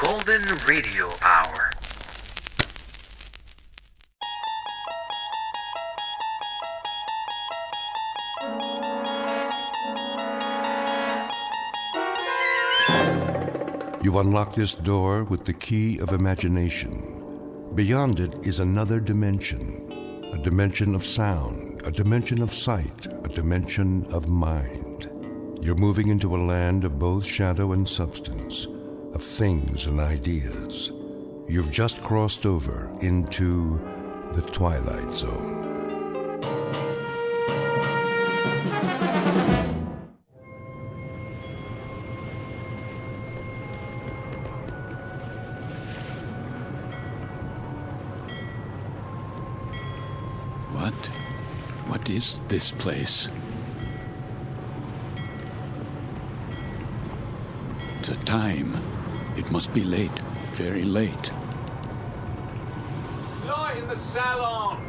Golden Radio Hour. You unlock this door with the key of imagination. Beyond it is another dimension, a dimension of sound, a dimension of sight, a dimension of mind. You're moving into a land of both shadow and substance, of things and ideas. You've just crossed over into the Twilight Zone. What is this place? The time. It must be late. Very late. Light in the salon.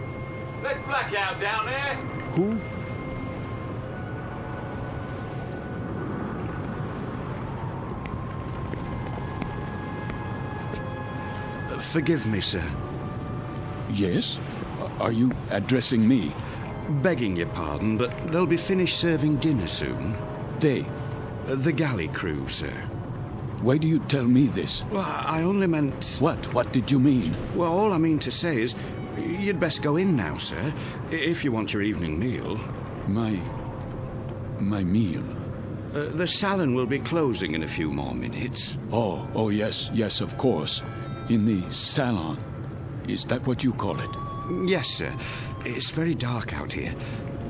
Let's black out down here. Who? Forgive me, sir. Yes? Are you addressing me? Begging your pardon, but they'll be finished serving dinner soon. They? The galley crew, sir. Why do you tell me this? Well, I only meant... What? What did you mean? Well, all I mean to say is, you'd best go in now, sir, if you want your evening meal. My meal? The salon will be closing in a few more minutes. Oh, yes, of course. In the salon. Is that what you call it? Yes, sir. It's very dark out here.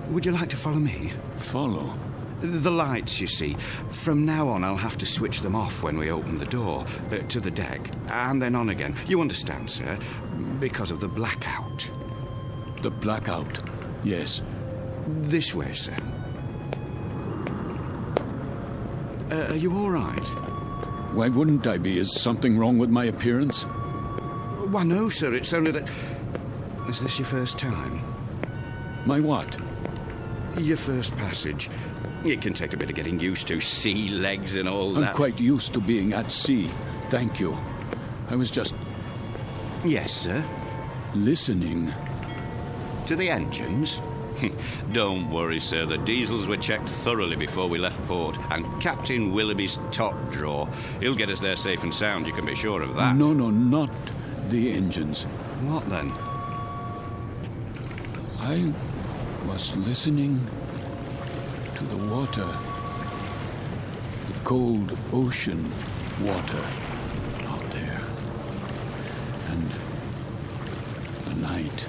Would you like to follow me? Follow? The lights, you see. From now on, I'll have to switch them off when we open the door to the deck, and then on again. You understand, sir? Because of the blackout. The blackout? Yes. This way, sir. Are you all right? Why wouldn't I be? Is something wrong with my appearance? Why, no, sir. It's only that... Is this your first time? My what? Your first passage. It can take a bit of getting used to. Sea legs and all that. I'm quite used to being at sea. Thank you. I was just... Yes, sir? Listening. To the engines? Don't worry, sir. The diesels were checked thoroughly before we left port. And Captain Willoughby's top drawer. He'll get us there safe and sound, you can be sure of that. No, not the engines. What then? I was listening to the water. The cold ocean water out there. And the night.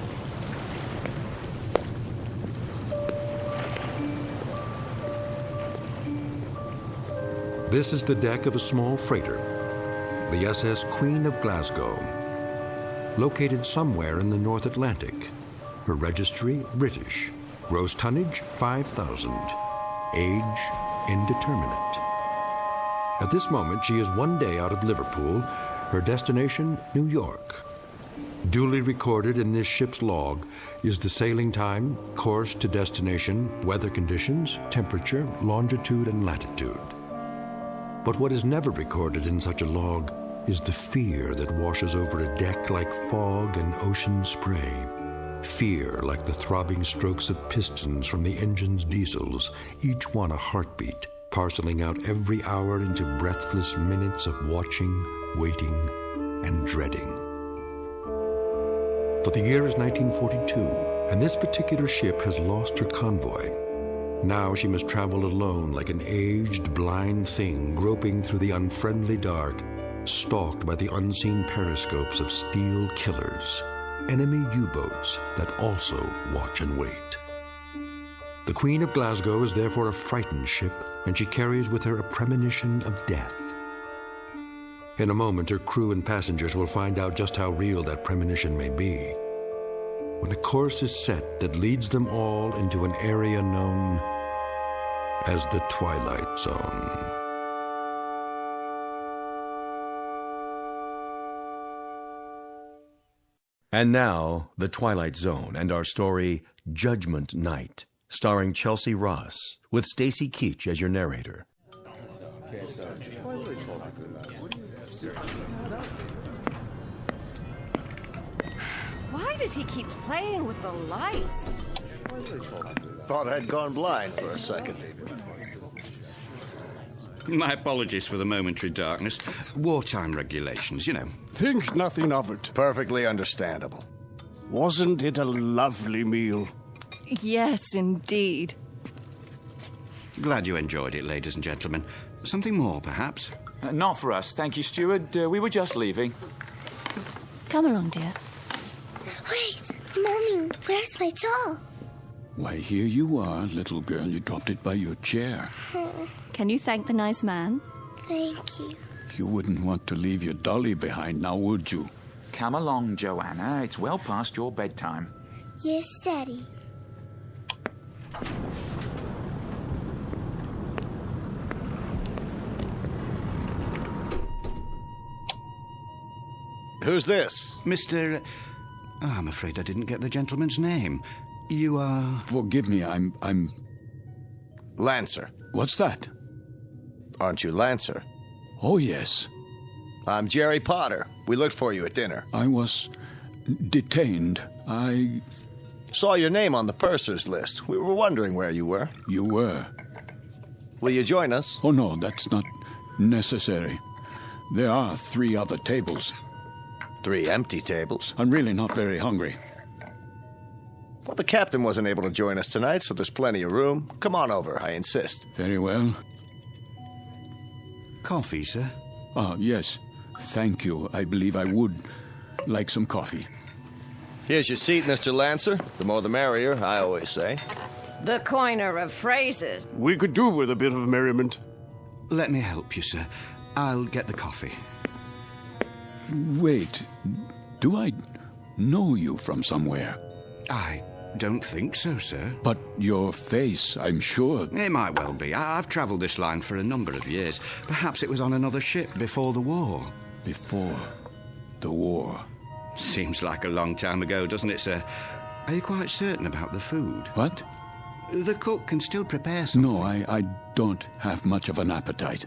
This is the deck of a small freighter, the SS Queen of Glasgow, located somewhere in the North Atlantic. Her registry, British. Gross tonnage, 5,000. Age, indeterminate. At this moment, she is one day out of Liverpool. Her destination, New York. Duly recorded in this ship's log is the sailing time, course to destination, weather conditions, temperature, longitude, and latitude. But what is never recorded in such a log is the fear that washes over a deck like fog and ocean spray. Fear like the throbbing strokes of pistons from the engine's diesels, each one a heartbeat, parceling out every hour into breathless minutes of watching, waiting, and dreading. But the year is 1942, and this particular ship has lost her convoy. Now she must travel alone like an aged, blind thing groping through the unfriendly dark, stalked by the unseen periscopes of steel killers. Enemy U-boats that also watch and wait. The Queen of Glasgow is therefore a frightened ship, and she carries with her a premonition of death. In a moment, her crew and passengers will find out just how real that premonition may be. When a course is set that leads them all into an area known as the Twilight Zone. And now, The Twilight Zone and our story, Judgment Night, starring Chelsea Ross, with Stacy Keach as your narrator. Why does he keep playing with the lights? Thought I'd gone blind for a second. My apologies for the momentary darkness. Wartime regulations, you know. Think nothing of it. Perfectly understandable. Wasn't it a lovely meal? Yes, indeed. Glad you enjoyed it, ladies and gentlemen. Something more, perhaps? Not for us, thank you, steward. We were just leaving. Come along, dear. Wait, Mommy, where's my doll? Why, here you are, little girl. You dropped it by your chair. Can you thank the nice man? Thank you. You wouldn't want to leave your dolly behind now, would you? Come along, Joanna. It's well past your bedtime. Yes, Daddy. Who's this? Mr. I'm afraid I didn't get the gentleman's name. You are... Forgive me, I'm... Lancer. What's that? Aren't you Lancer? Oh, yes. I'm Jerry Potter. We looked for you at dinner. I was detained. I... Saw your name on the purser's list. We were wondering where you were. You were. Will you join us? Oh, no, that's not necessary. There are 3 other tables. 3 empty tables. I'm really not very hungry. Well, the captain wasn't able to join us tonight, so there's plenty of room. Come on over, I insist. Very well. Coffee, sir? Ah, yes. Thank you. I believe I would like some coffee. Here's your seat, Mr. Lancer. The more the merrier, I always say. The coiner of phrases. We could do with a bit of merriment. Let me help you, sir. I'll get the coffee. Wait. Do I know you from somewhere? I don't think so, sir. But your face, I'm sure. It might well be. I've travelled this line for a number of years. Perhaps it was on another ship before the war. Before the war. Seems like a long time ago, doesn't it, sir? Are you quite certain about the food? What? The cook can still prepare something. No, I don't have much of an appetite.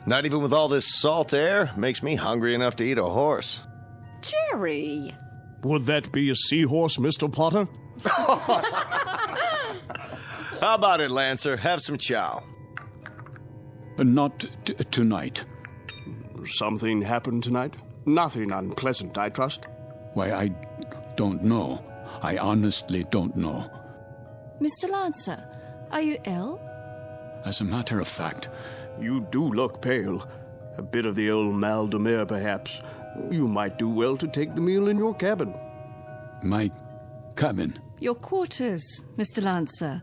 Not even with all this salt air? Makes me hungry enough to eat a horse. Jerry. Would that be a seahorse, Mr. Potter? How about it, Lancer? Have some chow. Not tonight. Something happened tonight? Nothing unpleasant, I trust. Why, I don't know. I honestly don't know. Mr. Lancer, are you ill? As a matter of fact... You do look pale. A bit of the old mal de mer, perhaps. You might do well to take the meal in your cabin. My cabin? Your quarters, Mr. Lancer.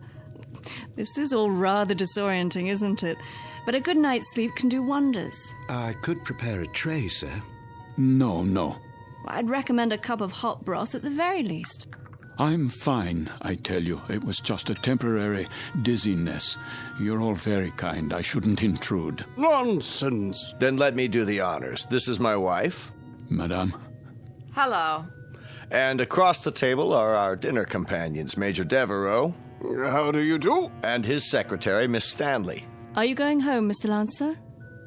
This is all rather disorienting, isn't it? But a good night's sleep can do wonders. I could prepare a tray, sir. No. I'd recommend a cup of hot broth at the very least. I'm fine, I tell you. It was just a temporary dizziness. You're all very kind. I shouldn't intrude. Nonsense. Then let me do the honors. This is my wife. Madame? Hello. And across the table are our dinner companions, Major Devereaux. How do you do? And his secretary, Miss Stanley. Are you going home, Mr. Lancer?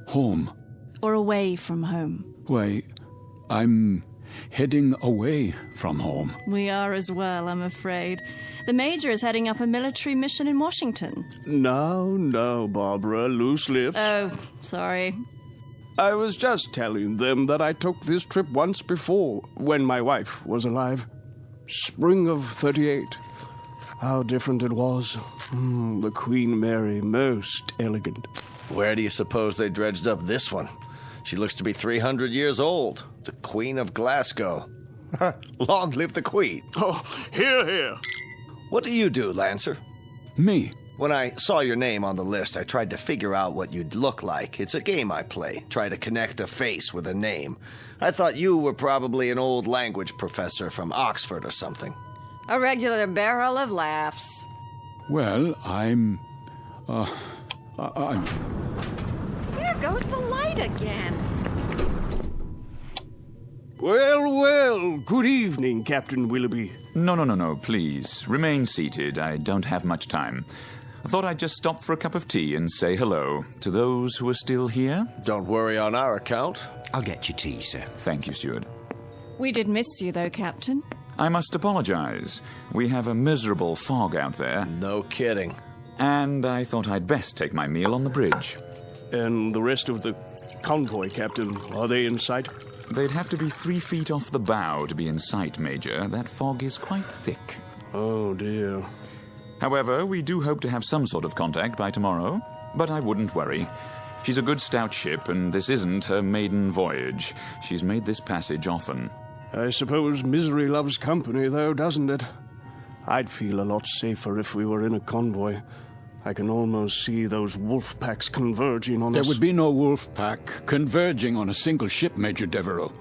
Home? Or away from home? Why, I'm heading away from home. We are as well, I'm afraid. The Major is heading up a military mission in Washington. Now, Barbara, loose lips. Oh, sorry. I was just telling them that I took this trip once before, when my wife was alive. Spring of 38. How different it was. The Queen Mary, most elegant. Where do you suppose they dredged up this one? She looks to be 300 years old. The Queen of Glasgow. Long live the Queen. Oh, hear. What do you do, Lancer? Me? When I saw your name on the list, I tried to figure out what you'd look like. It's a game I play. Try to connect a face with a name. I thought you were probably an old language professor from Oxford or something. A regular barrel of laughs. Well, I'm... There goes the light again. Well, good evening, Captain Willoughby. No, please. Remain seated. I don't have much time. I thought I'd just stop for a cup of tea and say hello to those who are still here. Don't worry on our account. I'll get you tea, sir. Thank you, steward. We did miss you, though, Captain. I must apologize. We have a miserable fog out there. No kidding. And I thought I'd best take my meal on the bridge. And the rest of the convoy, Captain, are they in sight? They'd have to be 3 feet off the bow to be in sight, Major. That fog is quite thick. Oh, dear. However, we do hope to have some sort of contact by tomorrow. But I wouldn't worry. She's a good stout ship, and this isn't her maiden voyage. She's made this passage often. I suppose misery loves company, though, doesn't it? I'd feel a lot safer if we were in a convoy. I can almost see those wolf packs converging on us. There would be no wolf pack converging on a single ship, Major Devereaux.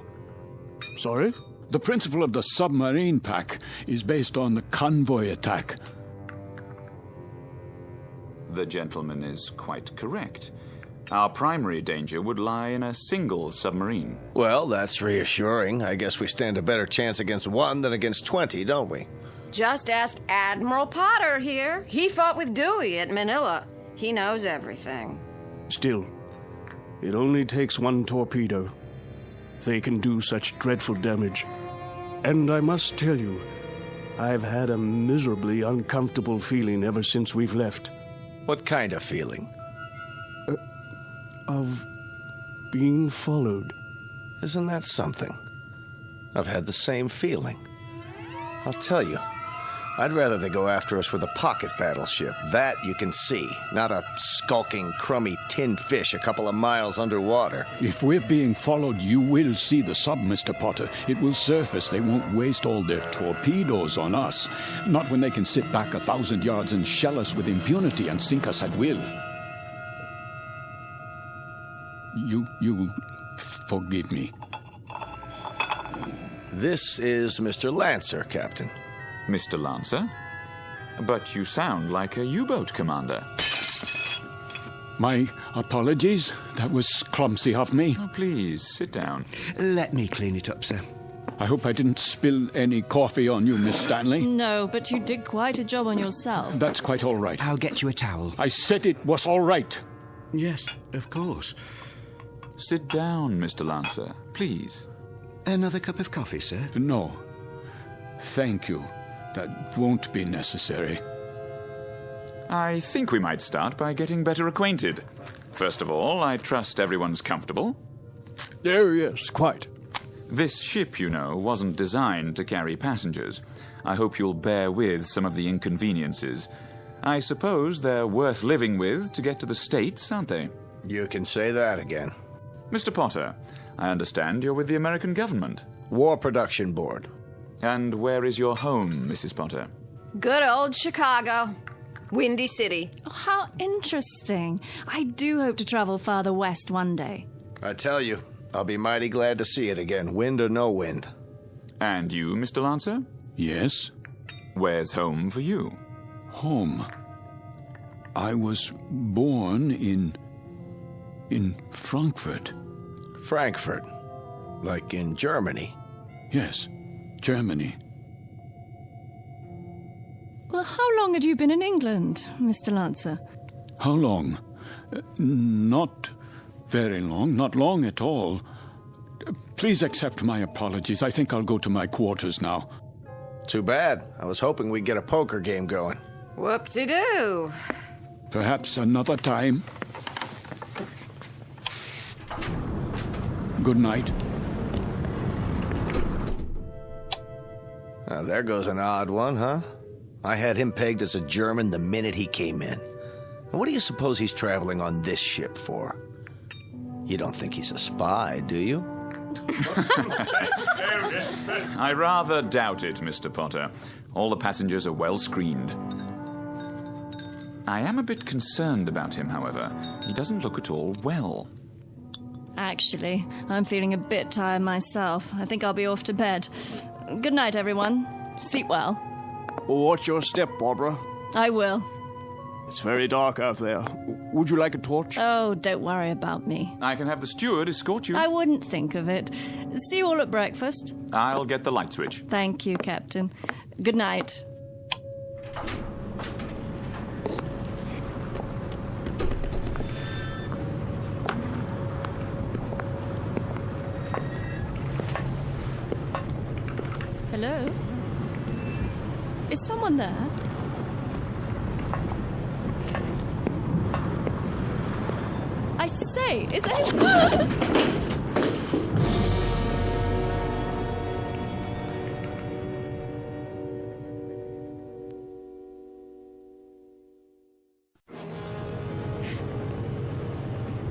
Sorry? The principle of the submarine pack is based on the convoy attack. The gentleman is quite correct. Our primary danger would lie in a single submarine. Well, that's reassuring. I guess we stand a better chance against one than against 20, don't we? Just ask Admiral Potter here. He fought with Dewey at Manila. He knows everything. Still, it only takes one torpedo. They can do such dreadful damage. And I must tell you, I've had a miserably uncomfortable feeling ever since we've left. What kind of feeling? Of being followed. Isn't that something? I've had the same feeling. I'll tell you, I'd rather they go after us with a pocket battleship. That you can see, not a skulking, crummy tin fish a couple of miles underwater. If we're being followed, you will see the sub, Mr. Potter. It will surface. They won't waste all their torpedoes on us. Not when they can sit back 1,000 yards and shell us with impunity and sink us at will. You forgive me. This is Mr. Lancer, Captain. Mr. Lancer? But you sound like a U-boat commander. My apologies. That was clumsy of me. Oh, please, sit down. Let me clean it up, sir. I hope I didn't spill any coffee on you, Miss Stanley. No, but you did quite a job on yourself. That's quite all right. I'll get you a towel. I said it was all right. Yes, of course. Sit down, Mr. Lancer, please. Another cup of coffee, sir? No. Thank you. That won't be necessary. I think we might start by getting better acquainted. First of all, I trust everyone's comfortable. Oh, yes, quite. This ship, you know, wasn't designed to carry passengers. I hope you'll bear with some of the inconveniences. I suppose they're worth living with to get to the States, aren't they? You can say that again. Mr. Potter, I understand you're with the American government. War Production Board. And where is your home, Mrs. Potter? Good old Chicago. Windy City. Oh, how interesting. I do hope to travel farther west one day. I tell you, I'll be mighty glad to see it again, wind or no wind. And you, Mr. Lancer? Yes? Where's home for you? Home? I was born in Frankfurt. Frankfurt? Like in Germany? Yes, Germany. Well, how long had you been in England, Mr. Lancer? How long? Not very long, not long at all. Please accept my apologies. I think I'll go to my quarters now. Too bad. I was hoping we'd get a poker game going. Whoop-de-doo. Perhaps another time. Good night. There goes an odd one, huh? I had him pegged as a German the minute he came in. And what do you suppose he's traveling on this ship for? You don't think he's a spy, do you? I rather doubt it, Mr. Potter. All the passengers are well screened. I am a bit concerned about him, however. He doesn't look at all well. Actually, I'm feeling a bit tired myself. I think I'll be off to bed. Good night, everyone. Sleep well. Watch your step, Barbara. I will. It's very dark out there. Would you like a torch? Oh, don't worry about me. I can have the steward escort you. I wouldn't think of it. See you all at breakfast. I'll get the light switch. Thank you, Captain. Good night. Hello? Is someone there? I say, is anyone...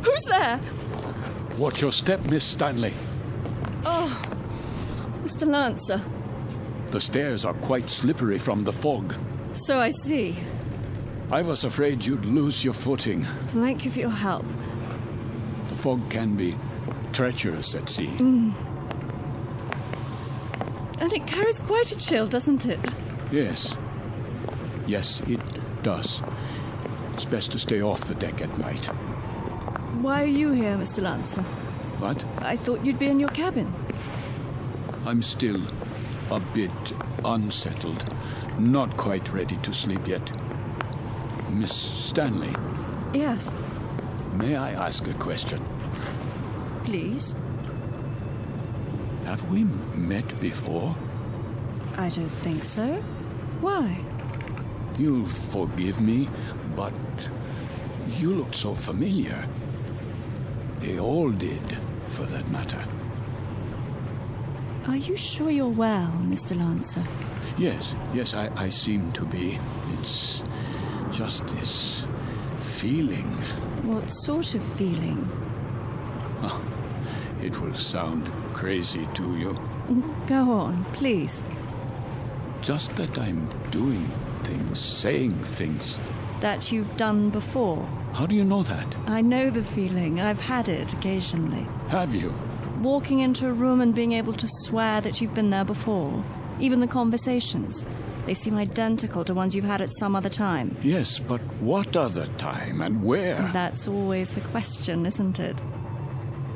Who's there? Watch your step, Miss Stanley. Oh, Mr. Lancer. The stairs are quite slippery from the fog. So I see. I was afraid you'd lose your footing. Thank you for your help. The fog can be treacherous at sea. And it carries quite a chill, doesn't it? Yes. Yes, it does. It's best to stay off the deck at night. Why are you here, Mr. Lancer? What? I thought you'd be in your cabin. I'm still a bit unsettled. Not quite ready to sleep yet. Miss Stanley. Yes. May I ask a question? Please. Have we met before? I don't think so. Why? You'll forgive me, but you looked so familiar. They all did, for that matter. Are you sure you're well, Mr. Lancer? Yes, I seem to be. It's just this feeling. What sort of feeling? Oh, it will sound crazy to you. Go on, please. Just that I'm doing things, saying things. That you've done before. How do you know that? I know the feeling. I've had it occasionally. Have you? Walking into a room and being able to swear that you've been there before. Even the conversations. They seem identical to ones you've had at some other time. Yes, but what other time and where? That's always the question, isn't it?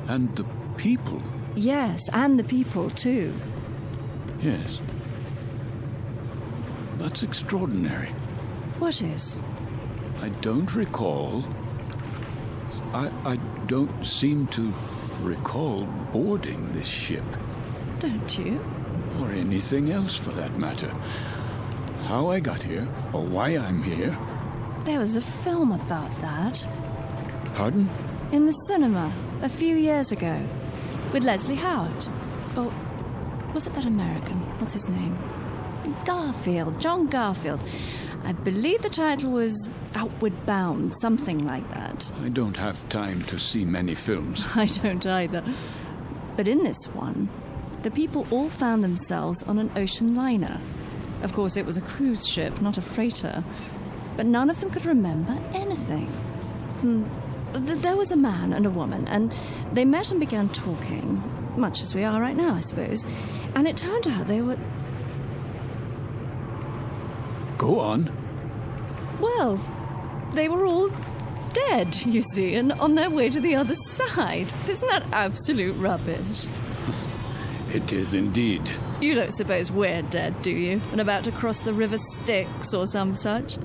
And the people? Yes, and the people, too. Yes. That's extraordinary. What is? I don't recall. I don't seem to recall boarding this ship. Don't you? Or anything else, for that matter. How I got here, or why I'm here. There was a film about that. Pardon? In the cinema, a few years ago. With Leslie Howard. Or was it that American? What's his name? Garfield. John Garfield. I believe the title was Outward Bound, something like that. I don't have time to see many films. I don't either. But in this one, the people all found themselves on an ocean liner. Of course, it was a cruise ship, not a freighter. But none of them could remember anything. There was a man and a woman, and they met and began talking, much as we are right now, I suppose. And it turned out they were... Go on. Well, they were all dead, you see, and on their way to the other side. Isn't that absolute rubbish? It is indeed. You don't suppose we're dead, do you? And about to cross the River Styx or some such?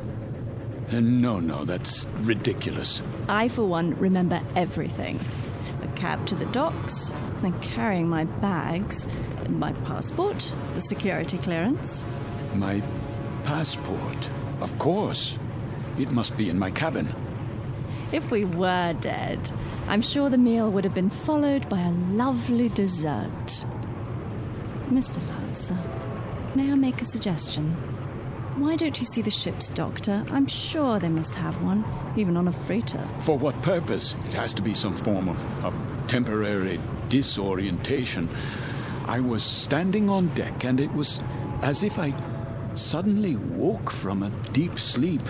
No, that's ridiculous. I, for one, remember everything. The cab to the docks, and carrying my bags, my passport, the security clearance. My passport? Of course. It must be in my cabin. If we were dead, I'm sure the meal would have been followed by a lovely dessert. Mr. Lancer, may I make a suggestion? Why don't you see the ship's doctor? I'm sure they must have one, even on a freighter. For what purpose? It has to be some form of temporary disorientation. I was standing on deck, and it was as if I suddenly woke from a deep sleep.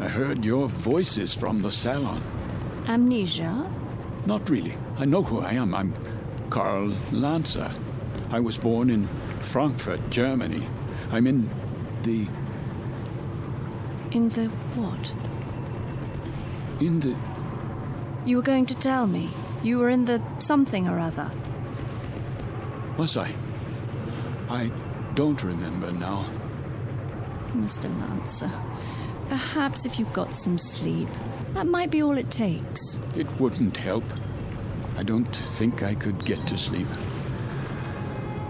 I heard your voices from the salon. Amnesia? Not really. I know who I am. I'm Karl Lancer. I was born in Frankfurt, Germany. I'm in the... In the what? In the... You were going to tell me. You were in the something or other. Was I? I don't remember now. Mr. Lancer, perhaps if you got some sleep, that might be all it takes. It wouldn't help. I don't think I could get to sleep.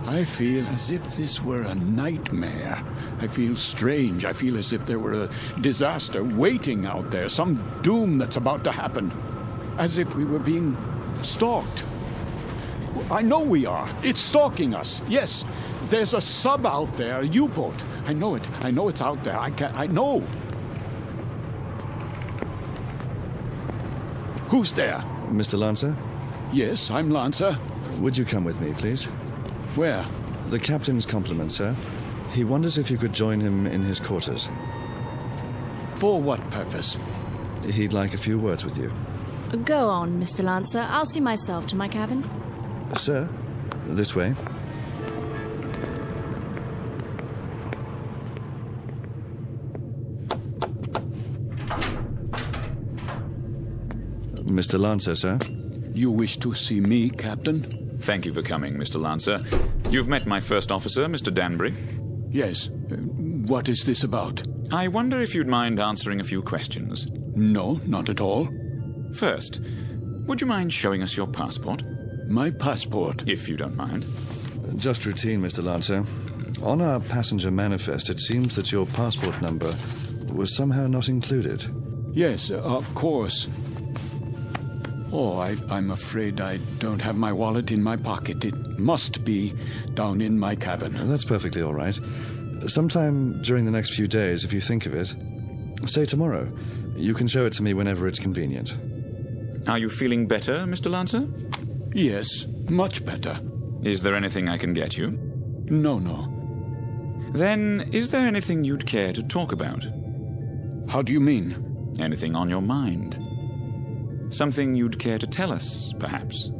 I feel as if this were a nightmare. I feel strange. I feel as if there were a disaster waiting out there, some doom that's about to happen. As if we were being stalked. I know we are. It's stalking us. Yes, there's a sub out there, a U-boat. I know it. I know it's out there. I know. Who's there? Mr. Lancer? Yes, I'm Lancer. Would you come with me, please? Where? The captain's compliments, sir. He wonders if you could join him in his quarters. For what purpose? He'd like a few words with you. Go on, Mr. Lancer. I'll see myself to my cabin. Sir, this way. Mr. Lancer, sir. You wish to see me, Captain? Thank you for coming, Mr. Lancer. You've met my first officer, Mr. Danbury. Yes. What is this about? I wonder if you'd mind answering a few questions. No, not at all. First, would you mind showing us your passport? My passport? If you don't mind. Just routine, Mr. Lancer. On our passenger manifest, it seems that your passport number was somehow not included. Yes, of course. Oh, I'm afraid I don't have my wallet in my pocket. It must be down in my cabin. That's perfectly all right. Sometime during the next few days, if you think of it, say tomorrow. You can show it to me whenever it's convenient. Are you feeling better, Mr. Lancer? Yes, much better. Is there anything I can get you? No. Then, is there anything you'd care to talk about? How do you mean? Anything on your mind? Something you'd care to tell us, perhaps?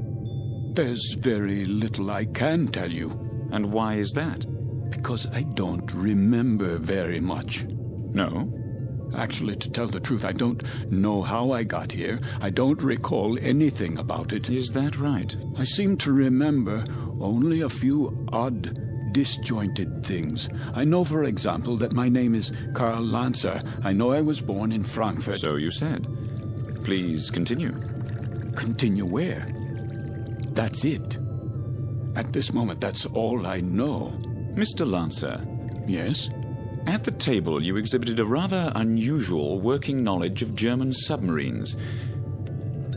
There's very little I can tell you. And why is that? Because I don't remember very much. No? Actually, to tell the truth, I don't know how I got here. I don't recall anything about it. Is that right? I seem to remember only a few odd, disjointed things. I know, for example, that my name is Karl Lancer. I know I was born in Frankfurt. So you said. Please continue. Continue where? That's it. At this moment, that's all I know. Mr. Lancer. Yes? At the table, you exhibited a rather unusual working knowledge of German submarines.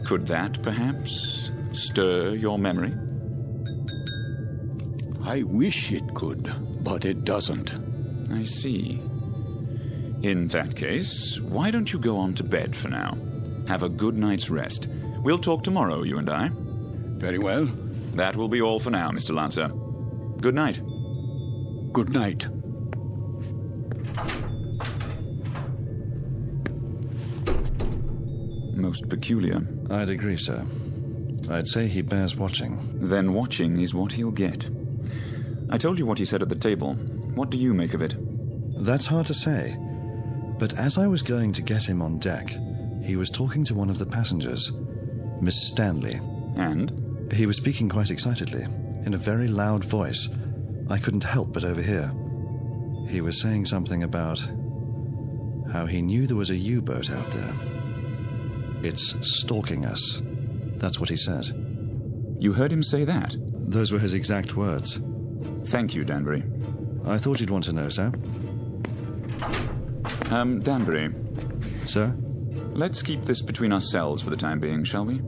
Could that, perhaps, stir your memory? I wish it could, but it doesn't. I see. In that case, why don't you go on to bed for now? Have a good night's rest. We'll talk tomorrow, you and I. Very well. That will be all for now, Mr. Lancer. Good night. Good night. Most peculiar. I'd agree, sir. I'd say he bears watching. Then watching is what he'll get. I told you what he said at the table. What do you make of it? That's hard to say. But as I was going to get him on deck, he was talking to one of the passengers, Miss Stanley. And? He was speaking quite excitedly, in a very loud voice. I couldn't help but overhear. He was saying something about how he knew there was a U-boat out there. It's stalking us. That's what he said. You heard him say that? Those were his exact words. Thank you, Danbury. I thought you'd want to know, sir. Danbury. Sir? Let's keep this between ourselves for the time being, shall we?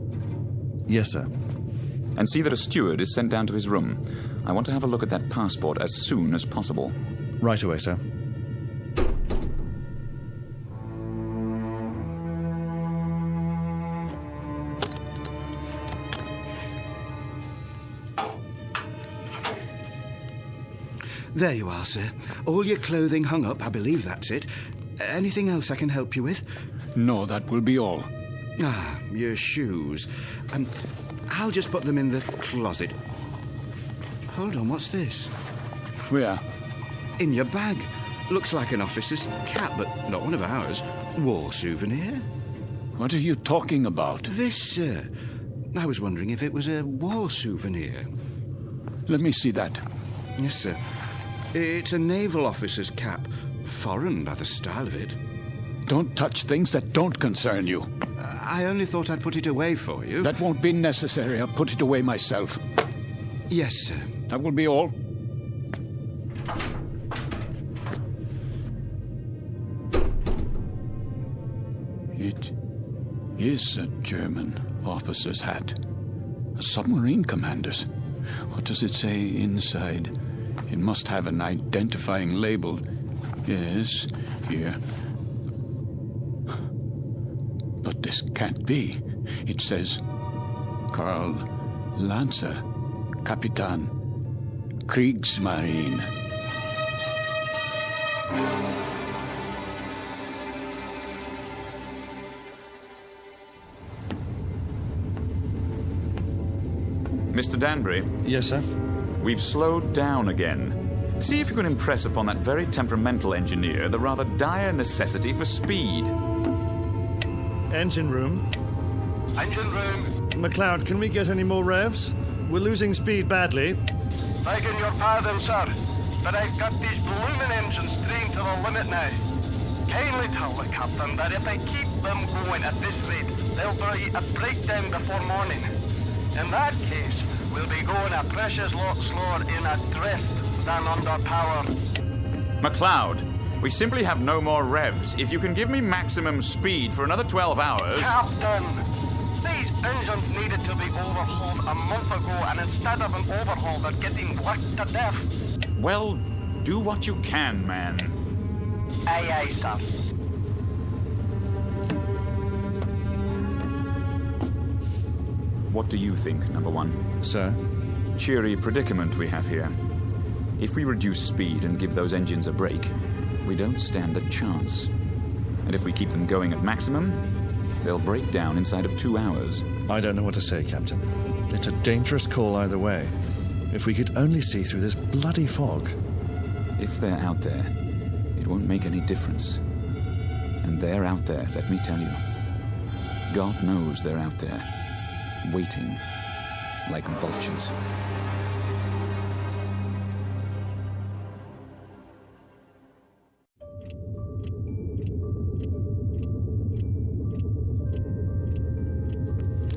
Yes, sir. And see that a steward is sent down to his room. I want to have a look at that passport as soon as possible. Right away, sir. There you are, sir. All your clothing hung up, I believe that's it. Anything else I can help you with? No, that will be all. Ah, your shoes. I'll just put them in the closet. Hold on, what's this? Where? In your bag. Looks like an officer's cap, but not one of ours. War souvenir. What are you talking about? This, sir. I was wondering if it was a war souvenir. Let me see that. Yes, sir. It's a naval officer's cap. Foreign by the style of it. Don't touch things that don't concern you. I only thought I'd put it away for you. That won't be necessary. I'll put it away myself. Yes, sir. That will be all. It is a German officer's hat. A submarine commander's. What does it say inside? It must have an identifying label. Yes, here. But this can't be. It says Karl Lancer, Kapitan, Kriegsmarine. Mr. Danbury? Yes, sir? We've slowed down again. See if you can impress upon that very temperamental engineer the rather dire necessity for speed. Engine room. Engine room. McLeod, can we get any more revs? We're losing speed badly. Begging your pardon, sir, but I've got these blooming engines trained to the limit now. Kindly tell the captain that if I keep them going at this rate, there'll be a breakdown before morning. In that case, we'll be going a precious lot slower in a drift than under power. McLeod, we simply have no more revs. If you can give me maximum speed for another 12 hours... Captain! These engines needed to be overhauled a month ago, and instead of an overhaul, they're getting worked to death. Well, do what you can, man. Aye, aye, sir. What do you think, number one? Sir? Cheery predicament we have here. If we reduce speed and give those engines a break, we don't stand a chance. And if we keep them going at maximum, they'll break down inside of 2 hours. I don't know what to say, Captain. It's a dangerous call either way. If we could only see through this bloody fog. If they're out there, it won't make any difference. And they're out there, let me tell you. God knows they're out there, waiting like vultures.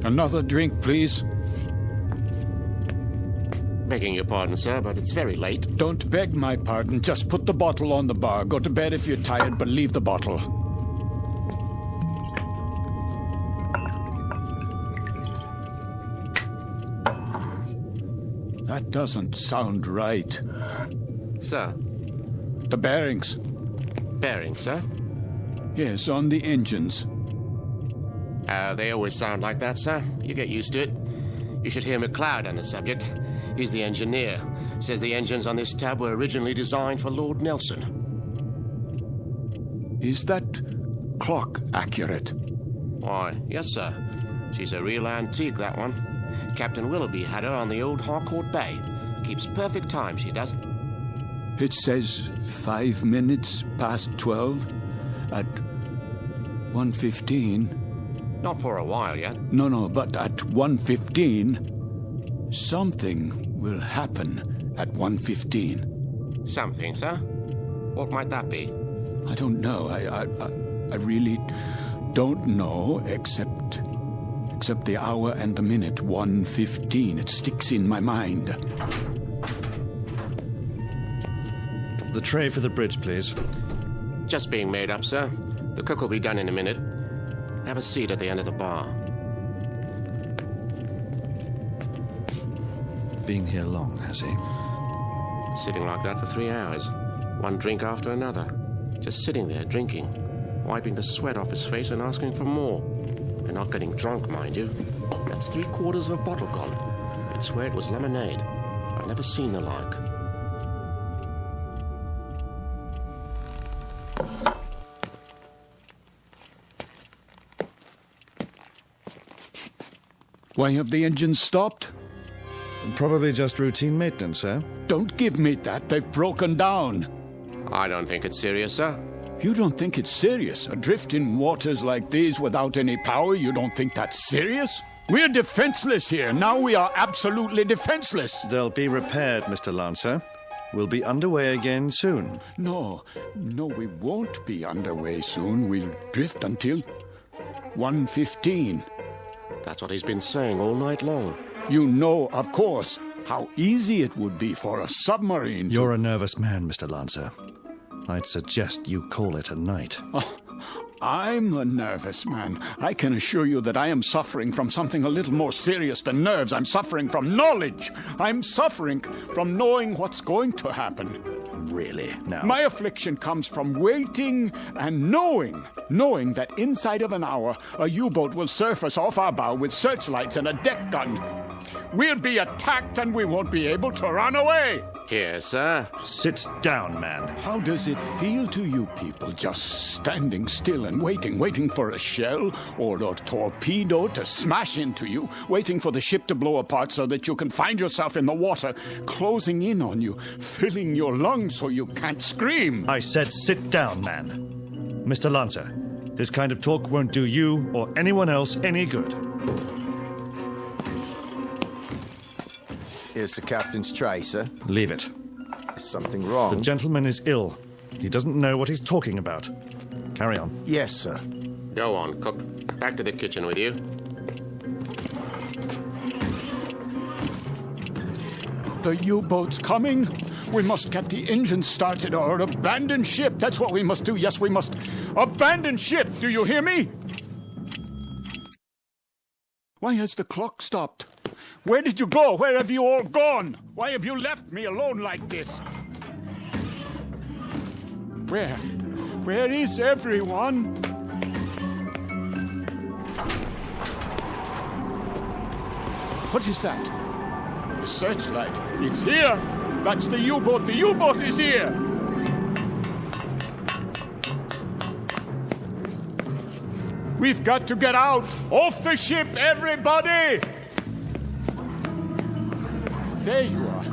Another drink, please. Begging your pardon, sir, but it's very late. Don't beg my pardon. Just put the bottle on the bar. Go to bed if you're tired, but leave the bottle. That doesn't sound right. Sir? The bearings. Bearings, sir? Yes, on the engines. They always sound like that, sir. You get used to it. You should hear McLeod on the subject. He's the engineer. Says the engines on this tab were originally designed for Lord Nelson. Is that clock accurate? Why, yes, sir. She's a real antique, that one. Captain Willoughby had her on the old Harcourt Bay. Keeps perfect time, she does. It says 5 minutes past 12 at 1:15. Not for a while yet. No, but at 1:15, something will happen at 1:15. Something, sir? What might that be? I don't know. I really don't know, except the hour and the minute, 1:15. It sticks in my mind. The tray for the bridge, please. Just being made up, sir. The cook will be done in a minute. Have a seat at the end of the bar. Been here long, has he? Sitting like that for 3 hours. One drink after another. Just sitting there, drinking. Wiping the sweat off his face and asking for more. And not getting drunk, mind you. That's 3/4 of a bottle gone. I'd swear it was lemonade. I've never seen the like. Why have the engines stopped? Probably just routine maintenance, sir. Don't give me that. They've broken down. I don't think it's serious, sir. You don't think it's serious? Adrift in waters like these without any power, you don't think that's serious? We're defenseless here. Now we are absolutely defenseless. They'll be repaired, Mr. Lancer. We'll be underway again soon. No, we won't be underway soon. We'll drift until 1:15. That's what he's been saying all night long. You know, of course, how easy it would be for a submarine You're a nervous man, Mr. Lancer. I'd suggest you call it a night. I'm a nervous man. I can assure you that I am suffering from something a little more serious than nerves. I'm suffering from knowledge. I'm suffering from knowing what's going to happen. Really? Now? My affliction comes from waiting and knowing that inside of an hour, a U-boat will surface off our bow with searchlights and a deck gun. We'll be attacked and we won't be able to run away. Here, sir. Sit down, man. How does it feel to you people just standing still and waiting for a shell or a torpedo to smash into you, waiting for the ship to blow apart so that you can find yourself in the water, closing in on you, filling your lungs so you can't scream? I said sit down, man. Mr. Lancer, this kind of talk won't do you or anyone else any good. Here's the captain's tray, sir. Leave it. Is something wrong? The gentleman is ill. He doesn't know what he's talking about. Carry on. Yes, sir. Go on, cook. Back to the kitchen with you. The U-boat's coming. We must get the engines started or abandon ship. That's what we must do. Yes, we must abandon ship. Do you hear me? Why has the clock stopped? Where did you go? Where have you all gone? Why have you left me alone like this? Where? Where is everyone? What is that? The searchlight. It's here. That's the U-boat. The U-boat is here. We've got to get out. Off the ship, everybody! There you are.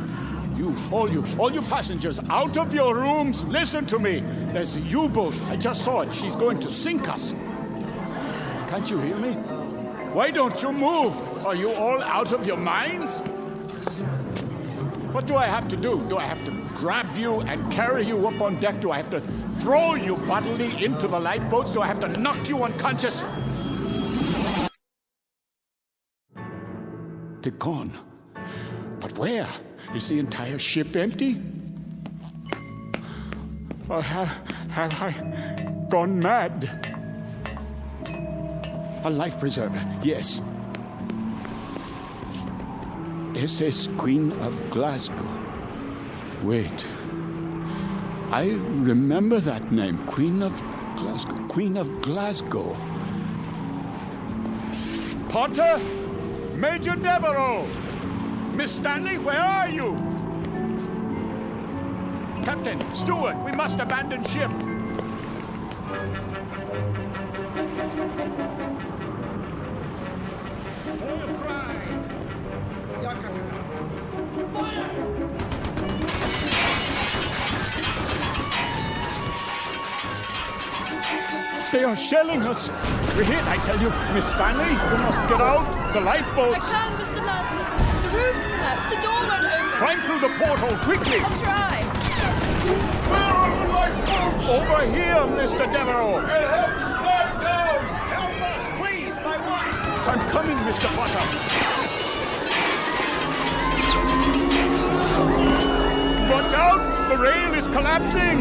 All you passengers, out of your rooms. Listen to me. There's a U-boat. I just saw it. She's going to sink us. Can't you hear me? Why don't you move? Are you all out of your minds? What do I have to do? Do I have to grab you and carry you up on deck? Do I have to throw you bodily into the lifeboats? Do I have to knock you unconscious? They're gone. But where? Is the entire ship empty? Or have I gone mad? A life preserver, yes. SS Queen of Glasgow. Wait. I remember that name. Queen of Glasgow. Queen of Glasgow. Potter? Major Devereaux! Miss Stanley, where are you? Captain, steward, we must abandon ship. Feuer frei! Ja, Kapitän. Feuer! They are shelling us. We're hit, I tell you. Miss Stanley, we must get out. The lifeboat. I can, Mr. Lancer. The roof's collapsed. The door won't open. Climb through the porthole, quickly. I'll try. Where are the lifeboats? Over here, Mr. Devereaux. We'll have to climb down. Help us, please, my wife. I'm coming, Mr. Potter. Watch out! The rail is collapsing!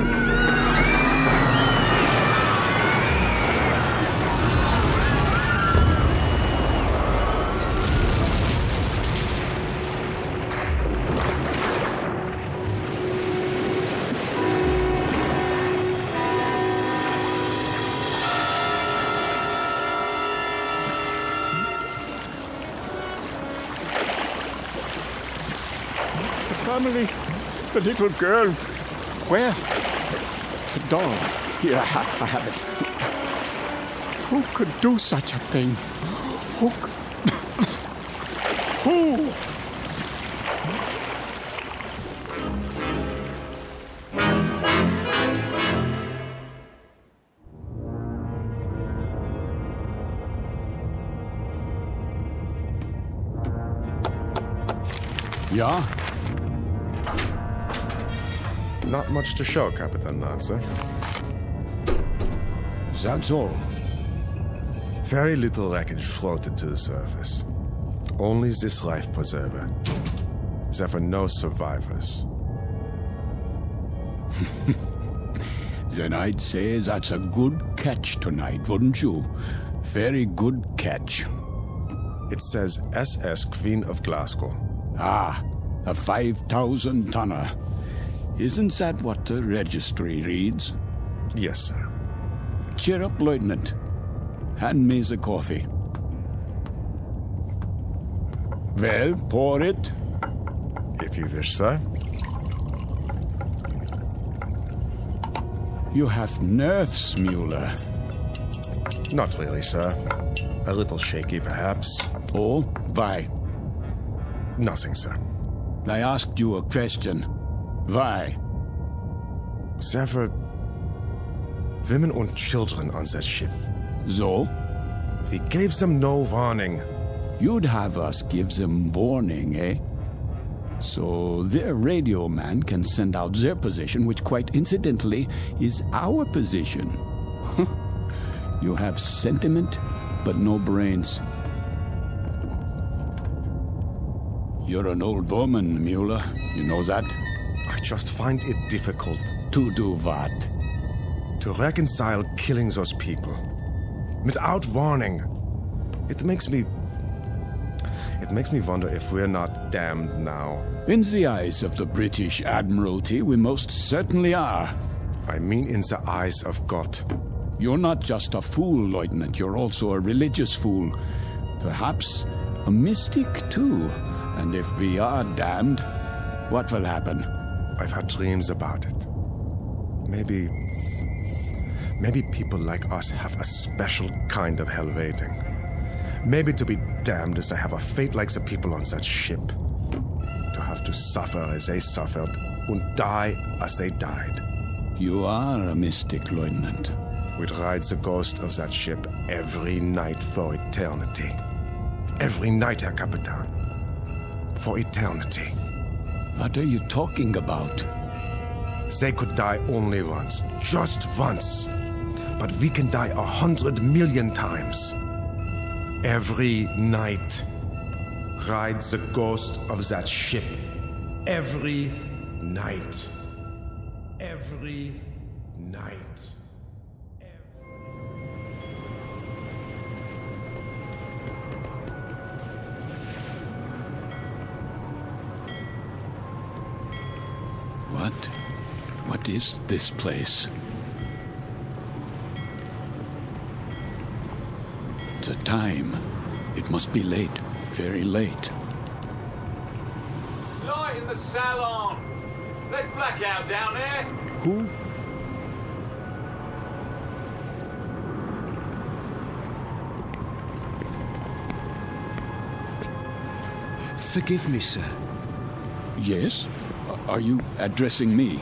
Family, the little girl. Where? The doll. Here, I have it. Who could do such a thing? Who? Who? Ja? Not much to show, Captain Lancer. That's all. Very little wreckage floated to the surface. Only this life preserver. There were no survivors. Then I'd say that's a good catch tonight, wouldn't you? Very good catch. It says SS Queen of Glasgow. Ah, a 5,000-tonner. Isn't that what the registry reads? Yes, sir. Cheer up, Lieutenant. Hand me the coffee. Well, pour it. If you wish, sir. You have nerves, Mueller. Not really, sir. A little shaky, perhaps. Oh, why? Nothing, sir. I asked you a question. Why? There were women and children on that ship. So? We gave them no warning. You'd have us give them warning, eh? So their radio man can send out their position, which quite incidentally is our position. You have sentiment, but no brains. You're an old woman, Mueller. You know that? I just find it difficult. To do what? To reconcile killing those people. Without warning. It makes me wonder if we're not damned now. In the eyes of the British Admiralty, we most certainly are. I mean in the eyes of God. You're not just a fool, Lieutenant. You're also a religious fool. Perhaps a mystic, too. And if we are damned, what will happen? I've had dreams about it. Maybe people like us have a special kind of hell waiting. Maybe to be damned is to have a fate like the people on that ship. To have to suffer as they suffered and die as they died. You are a mystic, Lieutenant. We'd ride the ghost of that ship every night for eternity. Every night, Herr Capitan. For eternity. What are you talking about? They could die only once. Just once. But we can die 100 million times. Every night. Ride the ghost of that ship. Every night. Every night. What is this place? The time. It must be late. Very late. Light in the salon. Let's black out down there. Who? Forgive me, sir. Yes? Are you addressing me?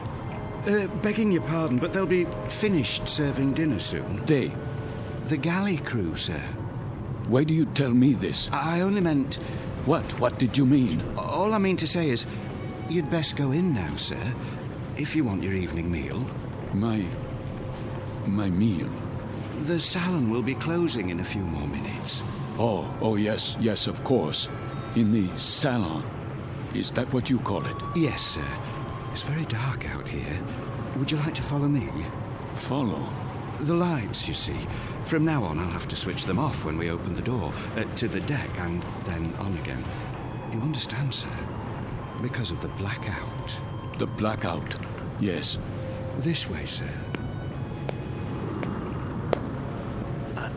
Begging your pardon, but they'll be finished serving dinner soon. They? The galley crew, sir. Why do you tell me this? I only meant... What? What did you mean? All I mean to say is, you'd best go in now, sir, if you want your evening meal. My meal? The salon will be closing in a few more minutes. Oh, yes, of course. In the salon. Is that what you call it? Yes, sir. It's very dark out here. Would you like to follow me? Follow? The lights, you see. From now on, I'll have to switch them off when we open the door to the deck and then on again. You understand, sir? Because of the blackout. The blackout? Yes. This way, sir.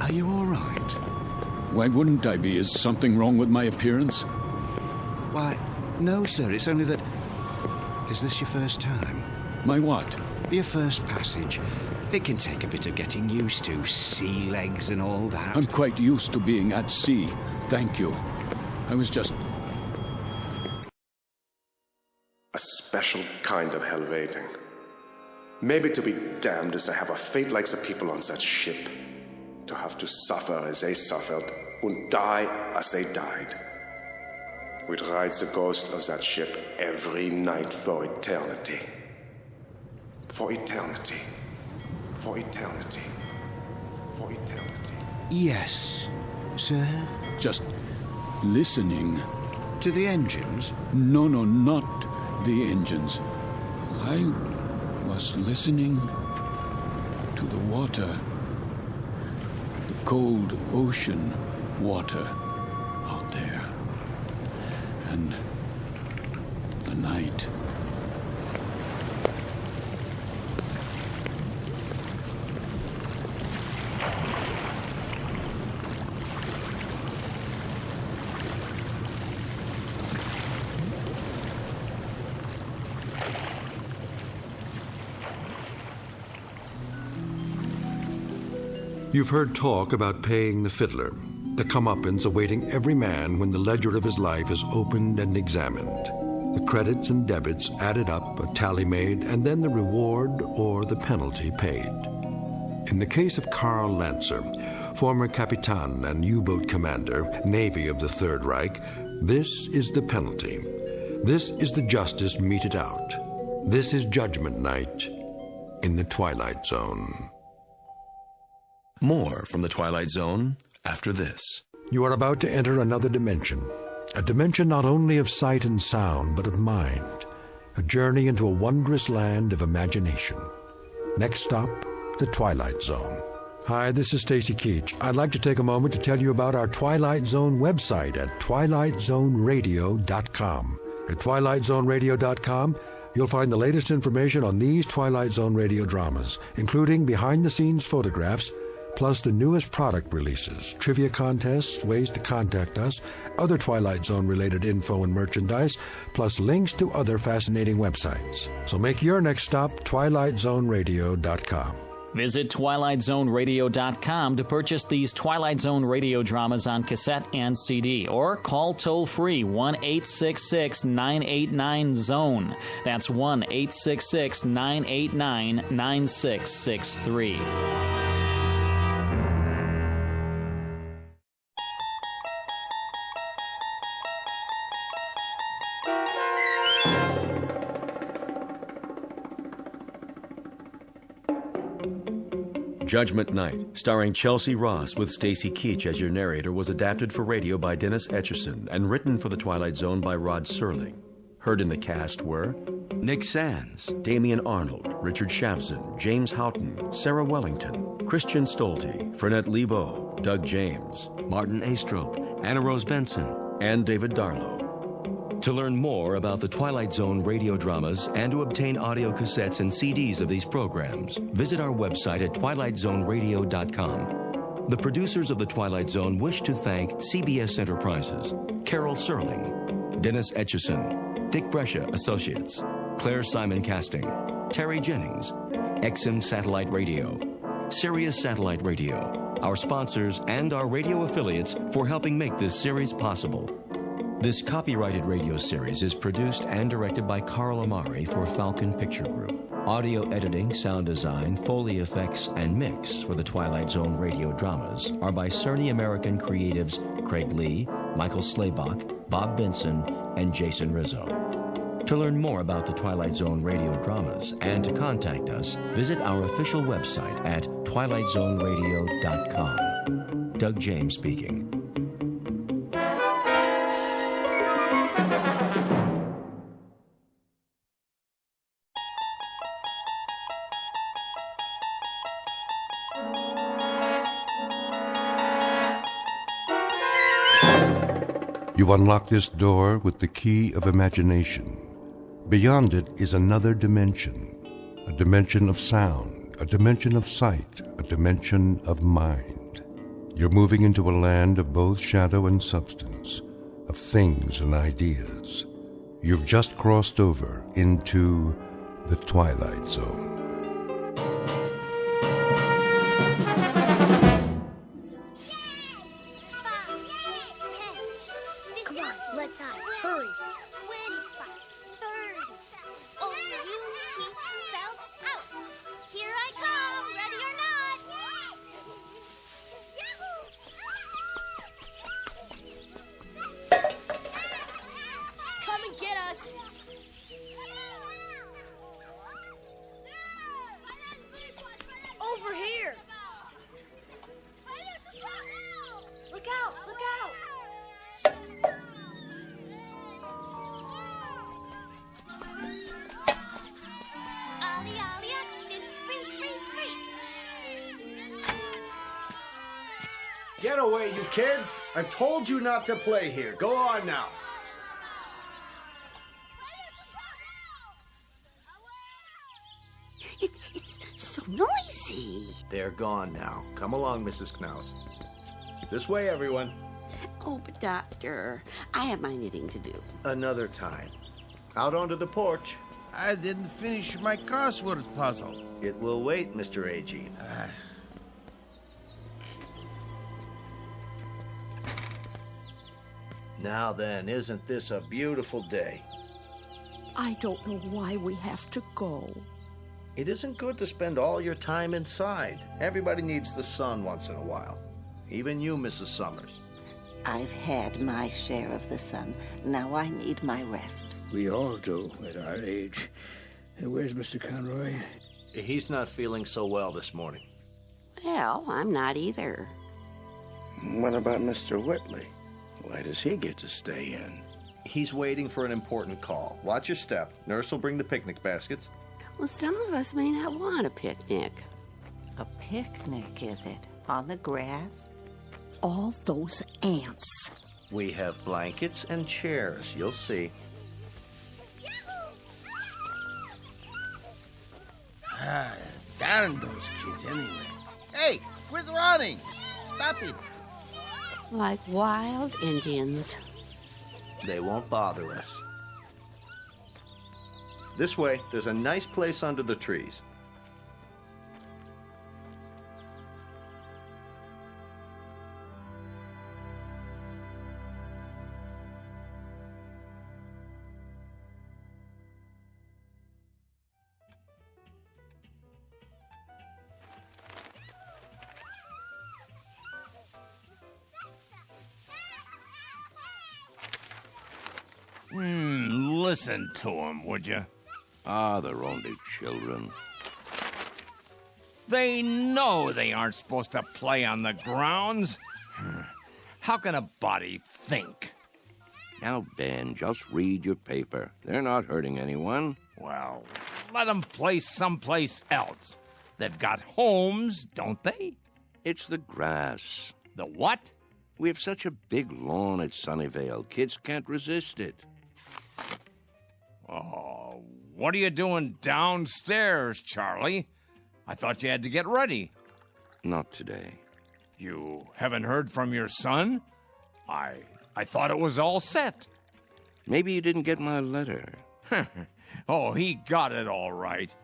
Are you all right? Why wouldn't I be? Is something wrong with my appearance? Why, no, sir. It's only that... Is this your first time? My what? Your first passage. It can take a bit of getting used to. Sea legs and all that. I'm quite used to being at sea. Thank you. I was just... A special kind of hell waiting. Maybe to be damned is to have a fate like the people on that ship. To have to suffer as they suffered and die as they died. We'd ride the ghost of that ship every night for eternity. For eternity. For eternity. For eternity. Yes, sir? Just listening. To the engines? No, not the engines. I was listening to the water. The cold ocean water out there. And the night. You've heard talk about paying the fiddler, the comeuppance awaiting every man when the ledger of his life is opened and examined. The credits and debits added up, a tally made, and then the reward or the penalty paid. In the case of Karl Lancer, former Capitan and U-boat commander, Navy of the Third Reich, this is the penalty. This is the justice meted out. This is Judgment Night in the Twilight Zone. More from the Twilight Zone after this. You are about to enter another dimension. A dimension not only of sight and sound, but of mind. A journey into a wondrous land of imagination. Next stop, the Twilight Zone. Hi, this is Stacy Keach. I'd like to take a moment to tell you about our Twilight Zone website at twilightzoneradio.com. At twilightzoneradio.com, you'll find the latest information on these Twilight Zone radio dramas, including behind-the-scenes photographs, plus the newest product releases, trivia contests, ways to contact us, other Twilight Zone-related info and merchandise, plus links to other fascinating websites. So make your next stop twilightzoneradio.com. Visit twilightzoneradio.com to purchase these Twilight Zone radio dramas on cassette and CD, or call toll-free 1-866-989-ZONE. That's 1-866-989-9663. Judgment Night, starring Chelsea Ross with Stacy Keach as your narrator, was adapted for radio by Dennis Etchison and written for The Twilight Zone by Rod Serling. Heard in the cast were Nick Sands, Damian Arnold, Richard Shavzin, James Houghton, Sarah Wellington, Christian Stolte, Fernette Lebo, Doug James, Martin Astrop, Anna Rose Benson, and David Darlow. To learn more about the Twilight Zone radio dramas and to obtain audio cassettes and CDs of these programs, visit our website at twilightzoneradio.com. The producers of The Twilight Zone wish to thank CBS Enterprises, Carol Serling, Dennis Etchison, Dick Brescia Associates, Claire Simon Casting, Terry Jennings, XM Satellite Radio, Sirius Satellite Radio, our sponsors and our radio affiliates for helping make this series possible. This copyrighted radio series is produced and directed by Carl Amari for Falcon Picture Group. Audio editing, sound design, Foley effects, and mix for the Twilight Zone radio dramas are by Cerny American creatives Craig Lee, Michael Slaybach, Bob Benson, and Jason Rizzo. To learn more about the Twilight Zone radio dramas and to contact us, visit our official website at twilightzoneradio.com. Doug James speaking. You unlock this door with the key of imagination. Beyond it is another dimension, a dimension of sound, a dimension of sight, a dimension of mind. You're moving into a land of both shadow and substance, of things and ideas. You've just crossed over into the Twilight Zone. Get away, you kids! I've told you not to play here. Go on now. It's so noisy. They're gone now. Come along, Mrs. Knaus. This way, everyone. Oh, but Doctor, I have my knitting to do. Another time. Out onto the porch. I didn't finish my crossword puzzle. It will wait, Mr. Agee. Now then, isn't this a beautiful day? I don't know why we have to go. It isn't good to spend all your time inside. Everybody needs the sun once in a while. Even you, Mrs. Summers. I've had my share of the sun. Now I need my rest. We all do at our age. Where's Mr. Conroy? He's not feeling so well this morning. Well, I'm not either. What about Mr. Whitley? Why does he get to stay in? He's waiting for an important call. Watch your step. Nurse will bring the picnic baskets. Well, some of us may not want a picnic. A picnic, is it? On the grass? All those ants. We have blankets and chairs. You'll see. Darn those kids anyway. Hey, quit running! Stop it! Like wild Indians. They won't bother us. This way, there's a nice place under the trees. Listen to them, would you? Ah, they're only children. They know they aren't supposed to play on the grounds. How can a body think? Now, Ben, just read your paper. They're not hurting anyone. Well, let them play someplace else. They've got homes, don't they? It's the grass. The what? We have such a big lawn at Sunnyvale. Kids can't resist it. Oh, what are you doing downstairs, Charlie? I thought you had to get ready. Not today. You haven't heard from your son? I thought it was all set. Maybe you didn't get my letter. Oh, he got it all right.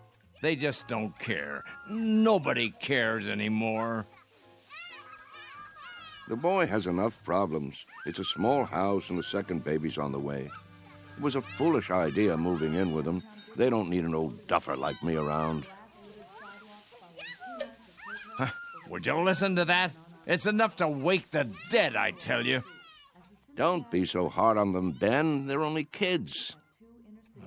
They just don't care. Nobody cares anymore. The boy has enough problems. It's a small house and the second baby's on the way. It was a foolish idea moving in with him. They don't need an old duffer like me around. Would you listen to that? It's enough to wake the dead, I tell you. Don't be so hard on them, Ben. They're only kids.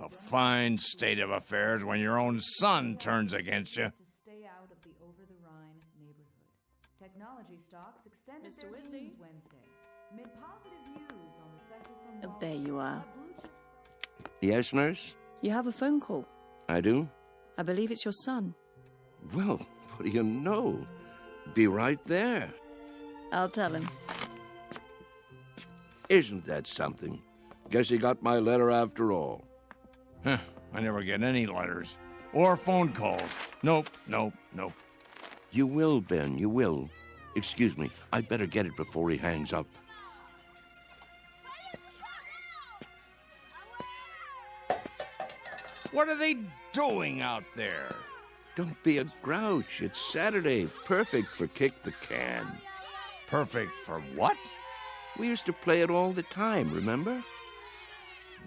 A fine state of affairs when your own son turns against you. Stay out of the over-the-Rhine neighborhood. Technology stocks extended Mr. their Whitley? gains Wednesday. Mid positive views on the sector from There you are. Yes, nurse? You have a phone call. I do? I believe it's your son. Well, what do you know? Be right there. I'll tell him. Isn't that something? Guess he got my letter after all. I never get any letters. Or phone calls. Nope. You will, Ben, you will. Excuse me, I'd better get it before he hangs up. What are they doing out there? Don't be a grouch. It's Saturday. Perfect for kick the can. Perfect for what? We used to play it all the time, remember?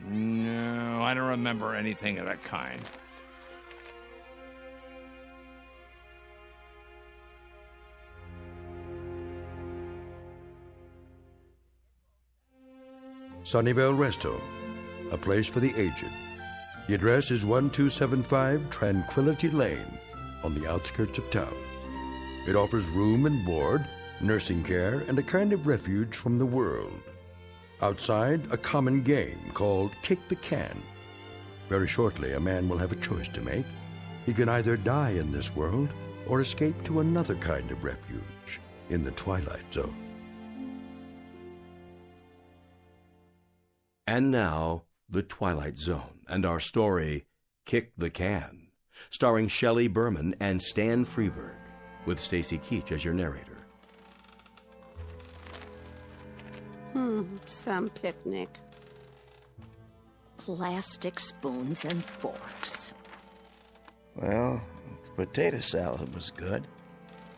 No, I don't remember anything of that kind. Sunnyvale Rest Home, a place for the aged. The address is 1275 Tranquility Lane, on the outskirts of town. It offers room and board, nursing care, and a kind of refuge from the world. Outside, a common game called Kick the Can. Very shortly, a man will have a choice to make. He can either die in this world or escape to another kind of refuge in the Twilight Zone. And now, The Twilight Zone, and our story, Kick the Can, starring Shelley Berman and Stan Freberg, with Stacy Keach as your narrator. Some picnic. Plastic spoons and forks. Well, the potato salad was good.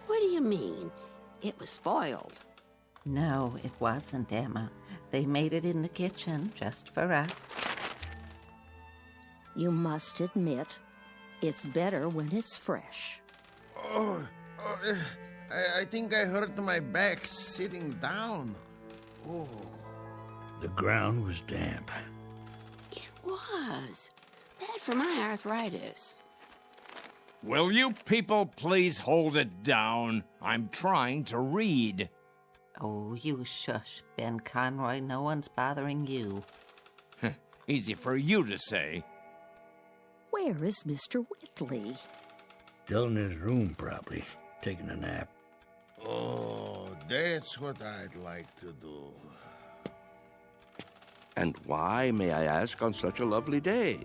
What do you mean? It was spoiled. No, it wasn't, Emma. They made it in the kitchen just for us. You must admit, it's better when it's fresh. I think I hurt my back sitting down. Oh. The ground was damp. It was. Bad for my arthritis. Will you people please hold it down? I'm trying to read. Oh, you shush, Ben Conroy. No one's bothering you. Easy for you to say. Where is Mr. Whitley? Still in his room, probably, taking a nap. Oh, that's what I'd like to do. And why, may I ask, on such a lovely day?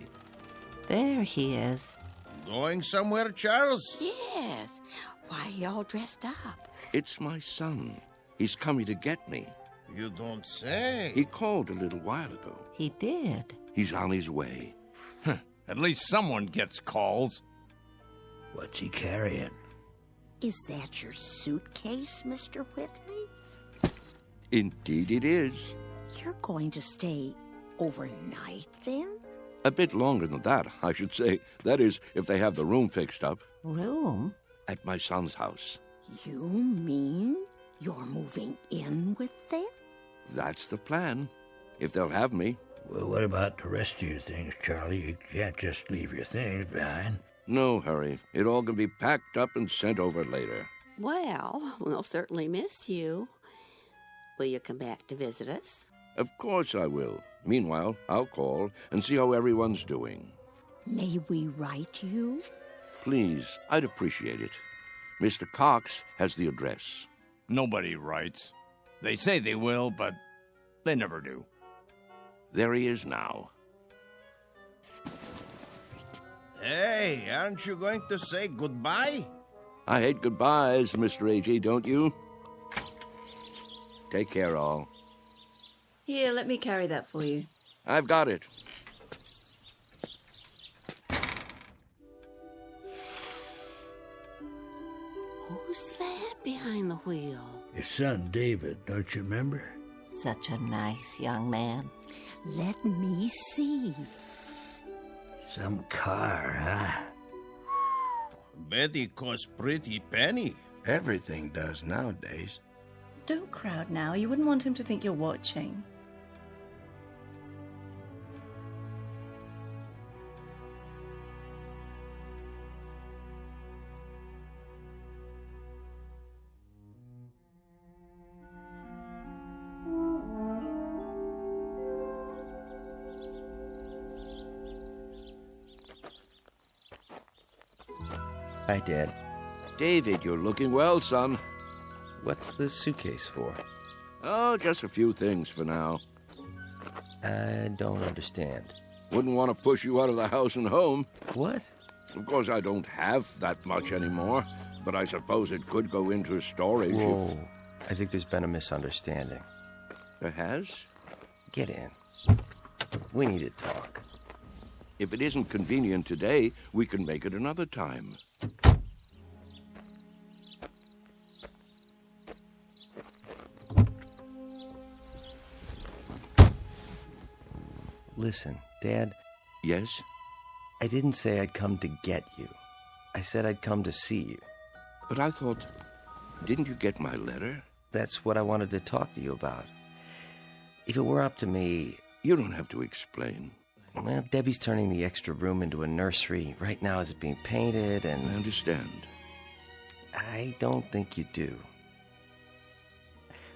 There he is. Going somewhere, Charles? Yes. Why are you all dressed up? It's my son. He's coming to get me. You don't say. He called a little while ago. He did. He's on his way. At least someone gets calls. What's he carrying? Is that your suitcase, Mr. Whitley? Indeed it is. You're going to stay overnight, then? A bit longer than that, I should say. That is, if they have the room fixed up. Room? At my son's house. You mean you're moving in with them? That's the plan. If they'll have me. Well, what about the rest of your things, Charlie? You can't just leave your things behind. No hurry. It all can be packed up and sent over later. Well, we'll certainly miss you. Will you come back to visit us? Of course I will. Meanwhile, I'll call and see how everyone's doing. May we write you? Please, I'd appreciate it. Mr. Cox has the address. Nobody writes. They say they will, but they never do. There he is now. Hey, aren't you going to say goodbye? I hate goodbyes, Mr. A.G., don't you? Take care, all. Here, let me carry that for you. I've got it. Who's that behind the wheel? His son, David, don't you remember? Such a nice young man. Let me see. Some car, huh? Betty costs pretty penny. Everything does nowadays. Don't crowd now. You wouldn't want him to think you're watching. Hi, Dad. David, you're looking well, son. What's the suitcase for? Oh, just a few things for now. I don't understand. Wouldn't want to push you out of the house and home. What? Of course, I don't have that much anymore, but I suppose it could go into storage Whoa. I think there's been a misunderstanding. There has? Get in. We need to talk. If it isn't convenient today, we can make it another time. Listen, Dad. Yes? I didn't say I'd come to get you. I said I'd come to see you. But I thought, didn't you get my letter? That's what I wanted to talk to you about. If it were up to me... You don't have to explain. Well, Debbie's turning the extra room into a nursery. Right now it's being painted and... I understand. I don't think you do.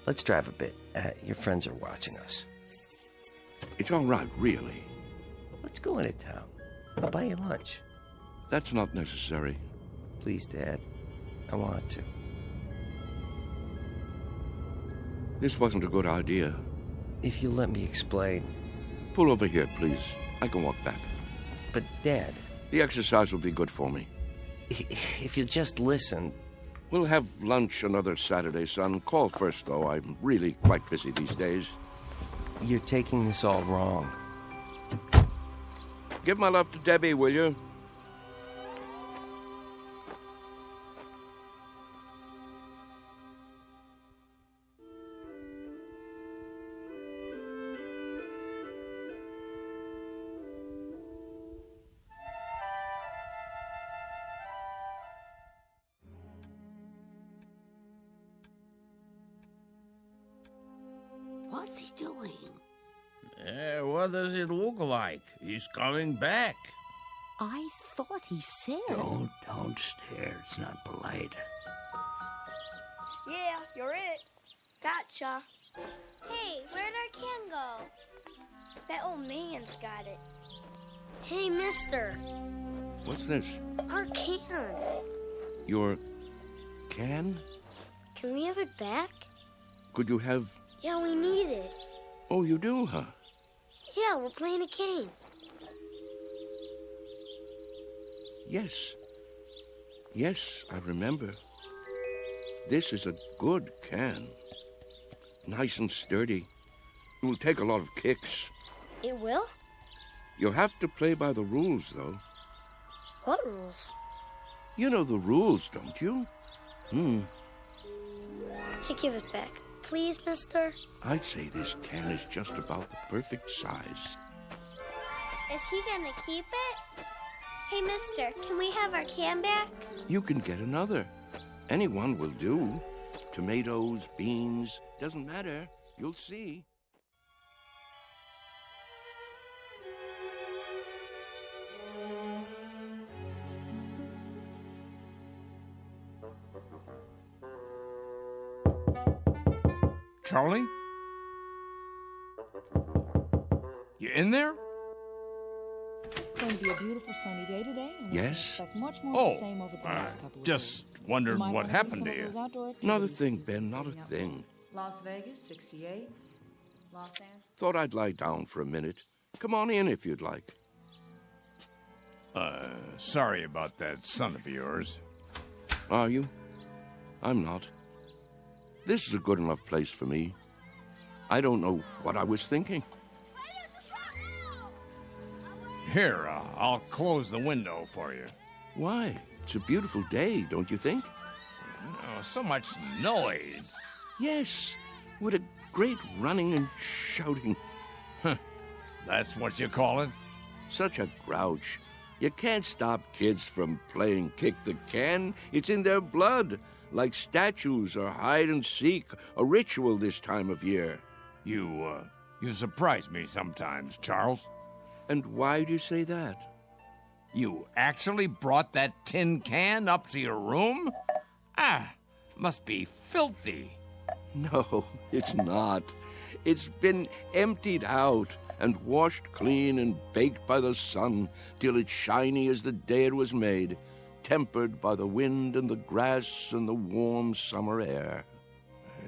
Let's drive a bit. Your friends are watching us. It's all right, really. Let's go into town. I'll buy you lunch. That's not necessary. Please, Dad. I want to. This wasn't a good idea. If you let me explain. Pull over here, please. I can walk back. But, Dad... The exercise will be good for me. If you just listen... We'll have lunch another Saturday, son. Call first, though. I'm really quite busy these days. You're taking this all wrong. Give my love to Debbie, will you? What's he doing? What does it look like? He's coming back. I thought he said... Don't stare. It's not polite. Yeah, you're it. Gotcha. Hey, where'd our can go? That old man's got it. Hey, mister. What's this? Our can. Your can? Can we have it back? Could you have... Yeah, we need it. Oh, you do, huh? Yeah, we're playing a game. Yes. Yes, I remember. This is a good can. Nice and sturdy. It will take a lot of kicks. It will? You'll have to play by the rules, though. What rules? You know the rules, don't you? Hey, give it back. Please, mister? I'd say this can is just about the perfect size. Is he gonna keep it? Hey, mister, can we have our can back? You can get another. Any one will do. Tomatoes, beans, doesn't matter. You'll see. Charlie? You in there? It's going to be a beautiful sunny day today. And Yes? expect much more of the same over the next couple of Just days. wondered You might what wanna do happened some to of you. those outdoor Not a activities. thing, Ben, not a thing. Las Vegas, 68. Los Angeles. Thought I'd lie down for a minute. Come on in if you'd like. Sorry about that son of yours. Are you? I'm not. This is a good enough place for me. I don't know what I was thinking. Here, I'll close the window for you. Why? It's a beautiful day, don't you think? Oh, so much noise. Yes, what a great running and shouting. That's what you call it? Such a grouch. You can't stop kids from playing kick the can. It's in their blood, like statues or hide and seek, a ritual this time of year. You surprise me sometimes, Charles. And why do you say that? You actually brought that tin can up to your room? Must be filthy. No, it's not. It's been emptied out and washed clean and baked by the sun till it's shiny as the day it was made, tempered by the wind and the grass and the warm summer air.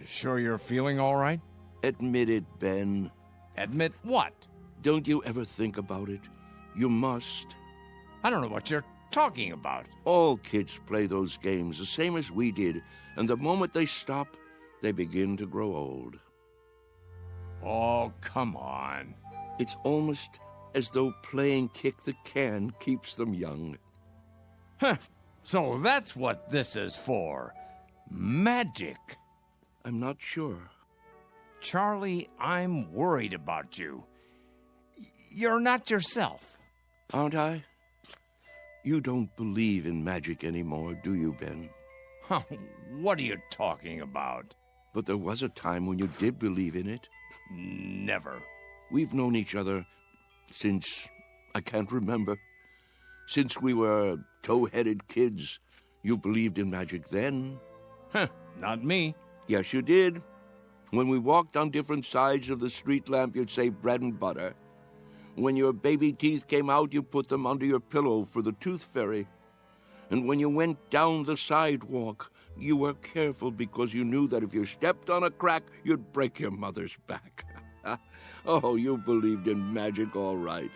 Sure you're feeling all right? Admit it, Ben. Admit what? Don't you ever think about it? You must. I don't know what you're talking about. All kids play those games, the same as we did, and the moment they stop, they begin to grow old. Oh, come on. It's almost as though playing kick the can keeps them young. So that's what this is for. Magic. I'm not sure. Charlie, I'm worried about you. You're not yourself. Aren't I? You don't believe in magic anymore, do you, Ben? What are you talking about? But there was a time when you did believe in it. Never. We've known each other since I can't remember. Since we were tow-headed kids. You believed in magic then. Not me. Yes, you did. When we walked on different sides of the street lamp, you'd say bread and butter. When your baby teeth came out, you put them under your pillow for the tooth fairy. And when you went down the sidewalk, you were careful because you knew that if you stepped on a crack, you'd break your mother's back. Oh, you believed in magic all right.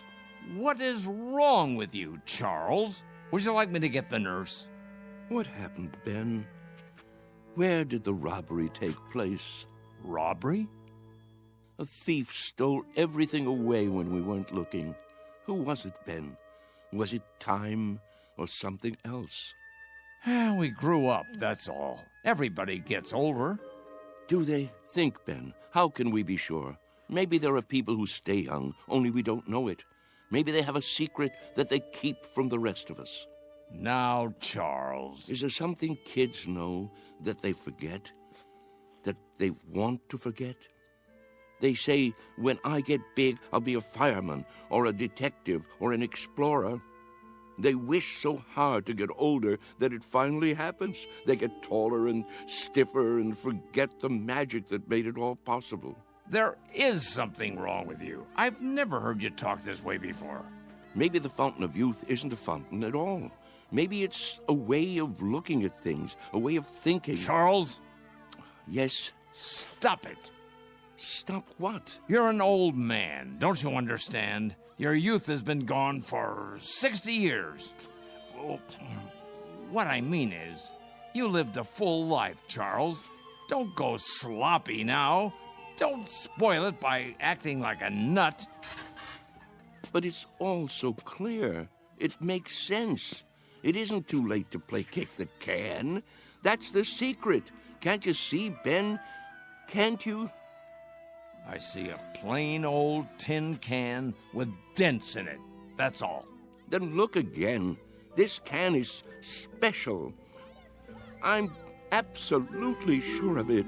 What is wrong with you, Charles? Would you like me to get the nurse? What happened, Ben? Where did the robbery take place? Robbery? A thief stole everything away when we weren't looking. Who was it, Ben? Was it time or something else? We grew up, that's all. Everybody gets older. Do they? Think, Ben. How can we be sure? Maybe there are people who stay young, only we don't know it. Maybe they have a secret that they keep from the rest of us. Now, Charles. Is there something kids know that they forget? That they want to forget? They say, when I get big, I'll be a fireman, or a detective, or an explorer. They wish so hard to get older that it finally happens. They get taller and stiffer and forget the magic that made it all possible. There is something wrong with you. I've never heard you talk this way before. Maybe the fountain of youth isn't a fountain at all. Maybe it's a way of looking at things, a way of thinking. Charles? Yes? Stop it. Stop what? You're an old man. Don't you understand? Your youth has been gone for 60 years. Well, what I mean is, you lived a full life, Charles. Don't go sloppy now. Don't spoil it by acting like a nut. But it's all so clear. It makes sense. It isn't too late to play kick the can. That's the secret. Can't you see, Ben? Can't you? I see a plain old tin can with dents in it. That's all. Then look again. This can is special. I'm absolutely sure of it.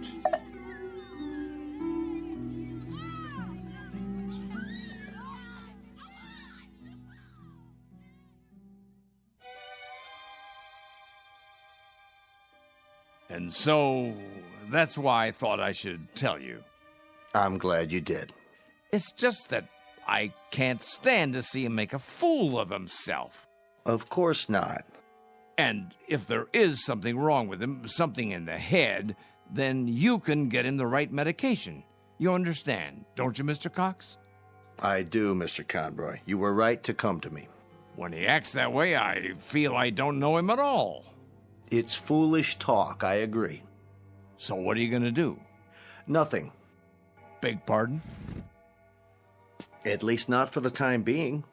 And so, that's why I thought I should tell you. I'm glad you did. It's just that I can't stand to see him make a fool of himself. Of course not. And if there is something wrong with him, something in the head, then you can get him the right medication. You understand, don't you, Mr. Cox? I do, Mr. Conroy. You were right to come to me. When he acts that way, I feel I don't know him at all. It's foolish talk, I agree. So what are you going to do? Nothing. Beg pardon? At least not for the time being.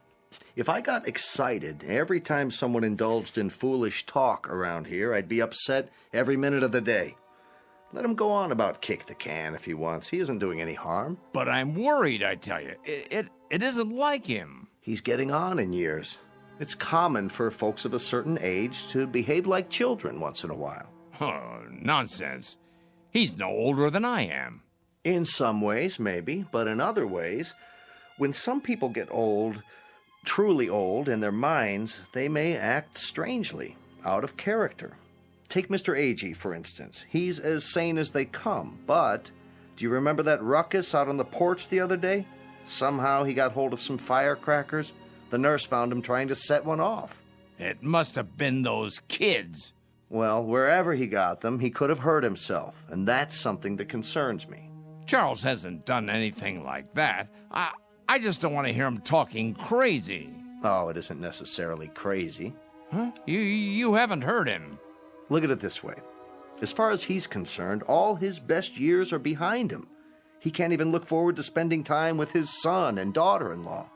If I got excited every time someone indulged in foolish talk around here, I'd be upset every minute of the day. Let him go on about kick the can if he wants. He isn't doing any harm. But I'm worried, I tell you. It isn't like him. He's getting on in years. It's common for folks of a certain age to behave like children once in a while. Oh, nonsense. He's no older than I am. In some ways, maybe, but in other ways, when some people get old, truly old, in their minds, they may act strangely, out of character. Take Mr. Agee, for instance. He's as sane as they come, but do you remember that ruckus out on the porch the other day? Somehow he got hold of some firecrackers. The nurse found him trying to set one off. It must have been those kids. Well, wherever he got them, he could have hurt himself, and that's something that concerns me. Charles hasn't done anything like that. I just don't want to hear him talking crazy. Oh, it isn't necessarily crazy. Huh? You haven't heard him. Look at it this way. As far as he's concerned, all his best years are behind him. He can't even look forward to spending time with his son and daughter-in-law.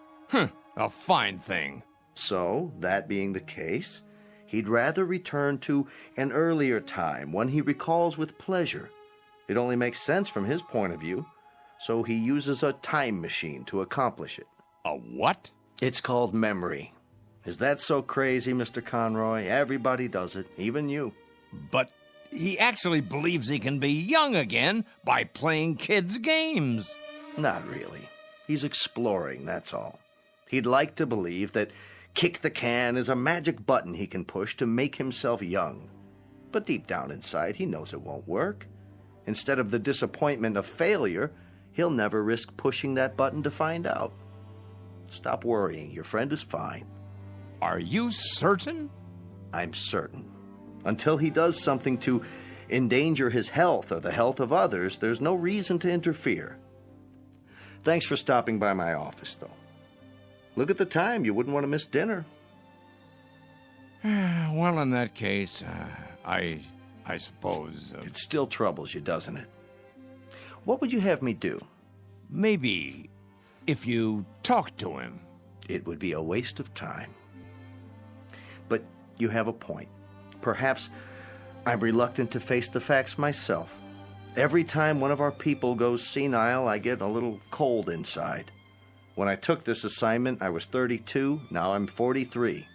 A fine thing. So, that being the case, he'd rather return to an earlier time, one he recalls with pleasure. It only makes sense from his point of view, so he uses a time machine to accomplish it. A what? It's called memory. Is that so crazy, Mr. Conroy? Everybody does it, even you. But he actually believes he can be young again by playing kids' games. Not really. He's exploring, that's all. He'd like to believe that kick the can is a magic button he can push to make himself young. But deep down inside, he knows it won't work. Instead of the disappointment of failure, he'll never risk pushing that button to find out. Stop worrying. Your friend is fine. Are you certain? I'm certain. Until he does something to endanger his health or the health of others, there's no reason to interfere. Thanks for stopping by my office, though. Look at the time. You wouldn't want to miss dinner. Well, in that case, I suppose... It still troubles you, doesn't it? What would you have me do? Maybe if you talk to him. It would be a waste of time. But you have a point. Perhaps I'm reluctant to face the facts myself. Every time one of our people goes senile, I get a little cold inside. When I took this assignment, I was 32. Now I'm 43.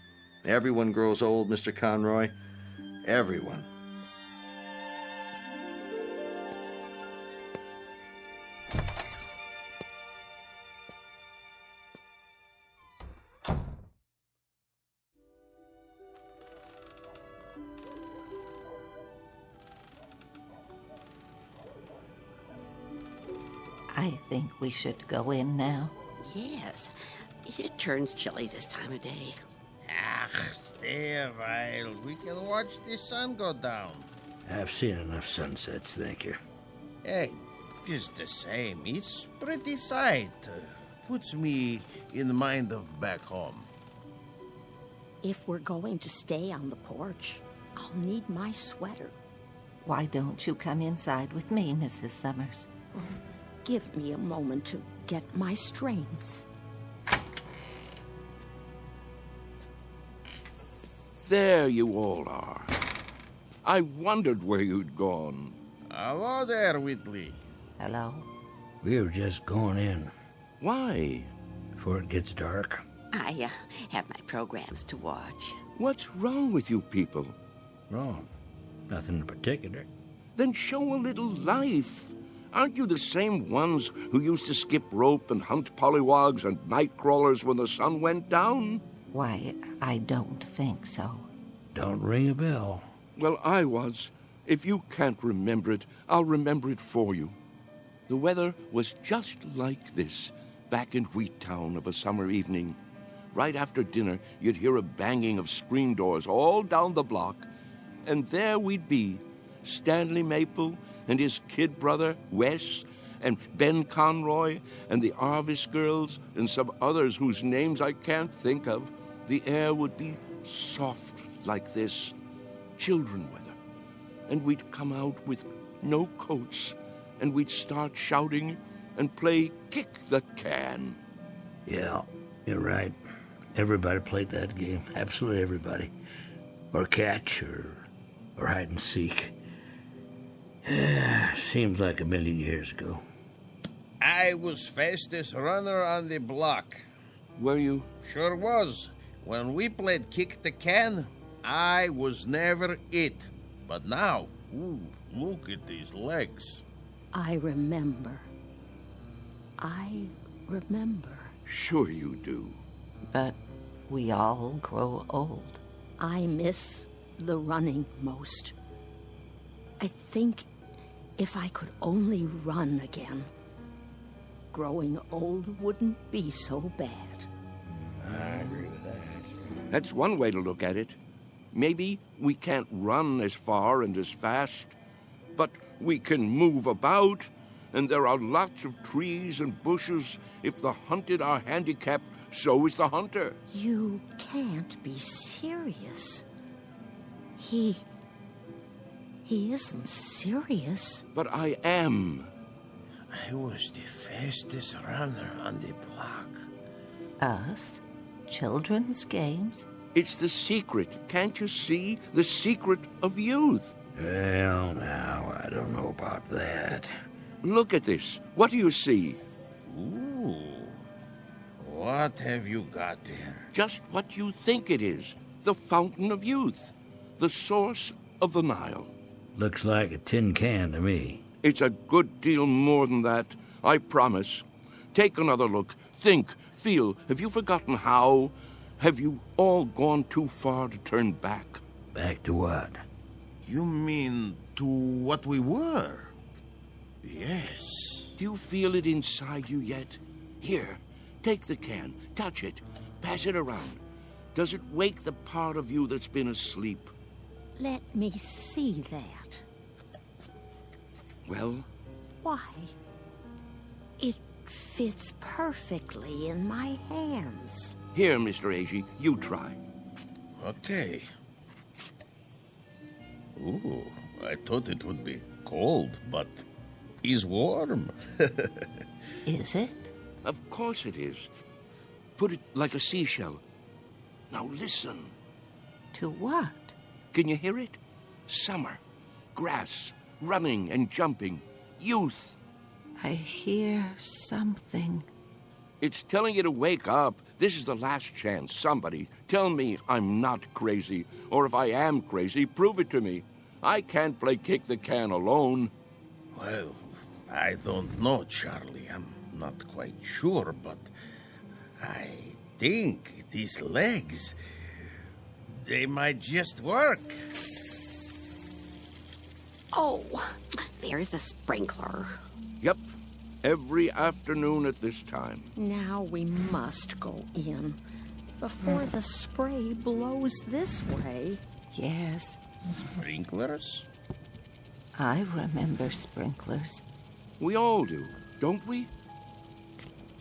Everyone grows old, Mr. Conroy. Everyone. I think we should go in now. Yes. It turns chilly this time of day. Ah, stay a while. We can watch the sun go down. I've seen enough sunsets, thank you. Hey, just the same. It's pretty sight. Puts me in the mind of back home. If we're going to stay on the porch, I'll need my sweater. Why don't you come inside with me, Mrs. Summers? Give me a moment to get my strength. There you all are. I wondered where you'd gone. Hello there, Whitley. Hello. We were just going in. Why? Before it gets dark. I have my programs to watch. What's wrong with you people? Wrong. Nothing in particular. Then show a little life. Aren't you the same ones who used to skip rope and hunt pollywogs and night crawlers when the sun went down? Why, I don't think so. Don't ring a bell. Well, I was. If you can't remember it, I'll remember it for you. The weather was just like this back in Wheattown of a summer evening. Right after dinner, you'd hear a banging of screen doors all down the block, and there we'd be, Stanley Maple and his kid brother, Wes, and Ben Conroy, and the Arvis girls, and some others whose names I can't think of. The air would be soft like this, children weather, and we'd come out with no coats, and we'd start shouting and play kick the can. Yeah, you're right. Everybody played that game. Absolutely everybody. Or catch, or hide and seek. Seems like a million years ago. I was fastest runner on the block. Were you? Sure was. When we played kick the can, I was never it. But now, ooh, look at these legs. I remember. Sure you do. But we all grow old. I miss the running most. I think if I could only run again, growing old wouldn't be so bad. I agree with that. That's one way to look at it. Maybe we can't run as far and as fast, but we can move about, and there are lots of trees and bushes. If the hunted are handicapped, so is the hunter. You can't be serious. He isn't serious. But I am. I was the fastest runner on the block. Us? Children's games? It's the secret, can't you see? The secret of youth. Well, now, I don't know about that. Look at this. What do you see? Ooh. What have you got there? Just what you think it is. The fountain of youth. The source of the Nile. Looks like a tin can to me. It's a good deal more than that, I promise. Take another look. Think, feel. Have you forgotten how? Have you all gone too far to turn back? Back to what? You mean to what we were? Yes. Do you feel it inside you yet? Here, take the can, touch it, pass it around. Does it wake the part of you that's been asleep? Let me see that. Well? Why? It fits perfectly in my hands. Here, Mr. Agee, you try. Okay. Ooh, I thought it would be cold, but it's warm. Is it? Of course it is. Put it like a seashell. Now listen. To what? Can you hear it? Summer, grass, running and jumping, youth. I hear something. It's telling you to wake up. This is the last chance. Somebody tell me I'm not crazy. Or if I am crazy, prove it to me. I can't play kick the can alone. Well, I don't know, Charlie. I'm not quite sure, but I think these legs, they might just work. Oh, there's the sprinkler. Yep, every afternoon at this time. Now we must go in before the spray blows this way. Yes. Sprinklers? I remember sprinklers. We all do, don't we?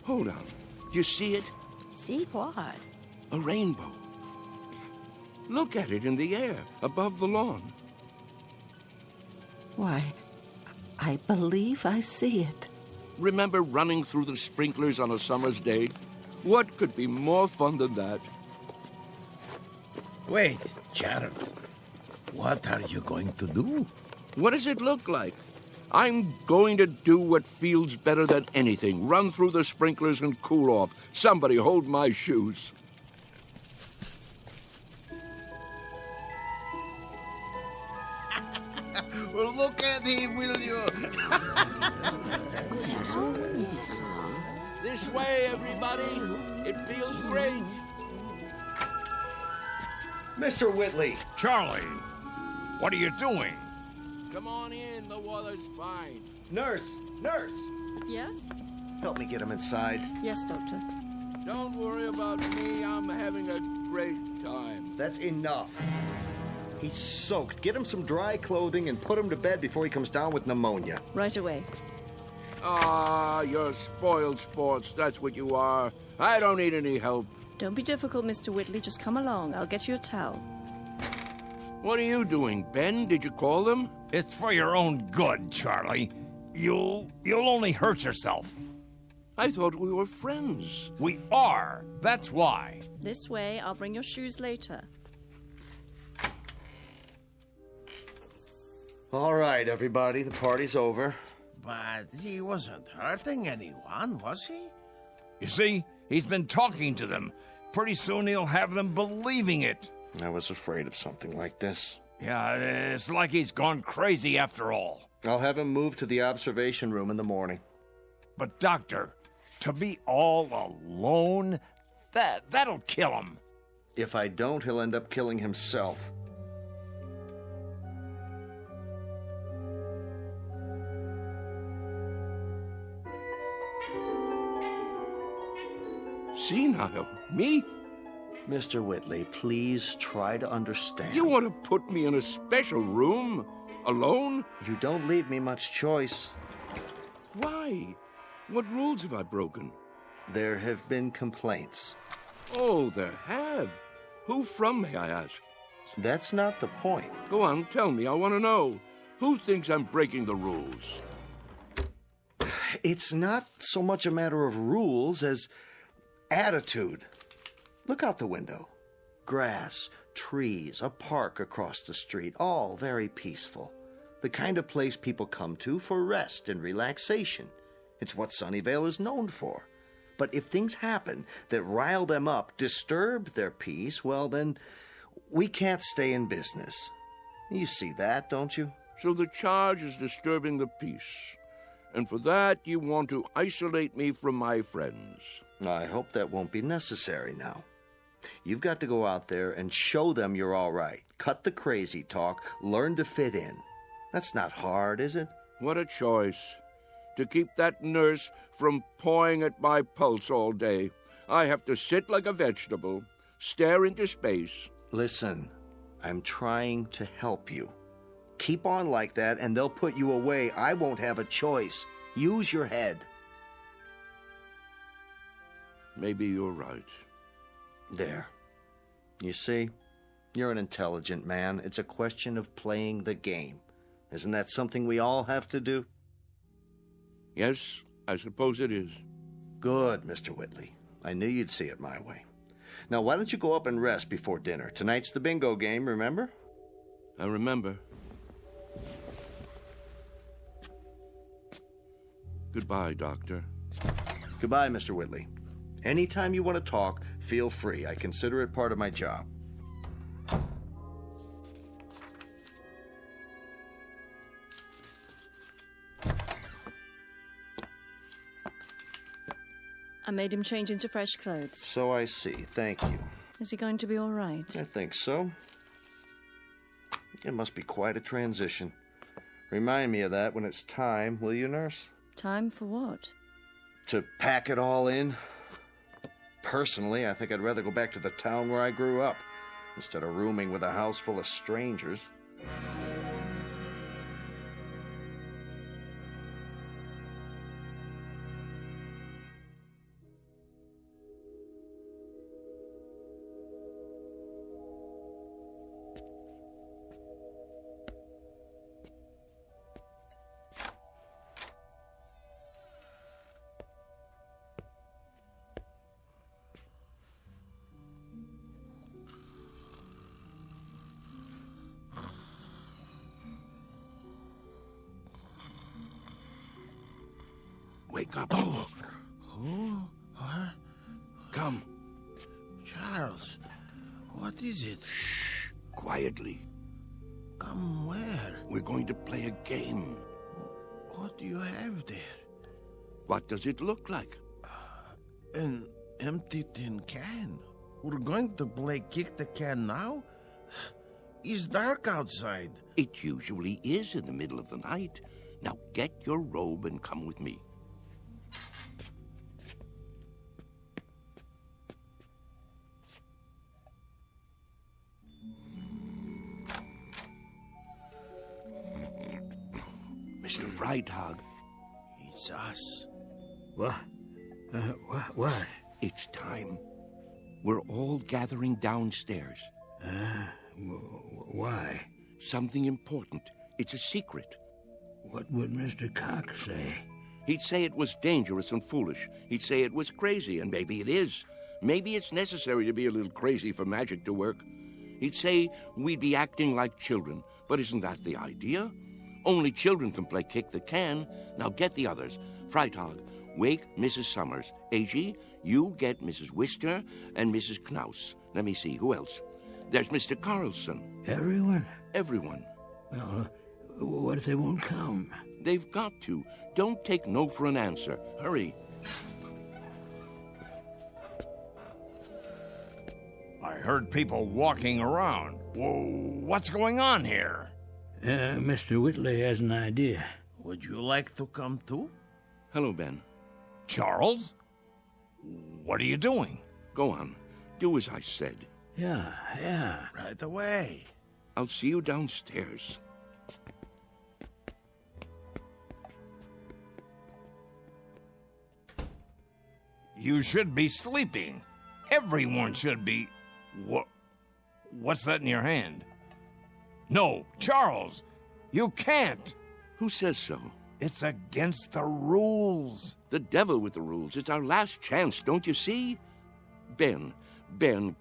Hold on. Do you see it? See what? A rainbow. Look at it in the air, above the lawn. Why, I believe I see it. Remember running through the sprinklers on a summer's day? What could be more fun than that? Wait, Charles. What are you going to do? What does it look like? I'm going to do what feels better than anything. Run through the sprinklers and cool off. Somebody hold my shoes. Well, look at him, will you? This way, everybody. It feels great. Mr. Whitley. Charlie, what are you doing? Come on in. The water's fine. Nurse! Nurse! Yes? Help me get him inside. Yes, Doctor. Don't worry about me. I'm having a great time. That's enough. He's soaked. Get him some dry clothing and put him to bed before he comes down with pneumonia. Right away. Ah, you're spoiled sports. That's what you are. I don't need any help. Don't be difficult, Mr. Whitley. Just come along. I'll get you a towel. What are you doing, Ben? Did you call them? It's for your own good, Charlie. You'll only hurt yourself. I thought we were friends. We are. That's why. This way. I'll bring your shoes later. All right, everybody. The party's over. But he wasn't hurting anyone, was he? You see, he's been talking to them. Pretty soon he'll have them believing it. I was afraid of something like this. Yeah, it's like he's gone crazy after all. I'll have him moved to the observation room in the morning. But, Doctor, to be all alone, that'll kill him. If I don't, he'll end up killing himself. Senile? Me? Mr. Whitley, please try to understand. You want to put me in a special room? Alone? You don't leave me much choice. Why? What rules have I broken? There have been complaints. Oh, there have? Who from, may I ask? That's not the point. Go on, tell me. I want to know. Who thinks I'm breaking the rules? It's not so much a matter of rules as attitude. Look out the window. Grass, trees, a park across the street, all very peaceful. The kind of place people come to for rest and relaxation. It's what Sunnyvale is known for. But if things happen that rile them up, disturb their peace, well then, we can't stay in business. You see that, don't you? So the charge is disturbing the peace. And for that, you want to isolate me from my friends. I hope that won't be necessary now. You've got to go out there and show them you're all right. Cut the crazy talk. Learn to fit in. That's not hard, is it? What a choice. To keep that nurse from pawing at my pulse all day, I have to sit like a vegetable, stare into space. Listen, I'm trying to help you. Keep on like that and they'll put you away. I won't have a choice. Use your head. maybe you're right. There. You see? You're an intelligent man. It's a question of playing the game. Isn't that something we all have to do? Yes, I suppose it is. Good, Mr. Whitley. I knew you'd see it my way. Now, why don't you go up and rest before dinner? Tonight's the bingo game, remember? I remember. Goodbye, Doctor. Goodbye, Mr. Whitley. Anytime you want to talk, feel free. I consider it part of my job. I made him change into fresh clothes. So I see. Thank you. Is he going to be all right? I think so. It must be quite a transition. Remind me of that when it's time, will you, nurse? Time for what? To pack it all in. Personally, I think I'd rather go back to the town where I grew up, instead of rooming with a house full of strangers. Wake up. Who? What? Come. Charles, what is it? Shh. Quietly. Come where? We're going to play a game. What do you have there? What does it look like? An empty tin can. We're going to play kick the can now? It's dark outside. It usually is in the middle of the night. Now get your robe and come with me. Mr. Freitag. It's us. What? What? It's time. We're all gathering downstairs. Why? Something important. It's a secret. What would Mr. Cox say? He'd say it was dangerous and foolish. He'd say it was crazy, and maybe it is. Maybe it's necessary to be a little crazy for magic to work. He'd say we'd be acting like children. But isn't that the idea? Only children can play kick the can. Now get the others. Freitag, wake Mrs. Summers. A.G., you get Mrs. Wister and Mrs. Knaus. Let me see, who else? There's Mr. Carlson. Everyone? Everyone. Well, what if they won't come? They've got to. Don't take no for an answer. Hurry. I heard people walking around. Whoa, what's going on here? Mr. Whitley has an idea. Would you like to come too? Hello, Ben. Charles? What are you doing? Go on. Do as I said. Yeah. Right away. I'll see you downstairs. You should be sleeping. Everyone should be. What's that in your hand? No, Charles, you can't. Who says so? It's against the rules. The devil with the rules. It's our last chance, don't you see? Ben,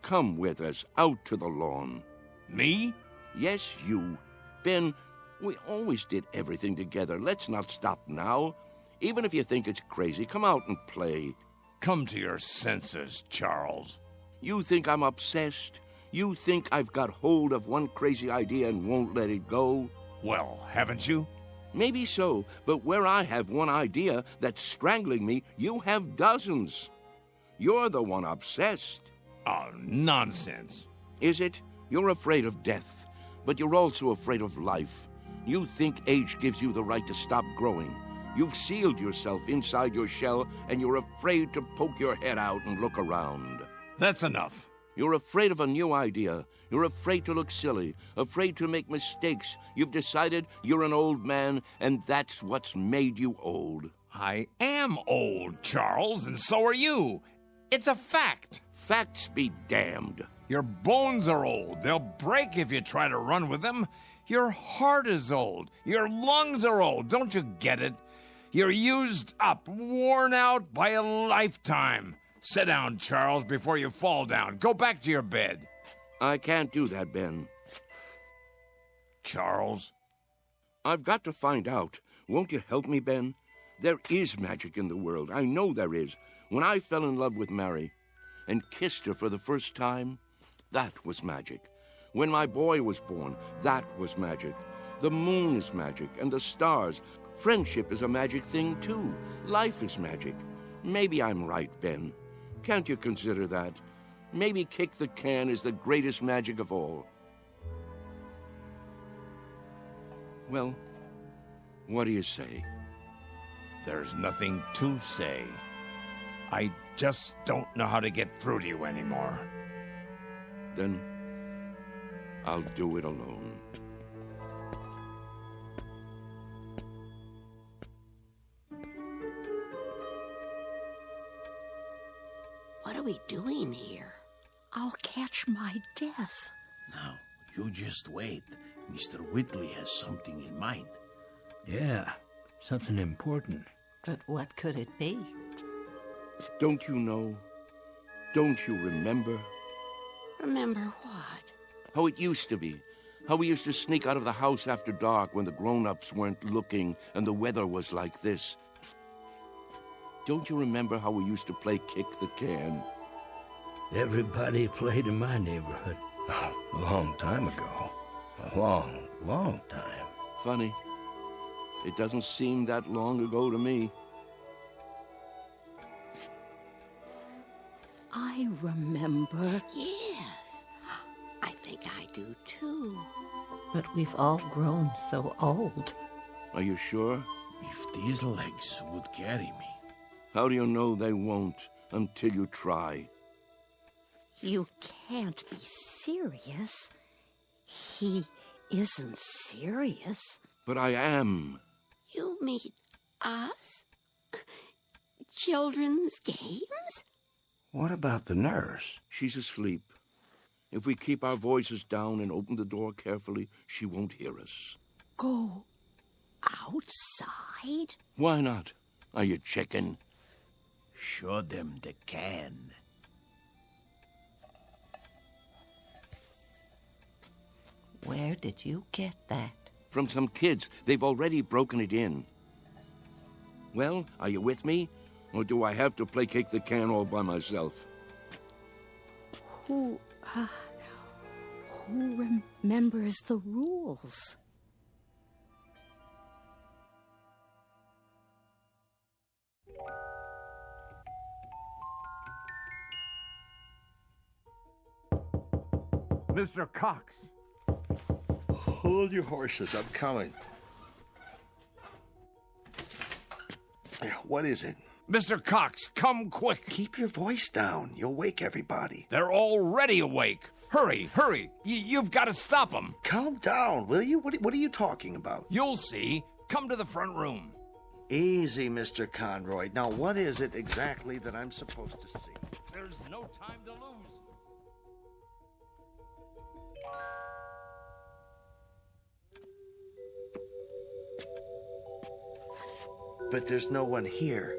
come with us out to the lawn. Me? Yes, you. Ben, we always did everything together. Let's not stop now. Even if you think it's crazy, come out and play. Come to your senses, Charles. You think I'm obsessed? You think I've got hold of one crazy idea and won't let it go? Well, haven't you? Maybe so, but where I have one idea that's strangling me, you have dozens. You're the one obsessed. Oh, nonsense. Is it? You're afraid of death, but you're also afraid of life. You think age gives you the right to stop growing. You've sealed yourself inside your shell, and you're afraid to poke your head out and look around. That's enough. You're afraid of a new idea. You're afraid to look silly, afraid to make mistakes. You've decided you're an old man, and that's what's made you old. I am old, Charles, and so are you. It's a fact. Facts be damned. Your bones are old. They'll break if you try to run with them. Your heart is old. Your lungs are old. Don't you get it? You're used up, worn out by a lifetime. Sit down, Charles, before you fall down. Go back to your bed. I can't do that, Ben. Charles? I've got to find out. Won't you help me, Ben? There is magic in the world. I know there is. When I fell in love with Mary and kissed her for the first time, that was magic. When my boy was born, that was magic. The moon is magic, and the stars. Friendship is a magic thing, too. Life is magic. Maybe I'm right, Ben. Can't you consider that? Maybe kick the can is the greatest magic of all. Well, what do you say? There's nothing to say. I just don't know how to get through to you anymore. Then I'll do it alone. What are we doing here? I'll catch my death. Now, you just wait. Mr. Whitley has something in mind. Yeah, something important. But what could it be? Don't you know? Don't you remember? Remember what? How it used to be. How we used to sneak out of the house after dark when the grown-ups weren't looking and the weather was like this. Don't you remember how we used to play kick the can? Everybody played in my neighborhood. A long time ago. A long, long time. Funny. It doesn't seem that long ago to me. I remember. Yes, I think I do too. But we've all grown so old. Are you sure? If these legs would carry me. How do you know they won't until you try? You can't be serious. He isn't serious. But I am. You mean us? Children's games? What about the nurse? She's asleep. If we keep our voices down and open the door carefully, she won't hear us. Go outside? Why not? Are you chicken? Show them the can. Where did you get that? From some kids. They've already broken it in. Well, are you with me? Or do I have to play kick the can all by myself? Who remembers the rules? Mr. Cox. Hold your horses. I'm coming. What is it? Mr. Cox, come quick. Keep your voice down. You'll wake everybody. They're already awake. Hurry, hurry. You've got to stop them. Calm down, will you? What are you talking about? You'll see. Come to the front room. Easy, Mr. Conroy. Now, what is it exactly that I'm supposed to see? There's no time to lose. But there's no one here.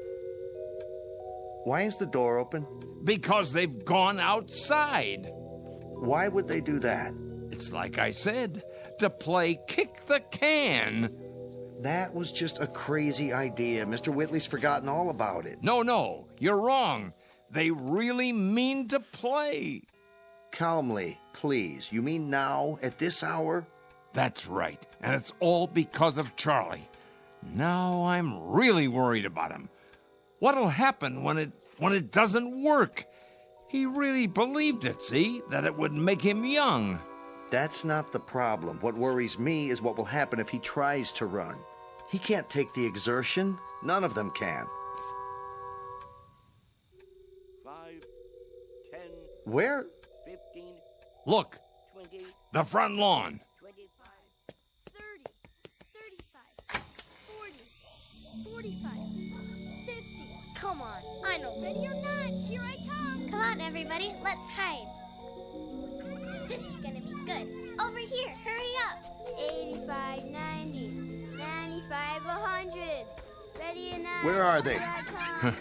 Why is the door open? Because they've gone outside. Why would they do that? It's like I said, to play kick the can. That was just a crazy idea. Mr. Whitley's forgotten all about it. No, you're wrong. They really mean to play. Calmly, please. You mean now, at this hour? That's right, and it's all because of Charlie. Now I'm really worried about him. What'll happen when it doesn't work? He really believed it, see? That it would make him young. That's not the problem. What worries me is what will happen if he tries to run. He can't take the exertion. None of them can. 5, 10... Where? 15... Look, 20... the front lawn. 45, 50. Come on, I know. Ready or not, here I come. Come on, everybody, let's hide. This is gonna be good. Over here, hurry up. 85, 90, 95, 100. Ready or not? Where are they? Here I come.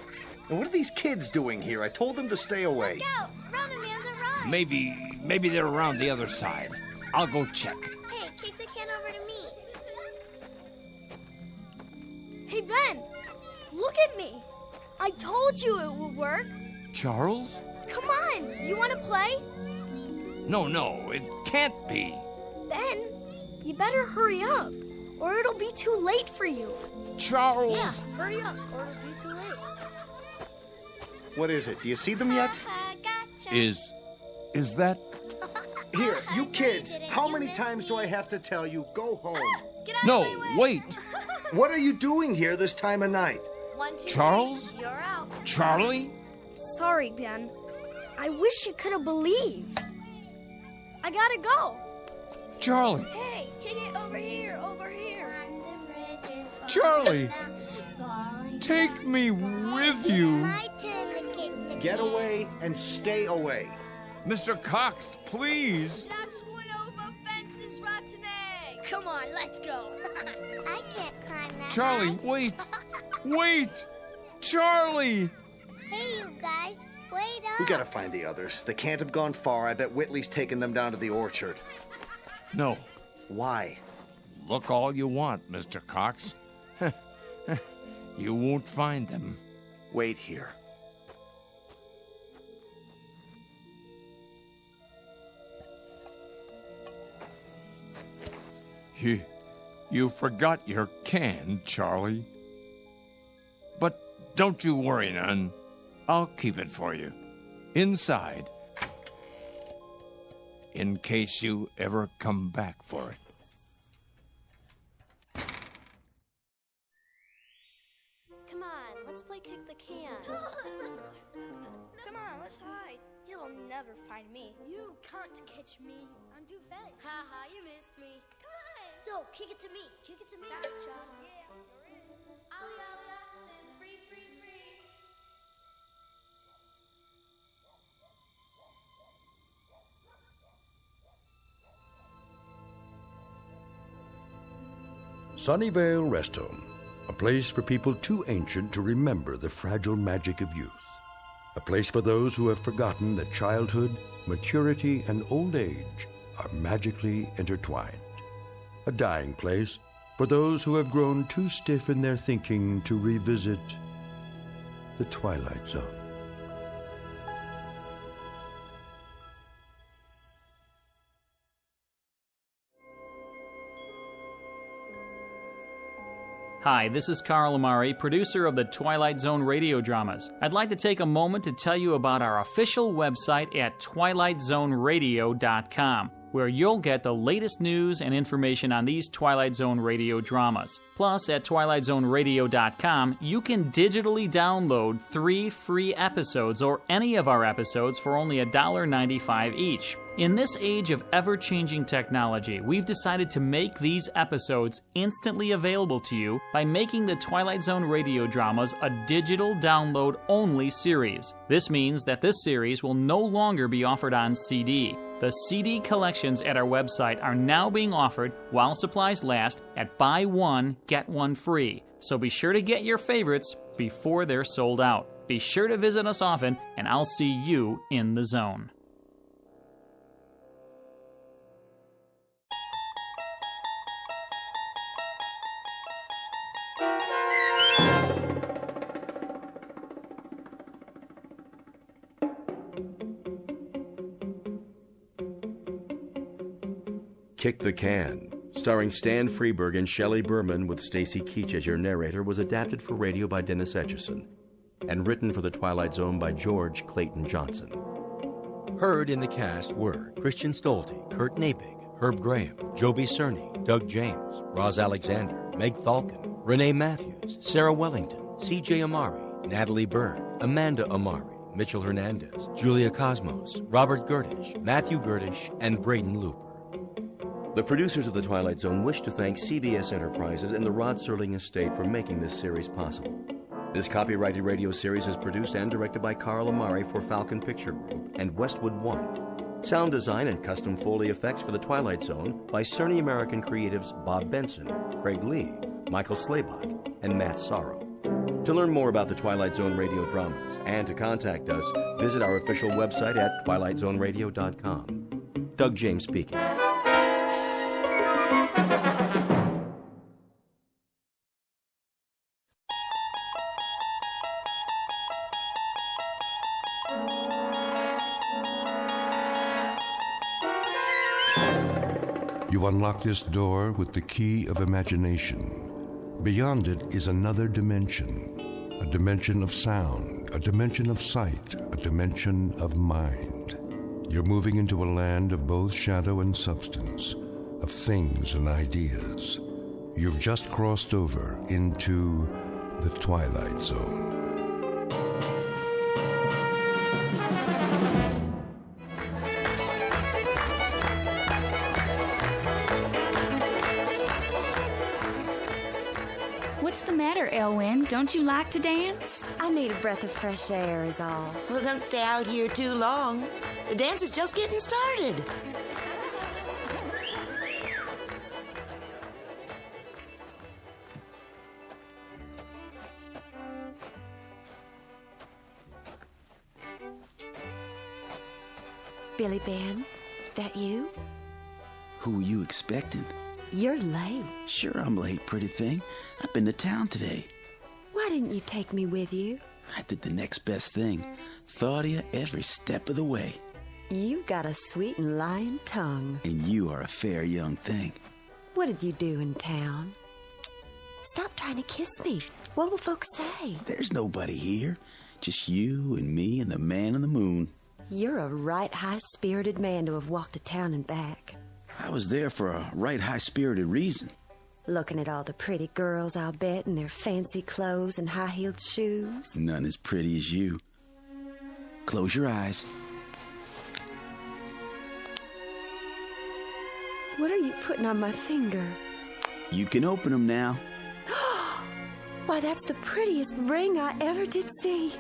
And what are these kids doing here? I told them to stay away. Look out! Run, man's a run. Maybe they're around the other side. I'll go check. Hey, kick the can over to me. Hey, Ben, look at me. I told you it would work. Charles? Come on, you want to play? No, it can't be. Ben, you better hurry up, or it'll be too late for you. Charles! Yeah, hurry up, or it'll be too late. What is it? Do you see them yet? Is that... Here, you kids, how many times do I have to tell you, go home? No, wait. What are you doing here this time of night? 1, 2, Charles? 3, you're out. Charlie? Sorry, Ben. I wish you could have believed. I gotta go. Charlie! Hey, kick it over here, over here. Charlie! Take me with you. Get away and stay away. Mr. Cox, please. That's one over fences, rotten egg. Come on, let's go. I can't climb that. Charlie, wait. Wait! Charlie! Hey, you guys, wait up. We gotta find the others. They can't have gone far. I bet Whitley's taken them down to the orchard. No. Why? Look all you want, Mr. Cox. You won't find them. Wait here. You forgot your can, Charlie. But don't you worry none. I'll keep it for you. Inside. In case you ever come back for it. Come on, let's play kick the can. Come on, let's hide. You'll never find me. You can't catch me. I'm too fast. Haha, you missed me. Come on. No, kick it to me. Kick it to me. Gotcha. Yeah. Ollie, ollie, oxen. Free, free, free. Sunnyvale Rest Home, a place for people too ancient to remember the fragile magic of youth. A place for those who have forgotten that childhood, maturity, and old age are magically intertwined. A dying place for those who have grown too stiff in their thinking to revisit the Twilight Zone. Hi, this is Carl Amari, producer of the Twilight Zone radio dramas. I'd like to take a moment to tell you about our official website at twilightzoneradio.com, where you'll get the latest news and information on these Twilight Zone radio dramas. Plus, at twilightzoneradio.com, you can digitally download 3 free episodes or any of our episodes for only $1.95 each. In this age of ever-changing technology, we've decided to make these episodes instantly available to you by making the Twilight Zone radio dramas a digital download-only series. This means that this series will no longer be offered on CD. The CD collections at our website are now being offered while supplies last at buy one, get one free. So be sure to get your favorites before they're sold out. Be sure to visit us often, and I'll see you in the zone. Kick the Can, starring Stan Freberg and Shelley Berman with Stacy Keach as your narrator, was adapted for radio by Dennis Etchison and written for The Twilight Zone by George Clayton Johnson. Heard in the cast were Christian Stolte, Kurt Nabig, Herb Graham, Joby Cerny, Doug James, Roz Alexander, Meg Thalken, Renee Matthews, Sarah Wellington, C.J. Amari, Natalie Berg, Amanda Amari, Mitchell Hernandez, Julia Cosmos, Robert Gerdish, Matthew Gerdish, and Braden Looper. The producers of The Twilight Zone wish to thank CBS Enterprises and the Rod Serling Estate for making this series possible. This copyrighted radio series is produced and directed by Carl Amari for Falcon Picture Group and Westwood One. Sound design and custom Foley effects for The Twilight Zone by Cerny American creatives Bob Benson, Craig Lee, Michael Slaybach, and Matt Sorrow. To learn more about the Twilight Zone radio dramas and to contact us, visit our official website at twilightzoneradio.com. Doug James speaking. You unlock this door with the key of imagination. Beyond it is another dimension, a dimension of sound, a dimension of sight, a dimension of mind. You're moving into a land of both shadow and substance, of things and ideas. You've just crossed over into the Twilight Zone. What's the matter, Elwyn? Don't you like to dance? I need a breath of fresh air is all. Well, don't stay out here too long. The dance is just getting started. Billy Ben, that you? Who were you expecting? You're late. Sure, I'm late, pretty thing. I've been to town today. Why didn't you take me with you? I did the next best thing. Thought of you every step of the way. You got a sweet and lying tongue. And you are a fair young thing. What did you do in town? Stop trying to kiss me. What will folks say? There's nobody here. Just you and me and the man in the moon. You're a right high-spirited man to have walked to town and back. I was there for a right high-spirited reason. Looking at all the pretty girls, I'll bet, in their fancy clothes and high-heeled shoes. None as pretty as you. Close your eyes. What are you putting on my finger? You can open them now. Why, that's the prettiest ring I ever did see.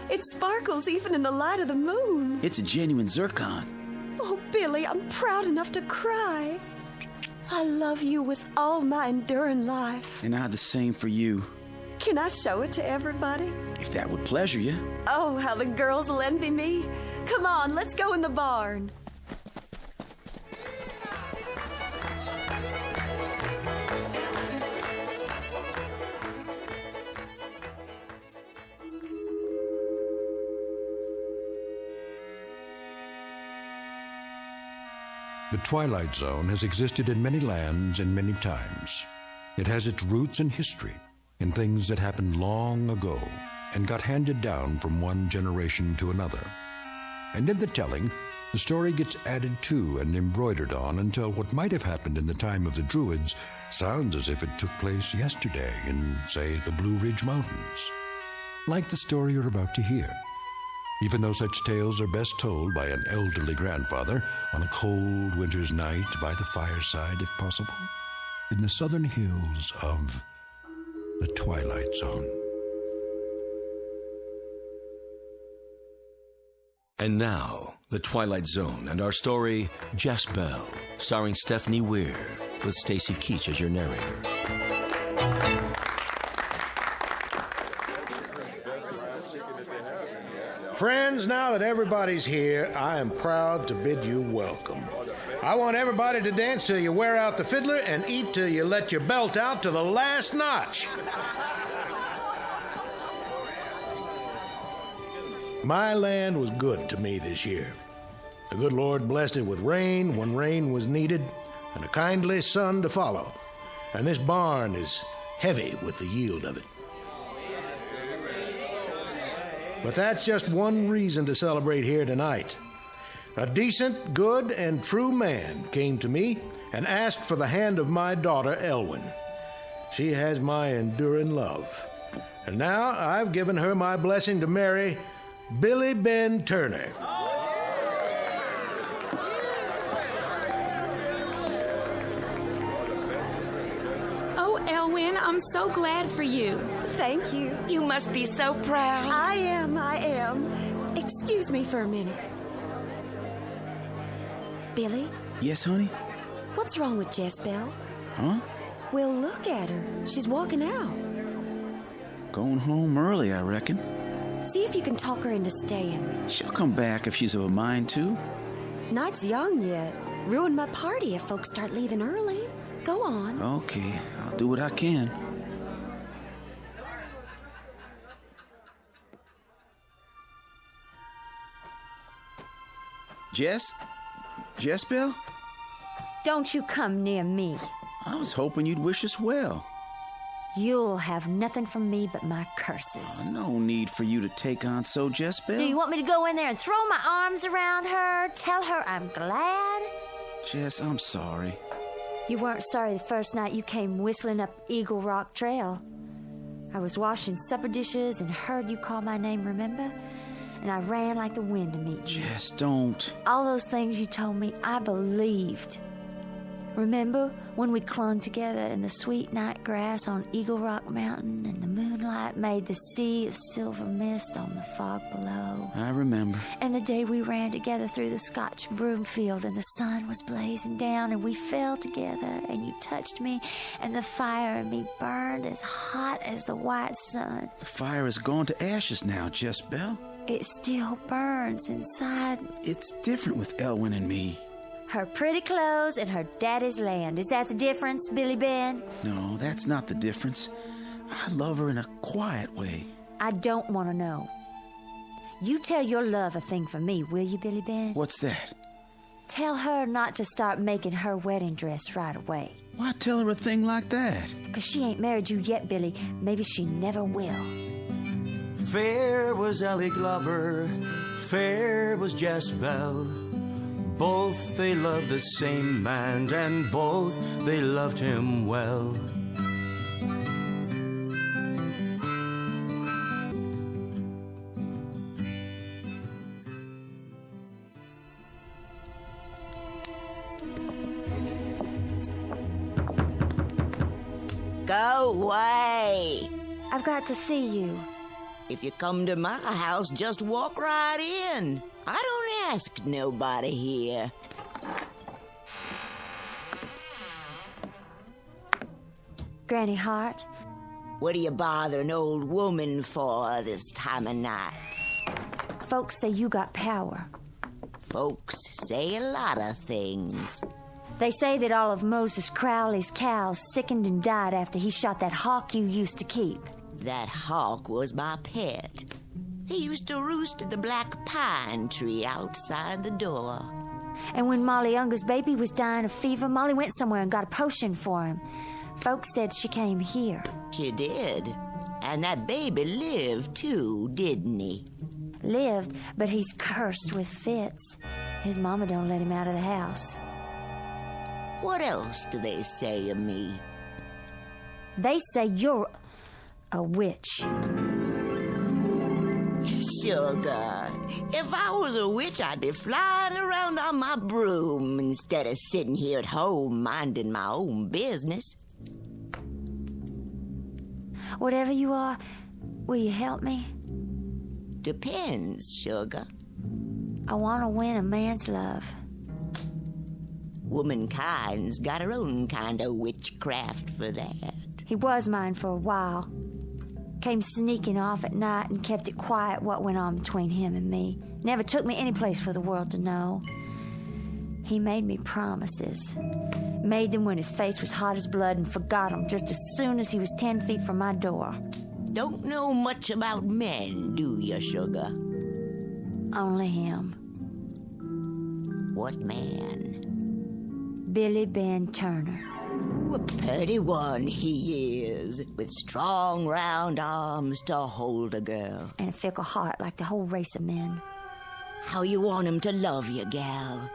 It sparkles even in the light of the moon. It's a genuine zircon. Oh, Billy, I'm proud enough to cry. I love you with all my enduring life. And I the same for you. Can I show it to everybody? If that would pleasure you. Oh, how the girls will envy me. Come on, let's go in the barn. The Twilight Zone has existed in many lands and many times. It has its roots in history, in things that happened long ago and got handed down from one generation to another. And in the telling, the story gets added to and embroidered on until what might have happened in the time of the Druids sounds as if it took place yesterday in, say, the Blue Ridge Mountains. Like the story you're about to hear. Even though such tales are best told by an elderly grandfather on a cold winter's night by the fireside, if possible, in the southern hills of the Twilight Zone. And now, The Twilight Zone and our story, Jess Bell, starring Stephanie Weir, with Stacy Keach as your narrator. Friends, now that everybody's here, I am proud to bid you welcome. I want everybody to dance till you wear out the fiddler and eat till you let your belt out to the last notch. My land was good to me this year. The good Lord blessed it with rain when rain was needed and a kindly sun to follow. And this barn is heavy with the yield of it. But that's just one reason to celebrate here tonight. A decent, good, and true man came to me and asked for the hand of my daughter, Elwyn. She has my enduring love. And now I've given her my blessing to marry Billy Ben Turner. Oh, Elwyn, I'm so glad for you. Thank you. You must be so proud. I am. Excuse me for a minute. Billy? Yes, honey? What's wrong with Jezebel? Huh? Well, look at her. She's walking out. Going home early, I reckon. See if you can talk her into staying. She'll come back if she's of a mind to. Night's young yet. Ruin my party if folks start leaving early. Go on. Okay, I'll do what I can. Jezebel? Don't you come near me. I was hoping you'd wish us well. You'll have nothing from me but my curses. No need for you to take on so, Jezebel. Do you want me to go in there and throw my arms around her? Tell her I'm glad? Jess, I'm sorry. You weren't sorry the first night you came whistling up Eagle Rock Trail. I was washing supper dishes and heard you call my name, remember? And I ran like the wind to meet you. Jess, don't. All those things you told me, I believed. Remember when we clung together in the sweet night grass on Eagle Rock Mountain and the moonlight made the sea of silver mist on the fog below? I remember. And the day we ran together through the Scotch broom field and the sun was blazing down and we fell together and you touched me and the fire in me burned as hot as the white sun. The fire has gone to ashes now, Jezebel. It still burns inside. It's different with Elwyn and me. Her pretty clothes and her daddy's land. Is that the difference, Billy Ben? No, that's not the difference. I love her in a quiet way. I don't want to know. You tell your love a thing for me, will you, Billy Ben? What's that? Tell her not to start making her wedding dress right away. Why tell her a thing like that? Because she ain't married you yet, Billy. Maybe she never will. Fair was Ellie Glover, fair was Jezebel. Both they loved the same man, and both they loved him well. Go away. I've got to see you. If you come to my house, just walk right in. I don't ask nobody here. Granny Hart? What do you bother an old woman for this time of night? Folks say you got power. Folks say a lot of things. They say that all of Moses Crowley's cows sickened and died after he shot that hawk you used to keep. That hawk was my pet. He used to roost at the black pine tree outside the door. And when Molly Unger's baby was dying of fever, Molly went somewhere and got a potion for him. Folks said she came here. She did. And that baby lived, too, didn't he? Lived, but he's cursed with fits. His mama don't let him out of the house. What else do they say of me? They say you're a witch. Sugar, if I was a witch, I'd be flying around on my broom instead of sitting here at home minding my own business. Whatever you are, will you help me? Depends, sugar. I want to win a man's love. Womankind's got her own kind of witchcraft for that. He was mine for a while. Came sneaking off at night and kept it quiet what went on between him and me. Never took me any place for the world to know. He made me promises. Made them when his face was hot as blood and forgot them just as soon as he was 10 feet from my door. Don't know much about men, do you, sugar? Only him. What man? Billy Ben Turner. Ooh, a pretty one he is, with strong, round arms to hold a girl. And a fickle heart like the whole race of men. How you want him to love you, gal?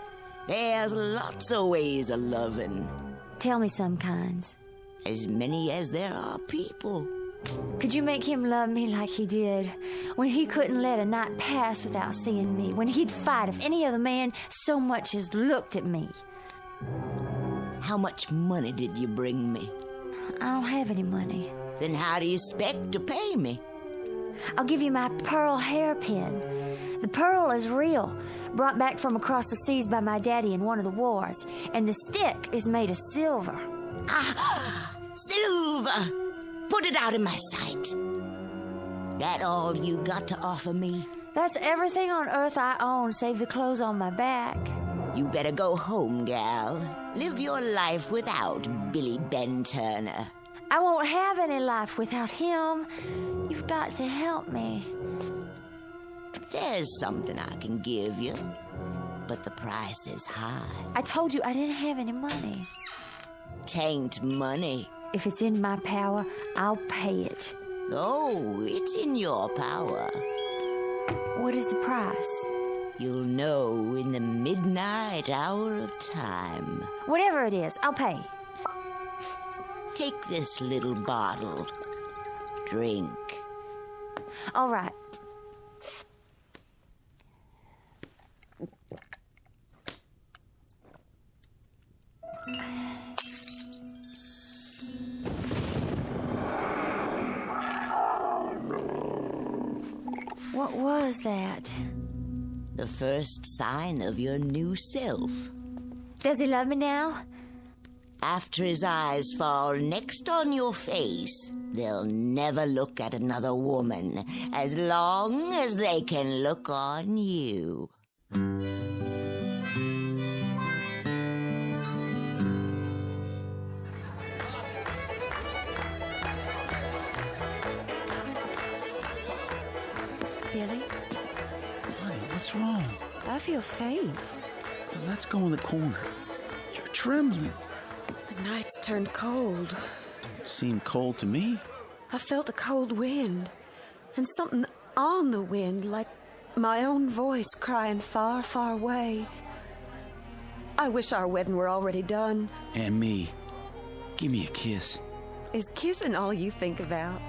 There's lots of ways of loving. Tell me some kinds. As many as there are people. Could you make him love me like he did? When he couldn't let a night pass without seeing me. When he'd fight if any other man so much as looked at me. How much money did you bring me? I don't have any money. Then how do you expect to pay me? I'll give you my pearl hairpin. The pearl is real, brought back from across the seas by my daddy in one of the wars, and the stick is made of silver. Ah, silver! Put it out of my sight. That all you got to offer me? That's everything on earth I own, save the clothes on my back. You better go home, gal. Live your life without Billy Ben Turner. I won't have any life without him. You've got to help me. There's something I can give you, but the price is high. I told you I didn't have any money. Tain't money. If it's in my power, I'll pay it. Oh, it's in your power. What is the price? You'll know in the midnight hour of time. Whatever it is, I'll pay. Take this little bottle. Drink. All right. What was that? The first sign of your new self. Does he love me now? After his eyes fall next on your face, they'll never look at another woman as long as they can look on you. Billy? Honey, what's wrong? I feel faint. Let's go in the corner. You're trembling. The night's turned cold. Seemed cold to me. I felt a cold wind, and something on the wind, like my own voice crying far, far away. I wish our wedding were already done. And me. Give me a kiss. Is kissing all you think about?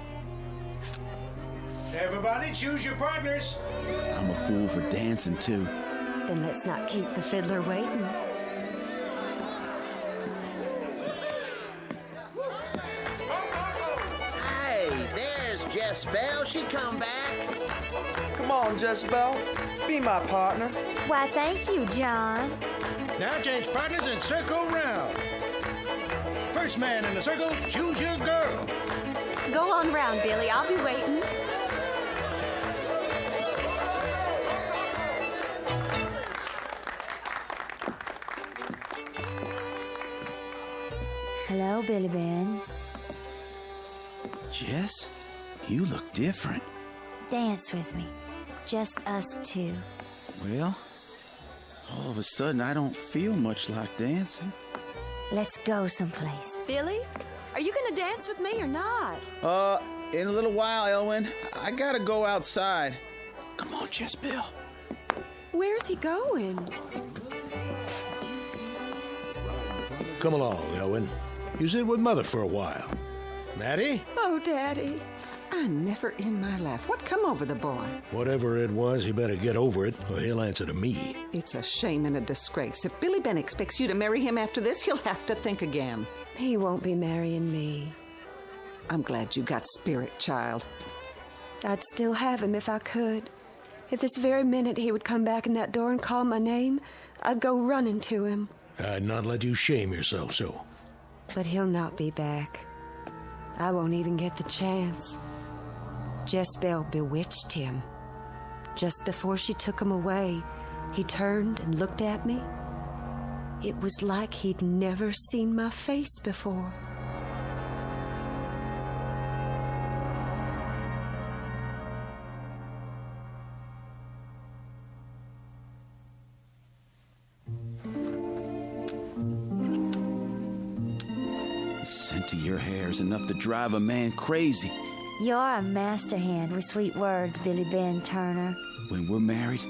Everybody choose your partners. I'm a fool for dancing, too. Then let's not keep the fiddler waiting. Hey, there's Jezebel. She come back. Come on, Jezebel. Be my partner. Why, thank you, John. Now change partners and circle round. First man in the circle, choose your girl. Go on round, Billy. I'll be waiting. Hello, Billy Ben. Jess, you look different. Dance with me. Just us two. Well, all of a sudden I don't feel much like dancing. Let's go someplace. Billy, are you going to dance with me or not? In a little while, Elwyn. I gotta go outside. Come on, Jezebel. Where's he going? Come along, Elwyn. You sit with Mother for a while. Maddie? Oh, Daddy. I never in my life. What come over the boy? Whatever it was, he better get over it, or he'll answer to me. It's a shame and a disgrace. If Billy Ben expects you to marry him after this, he'll have to think again. He won't be marrying me. I'm glad you got spirit, child. I'd still have him if I could. If this very minute he would come back in that door and call my name, I'd go running to him. I'd not let you shame yourself so. But he'll not be back. I won't even get the chance. Jezebel bewitched him. Just before she took him away, he turned and looked at me. It was like he'd never seen my face before. The scent of your hair is enough to drive a man crazy. You're a master hand with sweet words, Billy Ben Turner. When we're married,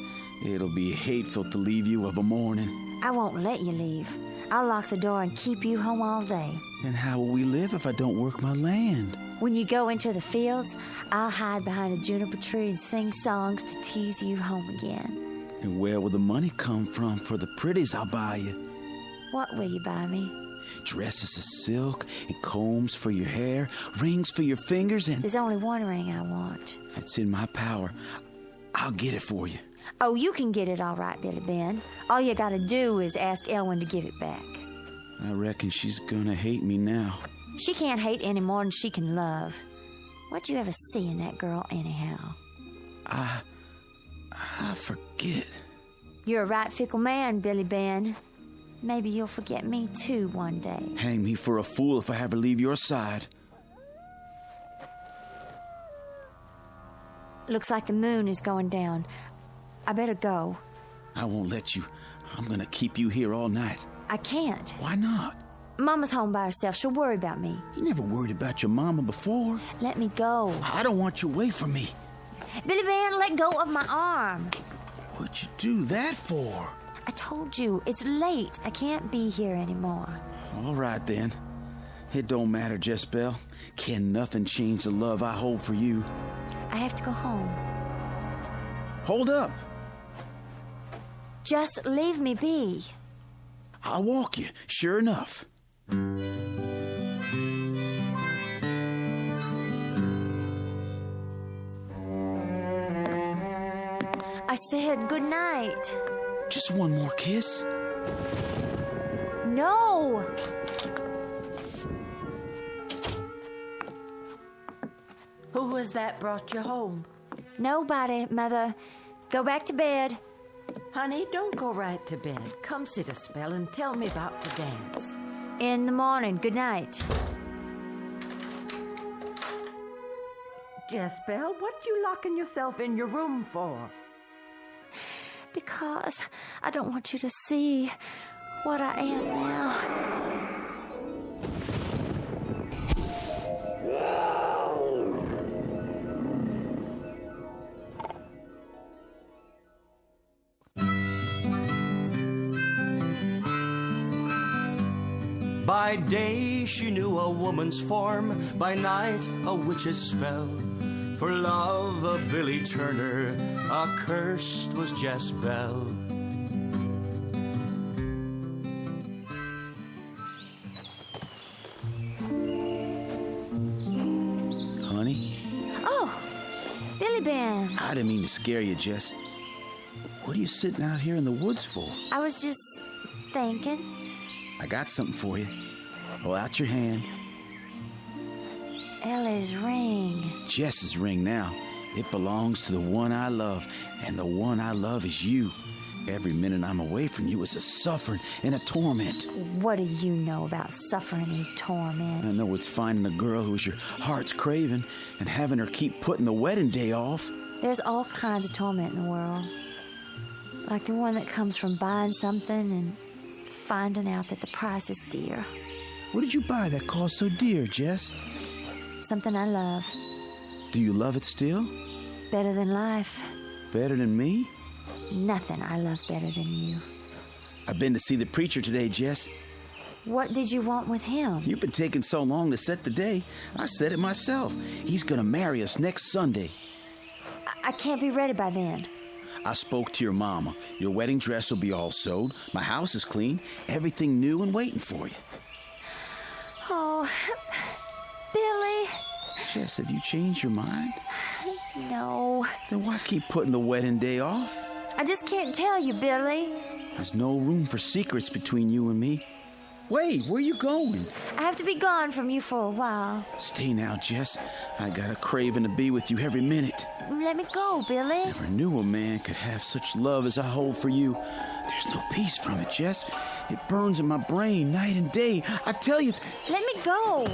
it'll be hateful to leave you of a morning. I won't let you leave. I'll lock the door and keep you home all day. And how will we live if I don't work my land? When you go into the fields, I'll hide behind a juniper tree and sing songs to tease you home again. And where will the money come from for the pretties I'll buy you? What will you buy me? Dresses of silk and combs for your hair, rings for your fingers, and... There's only one ring I want. If it's in my power, I'll get it for you. Oh, you can get it all right, Billy Ben. All you gotta do is ask Elwyn to give it back. I reckon she's gonna hate me now. She can't hate any more than she can love. What'd you ever see in that girl, anyhow? I forget. You're a right fickle man, Billy Ben. Maybe you'll forget me, too, one day. Hang me for a fool if I ever leave your side. Looks like the moon is going down. I better go. I won't let you. I'm gonna keep you here all night. I can't. Why not? Mama's home by herself. She'll worry about me. You never worried about your mama before. Let me go. I don't want you away from me. Billy Ben, let go of my arm. What'd you do that for? I told you, it's late. I can't be here anymore. All right, then. It don't matter, Jezebel. Can nothing change the love I hold for you? I have to go home. Hold up. Just leave me be. I'll walk you, sure enough. I said good night. Just one more kiss. No! Who was that brought you home? Nobody, Mother. Go back to bed. Honey, don't go right to bed. Come sit a spell and tell me about the dance. In the morning. Good night. Jezebel, what you locking yourself in your room for? Because I don't want you to see what I am now. By day she knew a woman's form, by night a witch's spell. For love of Billy Turner, accursed was Jezebel. Honey? Oh, Billy Ben. I didn't mean to scare you, Jess. What are you sitting out here in the woods for? I was just thinking. I got something for you. Hold out your hand. Ellie's ring. Jess's ring now. It belongs to the one I love, and the one I love is you. Every minute I'm away from you is a suffering and a torment. What do you know about suffering and torment? I know it's finding a girl who's your heart's craving and having her keep putting the wedding day off. There's all kinds of torment in the world. Like the one that comes from buying something and finding out that the price is dear. What did you buy that cost so dear, Jess? Something I love. Do you love it still? Better than life. Better than me? Nothing I love better than you. I've been to see the preacher today, Jess. What did you want with him? You've been taking so long to set the day. I said it myself. He's gonna marry us next Sunday. I can't be ready by then. I spoke to your mama. Your wedding dress will be all sewed. My house is clean. Everything new and waiting for you. Oh, Billy. Jess, have you changed your mind? No. Then why keep putting the wedding day off? I just can't tell you, Billy. There's no room for secrets between you and me. Wait, where are you going? I have to be gone from you for a while. Stay now, Jess. I got a craving to be with you every minute. Let me go, Billy. Never knew a man could have such love as I hold for you. There's no peace from it, Jess. It burns in my brain night and day. I tell you... Let me go.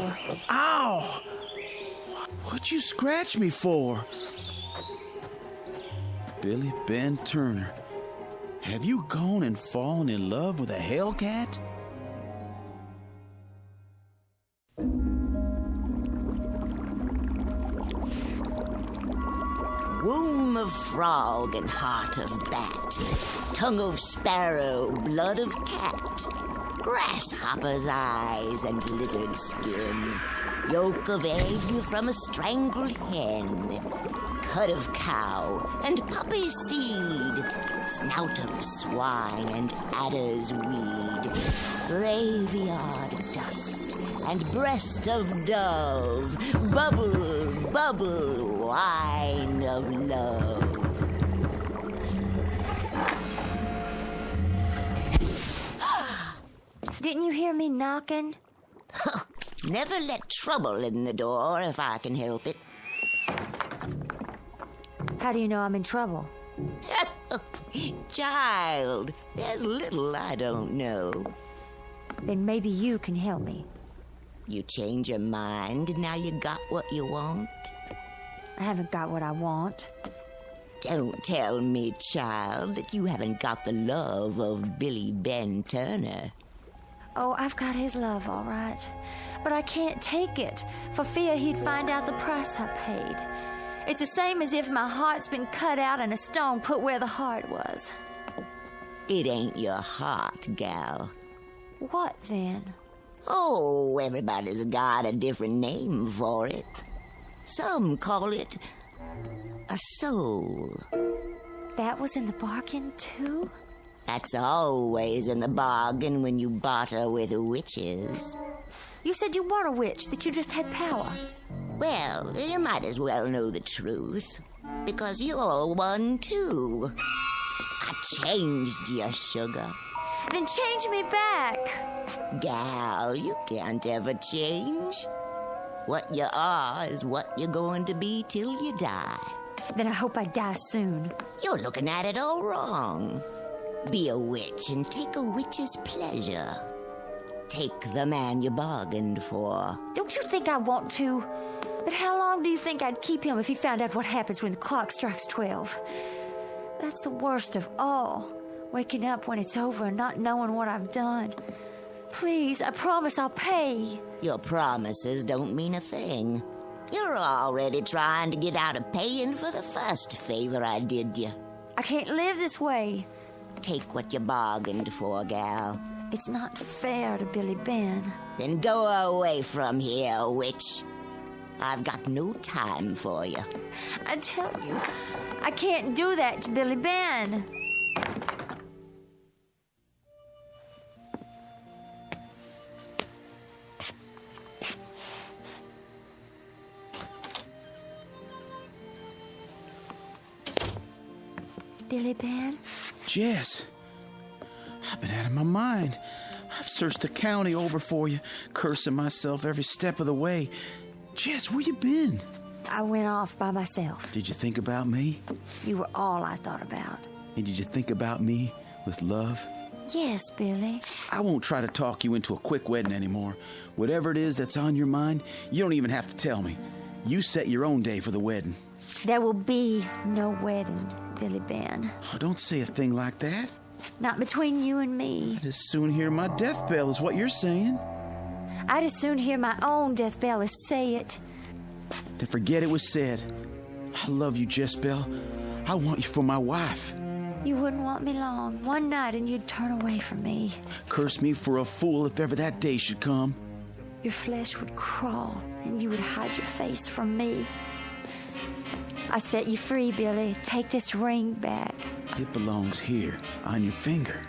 Ow! What'd you scratch me for? Billy Ben Turner, have you gone and fallen in love with a hellcat? Womb of frog and heart of bat, tongue of sparrow, blood of cat, grasshopper's eyes and lizard skin, yolk of egg from a strangled hen, cud of cow and poppy seed, snout of swine and adder's weed, graveyard dust and breast of dove, bubble, bubble, wine of love. Didn't you hear me knocking? Never let trouble in the door if I can help it. How do you know I'm in trouble? Child, there's little I don't know. Then maybe you can help me. You change your mind and now you got what you want? I haven't got what I want. Don't tell me, child, that you haven't got the love of Billy Ben Turner. Oh, I've got his love, all right. But I can't take it, for fear he'd find out the price I paid. It's the same as if my heart's been cut out and a stone put where the heart was. It ain't your heart, gal. What then? Oh, everybody's got a different name for it. Some call it a soul. That was in the bargain, too? That's always in the bargain when you barter with witches. You said you weren't a witch, that you just had power. Well, you might as well know the truth, because you're one, too. I changed you, sugar. Then change me back. Gal, you can't ever change. What you are is what you're going to be till you die. Then I hope I die soon. You're looking at it all wrong. Be a witch and take a witch's pleasure. Take the man you bargained for. Don't you think I want to? But how long do you think I'd keep him if he found out what happens when the clock strikes 12? That's the worst of all. Waking up when it's over and not knowing what I've done. Please, I promise I'll pay. Your promises don't mean a thing. You're already trying to get out of paying for the first favor I did you. I can't live this way. Take what you bargained for, gal. It's not fair to Billy Ben. Then go away from here, witch. I've got no time for you. I tell you, I can't do that to Billy Ben. Billy Ben? Jess, I've been out of my mind. I've searched the county over for you, cursing myself every step of the way. Jess, where you been? I went off by myself. Did you think about me? You were all I thought about. And did you think about me with love? Yes, Billy. I won't try to talk you into a quick wedding anymore. Whatever it is that's on your mind, you don't even have to tell me. You set your own day for the wedding. There will be no wedding, Billy Ben. Oh, don't say a thing like that. Not between you and me. I'd as soon hear my death bell is what you're saying. I'd as soon hear my own death bell as say it. To forget it was said. I love you, Jess Bell. I want you for my wife. You wouldn't want me long. One night and you'd turn away from me. Curse me for a fool if ever that day should come. Your flesh would crawl and you would hide your face from me. I set you free, Billy. Take this ring back. It belongs here, on your finger.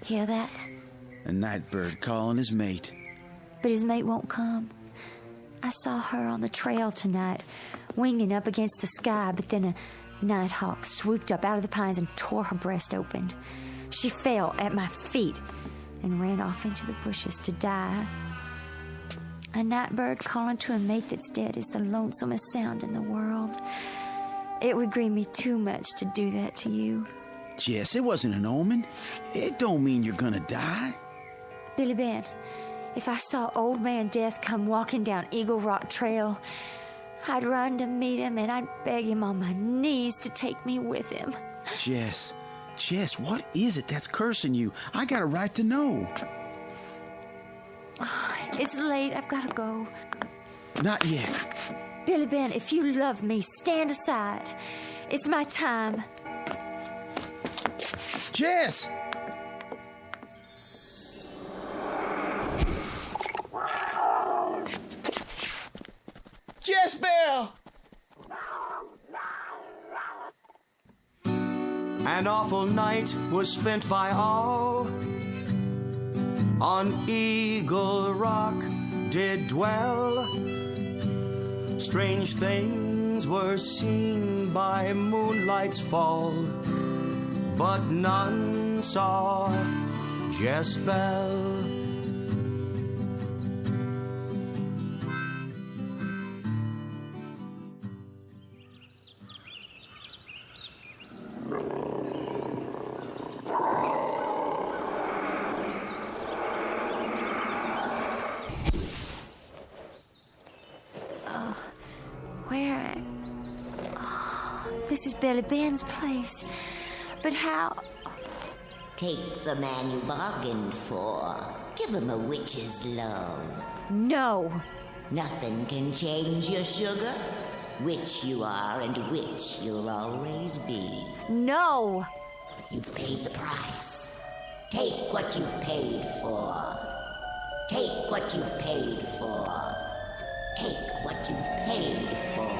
Hear that? A night bird calling his mate. But his mate won't come. I saw her on the trail tonight, winging up against the sky, but then a nighthawk swooped up out of the pines and tore her breast open. She fell at my feet and ran off into the bushes to die. A night bird calling to a mate that's dead is the lonesomest sound in the world. It would grieve me too much to do that to you. Jess, it wasn't an omen. It don't mean you're gonna die. Billy Ben, if I saw Old Man Death come walking down Eagle Rock Trail, I'd run to meet him and I'd beg him on my knees to take me with him. Jess, what is it that's cursing you? I got a right to know. It's late. I've got to go. Not yet. Billy Ben, if you love me, stand aside. It's my time. Jess! Jess Bell! An awful night was spent by all. On Eagle Rock did dwell. Strange things were seen by moonlight's fall, but none saw Jezebel. This is Billy Ben's place. But how? Take the man you bargained for. Give him a witch's love. No. Nothing can change your sugar. Witch you are and witch you'll always be. No. You've paid the price. Take what you've paid for. Take what you've paid for. Take what you've paid for.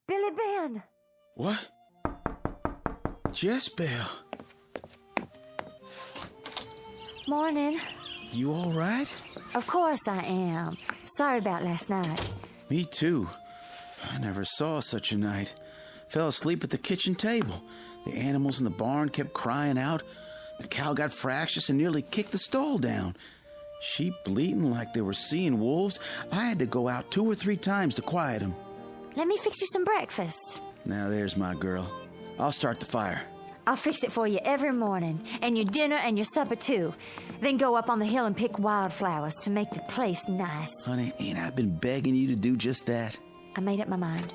Billy Ben! What? Jezebel. Morning. You all right? Of course I am. Sorry about last night. Me too. I never saw such a night. Fell asleep at the kitchen table. The animals in the barn kept crying out. The cow got fractious and nearly kicked the stall down. Sheep bleating like they were seeing wolves. I had to go out 2 or 3 times to quiet them. Let me fix you some breakfast. Now there's my girl. I'll start the fire. I'll fix it for you every morning, and your dinner and your supper too. Then go up on the hill and pick wildflowers to make the place nice. Honey, ain't I been begging you to do just that? I made up my mind.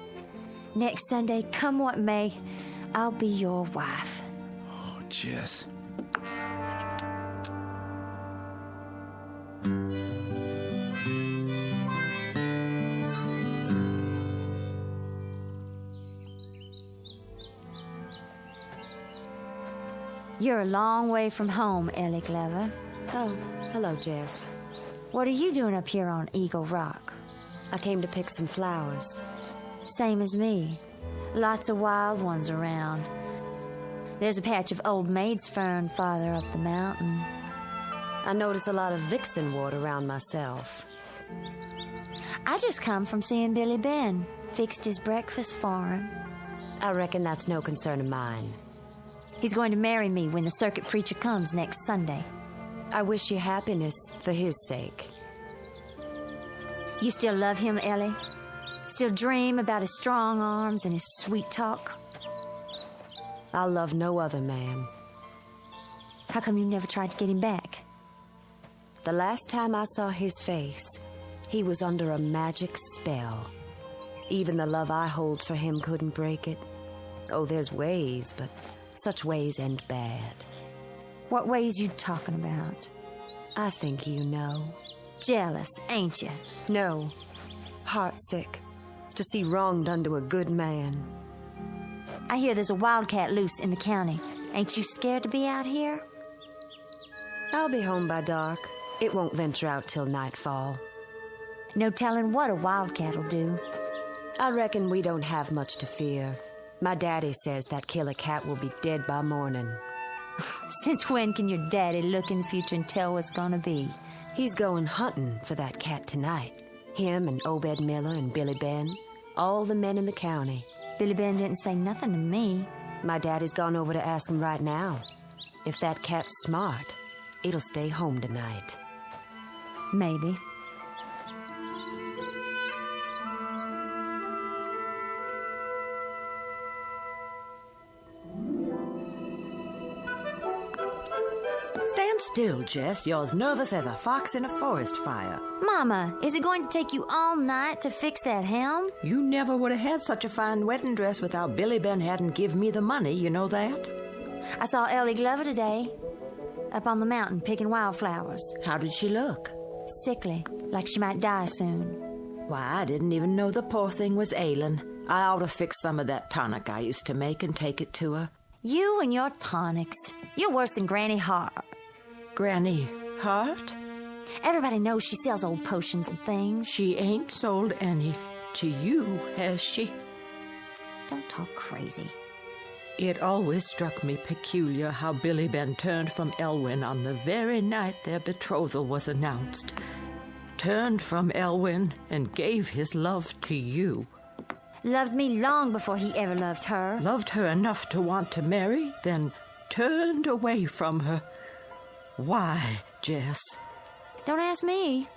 Next Sunday, come what may, I'll be your wife. Oh, Jess. You're a long way from home, Ellie Glover. Oh, hello, Jess. What are you doing up here on Eagle Rock? I came to pick some flowers. Same as me. Lots of wild ones around. There's a patch of old maid's fern farther up the mountain. I notice a lot of vixenwort around myself. I just come from seeing Billy Ben. Fixed his breakfast for him. I reckon that's no concern of mine. He's going to marry me when the circuit preacher comes next Sunday. I wish you happiness for his sake. You still love him, Ellie? Still dream about his strong arms and his sweet talk? I'll love no other man. How come you never tried to get him back? The last time I saw his face, he was under a magic spell. Even the love I hold for him couldn't break it. Oh, there's ways, but such ways end bad. What ways you talking about? I think you know. Jealous, ain't you? No. Heartsick. To see wrong done to a good man. I hear there's a wildcat loose in the county. Ain't you scared to be out here? I'll be home by dark. It won't venture out till nightfall. No telling what a wildcat'll do. I reckon we don't have much to fear. My daddy says that killer cat will be dead by morning. Since when can your daddy look in the future and tell what's gonna be? He's going hunting for that cat tonight. Him and Obed Miller and Billy Ben. All the men in the county. Billy Ben didn't say nothing to me. My daddy's gone over to ask him right now. If that cat's smart, it'll stay home tonight. Maybe. Stand still, Jess. You're as nervous as a fox in a forest fire. Mama, is it going to take you all night to fix that helm? You never would have had such a fine wedding dress without Billy Ben hadn't give me the money, you know that? I saw Ellie Glover today, up on the mountain picking wildflowers. How did she look? Sickly, like she might die soon. Why, I didn't even know the poor thing was ailing. I ought to fix some of that tonic I used to make and take it to her. You and your tonics. You're worse than Granny Hart. Granny Hart? Everybody knows she sells old potions and things. She ain't sold any to you, has she? Don't talk crazy. It always struck me peculiar how Billy Ben turned from Elwyn on the very night their betrothal was announced. Turned from Elwyn and gave his love to you. Loved me long before he ever loved her. Loved her enough to want to marry, then turned away from her. Why, Jess? Don't ask me.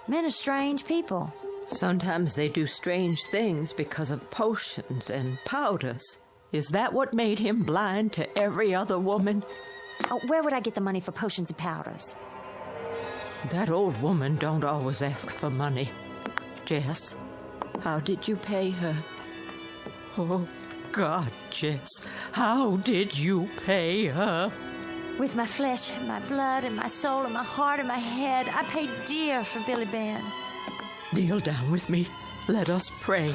Men are strange people. Sometimes they do strange things because of potions and powders. Is that what made him blind to every other woman? Oh, where would I get the money for potions and powders? That old woman don't always ask for money. Jess, how did you pay her? Oh, God, Jess, how did you pay her? With my flesh and my blood and my soul and my heart and my head, I paid dear for Billy Ben. Kneel down with me. Let us pray.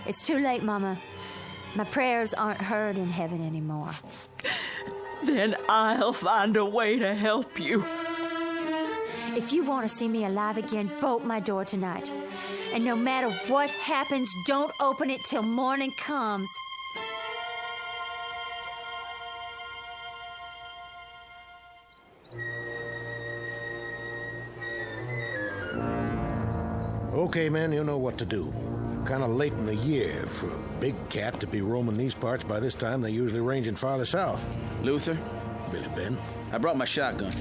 It's too late, Mama. My prayers aren't heard in heaven anymore. Then I'll find a way to help you. If you want to see me alive again, bolt my door tonight. And no matter what happens, don't open it till morning comes. Okay, men, you know what to do. Kind of late in the year for a big cat to be roaming these parts. By this time, they usually ranging farther south. Luther? Billy Ben? I brought my shotgun.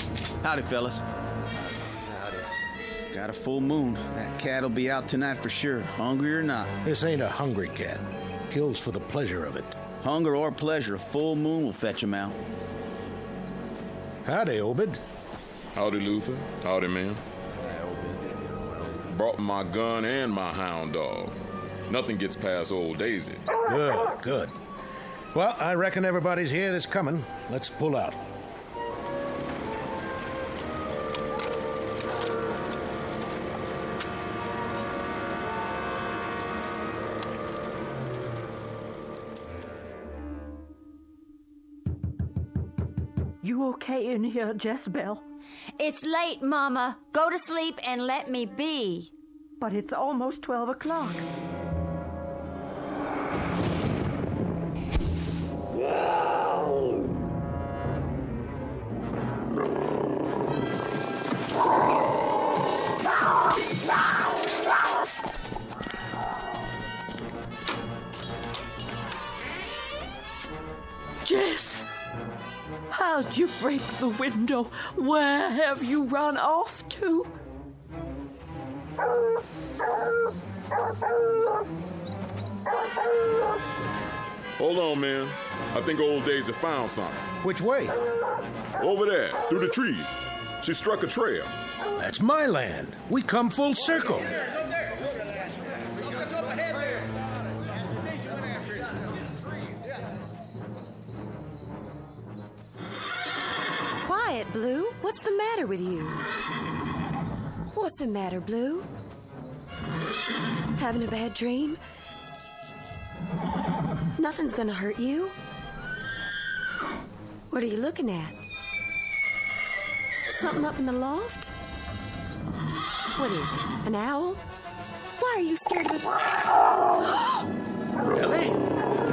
Howdy, fellas. Howdy. Got a full moon. That cat'll be out tonight for sure, hungry or not. This ain't a hungry cat. Kills for the pleasure of it. Hunger or pleasure, a full moon will fetch him out. Howdy, Obed. Howdy, Luther. Howdy, man. Brought my gun and my hound dog. Nothing gets past old Daisy. Good, good. Well, I reckon everybody's here that's coming. Let's pull out. You okay in here, Jezebel? It's late, Mama. Go to sleep and let me be. But it's almost 12 o'clock. Jess! How'd you break the window? Where have you run off to? Hold on, man. I think old Daisy found something. Which way? Over there, through the trees. She struck a trail. That's my land. We come full circle. Quiet, Blue. What's the matter with you? What's the matter, Blue? Having a bad dream? Nothing's gonna hurt you. What are you looking at? Something up in the loft? What is it? An owl? Why are you scared of it? Ellie!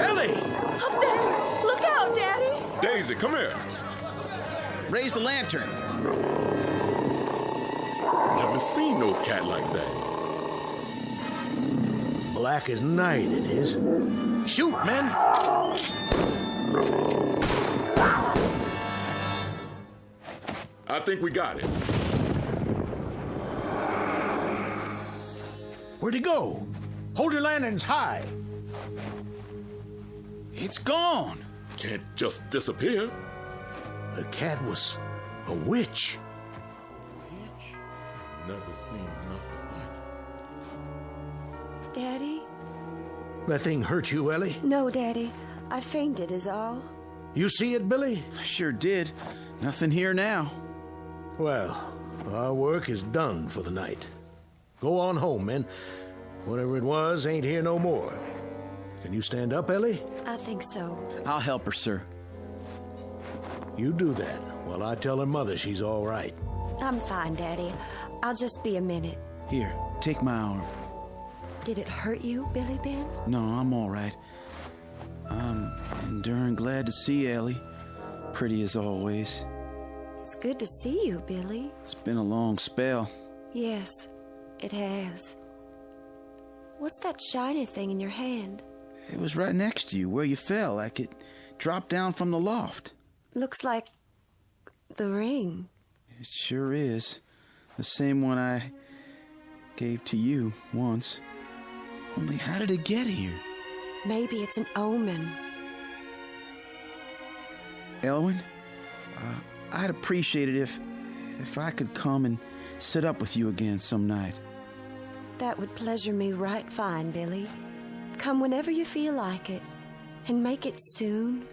Ellie! Up there! Look out, Daddy! Daisy, come here. Raise the lantern. Never seen no cat like that. Black as night, it is. Shoot, men! I think we got it. Where'd he go? Hold your lanterns high. It's gone. Can't just disappear. The cat was a witch. Never seen nothing like Daddy? That thing hurt you, Ellie? No, Daddy. I fainted is all. You see it, Billy? I sure did. Nothing here now. Well, our work is done for the night. Go on home, men. Whatever it was ain't here no more. Can you stand up, Ellie? I think so. I'll help her, sir. You do that while I tell her mother she's all right. I'm fine, Daddy. I'll just be a minute. Here, take my arm. Did it hurt you, Billy Ben? No, I'm all right. I'm darn glad to see Ellie. Pretty as always. It's good to see you, Billy. It's been a long spell. Yes, it has. What's that shiny thing in your hand? It was right next to you where you fell, like it dropped down from the loft. Looks like the ring. It sure is. The same one I gave to you once. Only how did it get here? Maybe it's an omen. Elwyn, I'd appreciate it if I could come and sit up with you again some night. That would pleasure me right fine, Billy. Come whenever you feel like it, and make it soon.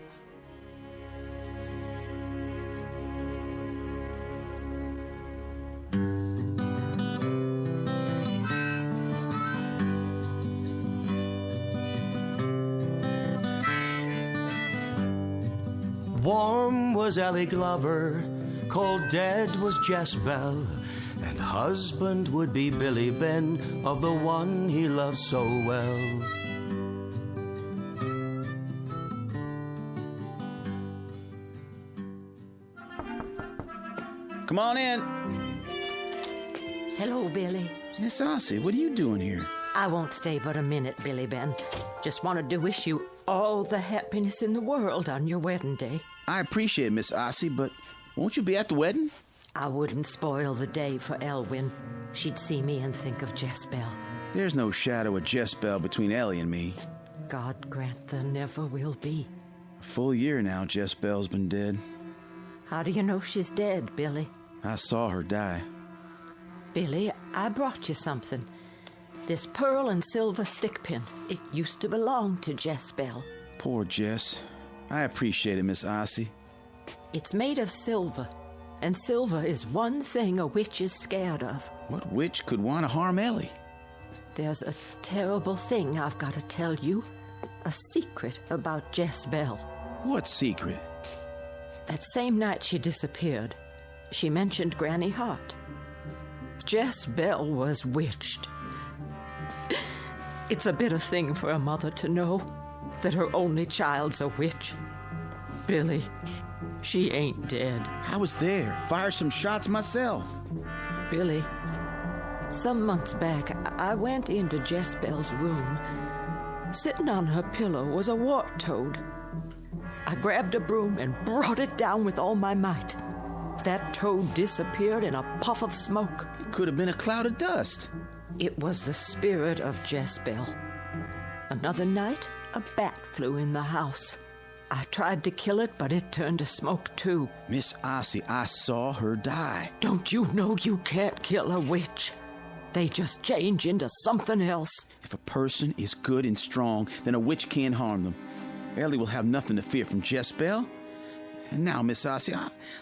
Warm was Ellie Glover, cold dead was Jezebel, and husband would be Billy Ben of the one he loved so well. Come on in. Hello, Billy. Miss Ossie, what are you doing here? I won't stay but a minute, Billy Ben. Just wanted to wish you all the happiness in the world on your wedding day. I appreciate it, Miss Ossie, but won't you be at the wedding? I wouldn't spoil the day for Elwyn. She'd see me and think of Jezebel. There's no shadow of Jezebel between Ellie and me. God grant there never will be. A full year now Jezebel's been dead. How do you know she's dead, Billy? I saw her die. Billy, I brought you something. This pearl and silver stick pin. It used to belong to Jezebel. Poor Jess. I appreciate it, Miss Ossie. It's made of silver, and silver is one thing a witch is scared of. What witch could want to harm Ellie? There's a terrible thing I've got to tell you. A secret about Jezebel. What secret? That same night she disappeared, she mentioned Granny Hart. Jezebel was witched. It's a bitter thing for a mother to know that her only child's a witch. Billy, she ain't dead. I was there. Fired some shots myself. Billy, some months back, I went into Jezebel's room. Sitting on her pillow was a wart toad. I grabbed a broom and brought it down with all my might. That toad disappeared in a puff of smoke. It could have been a cloud of dust. It was the spirit of Jezebel. Another night, a bat flew in the house. I tried to kill it, but it turned to smoke too. Miss Ossie, I saw her die. Don't you know you can't kill a witch? They just change into something else. If a person is good and strong, then a witch can't harm them. Ellie will have nothing to fear from Jezebel. And now, Miss Ossie,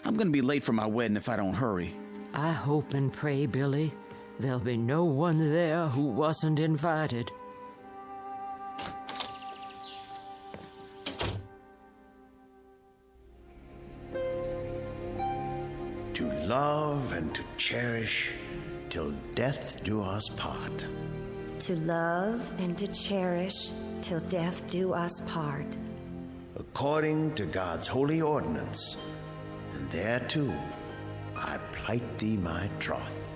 I'm going to be late for my wedding if I don't hurry. I hope and pray, Billy, there'll be no one there who wasn't invited. To love and to cherish till death do us part. To love and to cherish till death do us part. According to God's holy ordinance, and thereto I plight thee my troth.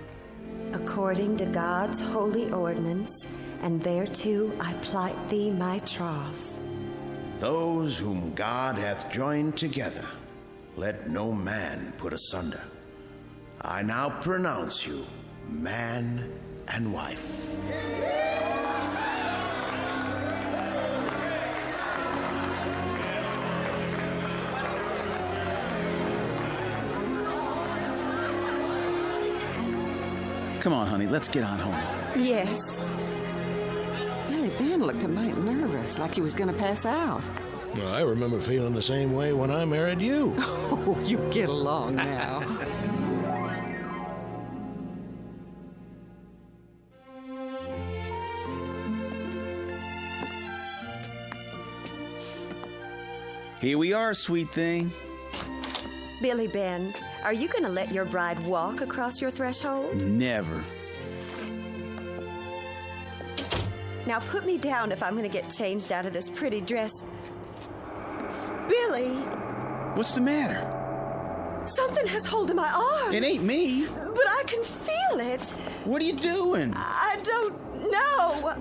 According to God's holy ordinance, and thereto I plight thee my troth. Those whom God hath joined together, let no man put asunder. I now pronounce you man and wife. Come on, honey, let's get on home. Yes. Billy Ben looked a mite nervous, like he was going to pass out. Well, I remember feeling the same way when I married you. Oh, you get along now. Here we are, sweet thing. Billy Ben, are you going to let your bride walk across your threshold? Never. Now put me down if I'm going to get changed out of this pretty dress Billy! What's the matter? Something has hold of my arm. It ain't me. But I can feel it. What are you doing? I don't know.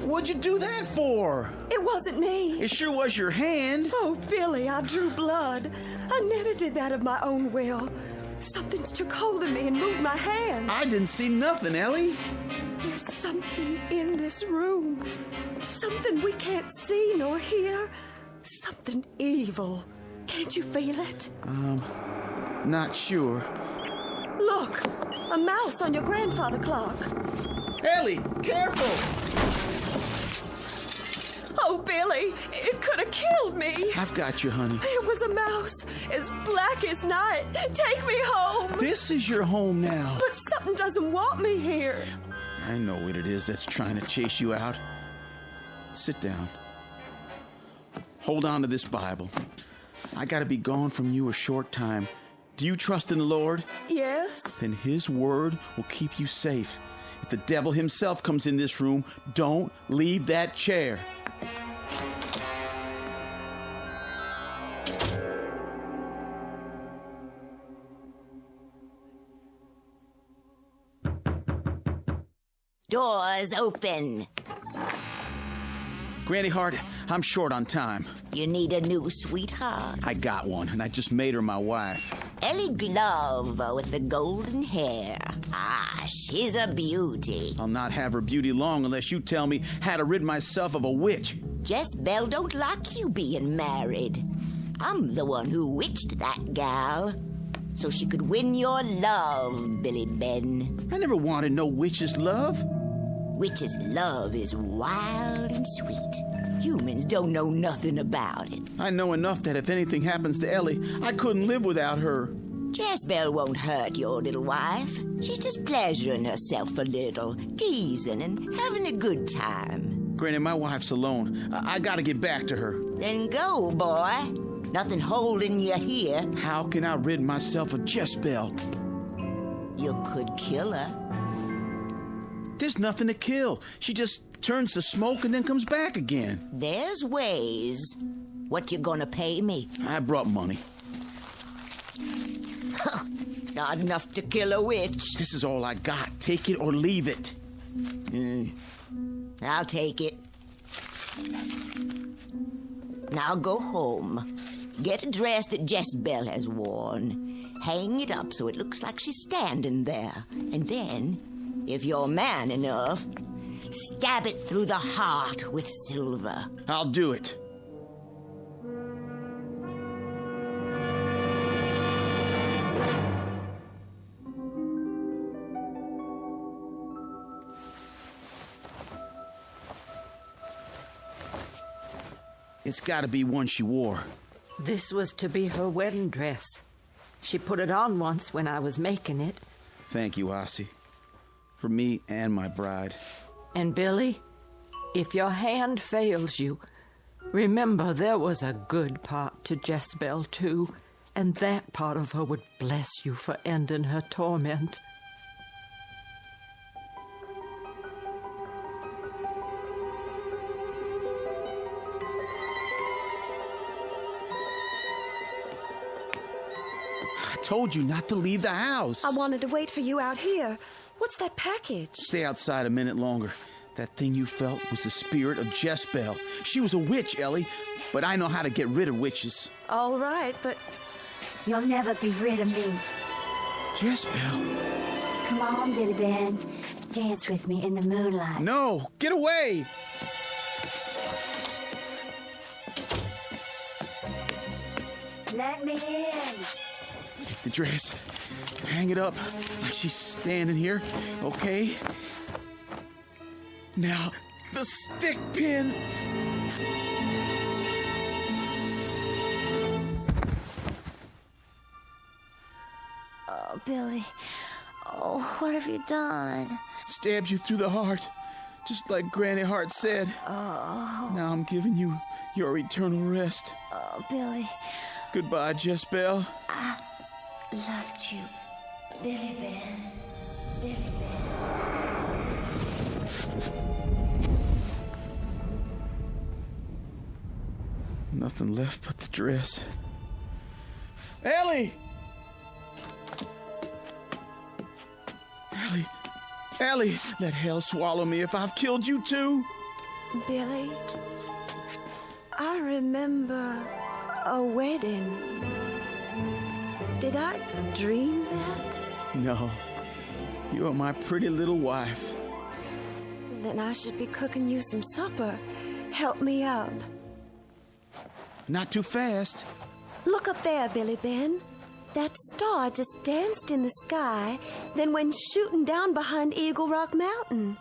What'd you do that for? It wasn't me. It sure was your hand. Oh, Billy, I drew blood. I never did that of my own will. Something's took hold of me and moved my hand. I didn't see nothing, Ellie. There's something in this room. Something we can't see nor hear. Something evil. Can't you feel it? Not sure. Look, a mouse on your grandfather clock. Ellie, careful! Oh, Billy, it could have killed me. I've got you, honey. It was a mouse, as black as night. Take me home. This is your home now. But something doesn't want me here. I know what it is that's trying to chase you out. Sit down. Hold on to this Bible. I gotta be gone from you a short time. Do you trust in the Lord? Yes. Then His word will keep you safe. If the devil himself comes in this room, don't leave that chair. Doors open. Granny Hart, I'm short on time. You need a new sweetheart. I got one, and I just made her my wife. Ellie Glove with the golden hair. Ah, she's a beauty. I'll not have her beauty long unless you tell me how to rid myself of a witch. Jezebel don't like you being married. I'm the one who witched that gal, so she could win your love, Billy Ben. I never wanted no witch's love. Witch's love is wild and sweet. Humans don't know nothing about it. I know enough that if anything happens to Ellie, I couldn't live without her. Jezebel won't hurt your little wife. She's just pleasuring herself a little, teasing and having a good time. Granny, my wife's alone. I gotta get back to her. Then go, boy. Nothing holding you here. How can I rid myself of Jezebel? You could kill her. There's nothing to kill. She just turns to smoke and then comes back again. There's ways. What you gonna pay me? I brought money. Not enough to kill a witch. This is all I got. Take it or leave it. I'll take it. Now go home. Get a dress that Jezebel has worn. Hang it up so it looks like she's standing there. And then, if you're man enough, stab it through the heart with silver. I'll do it. It's gotta be one she wore. This was to be her wedding dress. She put it on once when I was making it. Thank you, Ossie. For me and my bride. And Billy, if your hand fails you, remember there was a good part to Jezebel too, and that part of her would bless you for ending her torment. I told you not to leave the house. I wanted to wait for you out here. What's that package? Stay outside a minute longer. That thing you felt was the spirit of Jezebel. She was a witch, Ellie, but I know how to get rid of witches. All right, but... You'll never be rid of me. Jezebel. Come on, Billy Ben. Dance with me in the moonlight. No! Get away! Let me in. Take the dress. Hang it up like she's standing here. Okay? Now, the stick pin. Oh, Billy. Oh, what have you done? Stabbed you through the heart, just like Granny Hart said. Oh. Now I'm giving you your eternal rest. Oh, Billy. Goodbye, Jezebel. I loved you, Billy Ben. Billy Ben. nothing left but the dress. Ellie! Ellie, let hell swallow me if I've killed you too. Billy, I remember a wedding. Did I dream that? No, you are my pretty little wife. Then I should be cooking you some supper. Help me up. Not too fast. Look up there, Billy Ben. That star just danced in the sky, then went shooting down behind Eagle Rock Mountain.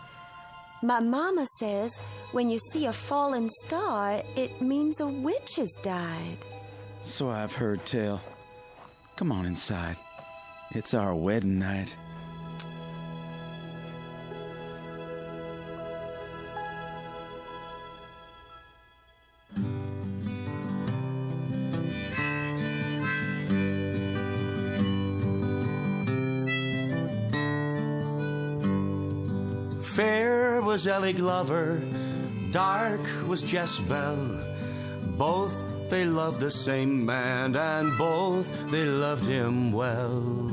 My mama says when you see a fallen star, it means a witch has died. So I've heard tell. Come on inside. It's our wedding night. Fair was Ellie Glover, dark was Jezebel. Both they loved the same man, and both they loved him well.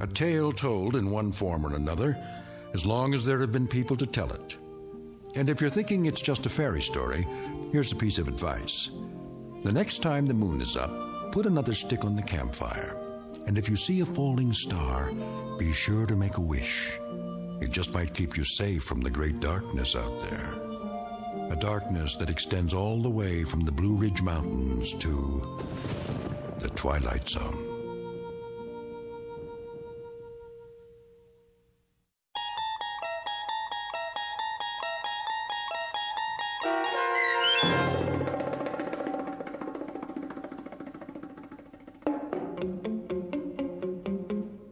A tale told in one form or another, as long as there have been people to tell it. And if you're thinking it's just a fairy story, here's a piece of advice. The next time the moon is up, put another stick on the campfire. And if you see a falling star, be sure to make a wish. It just might keep you safe from the great darkness out there. A darkness that extends all the way from the Blue Ridge Mountains to the Twilight Zone.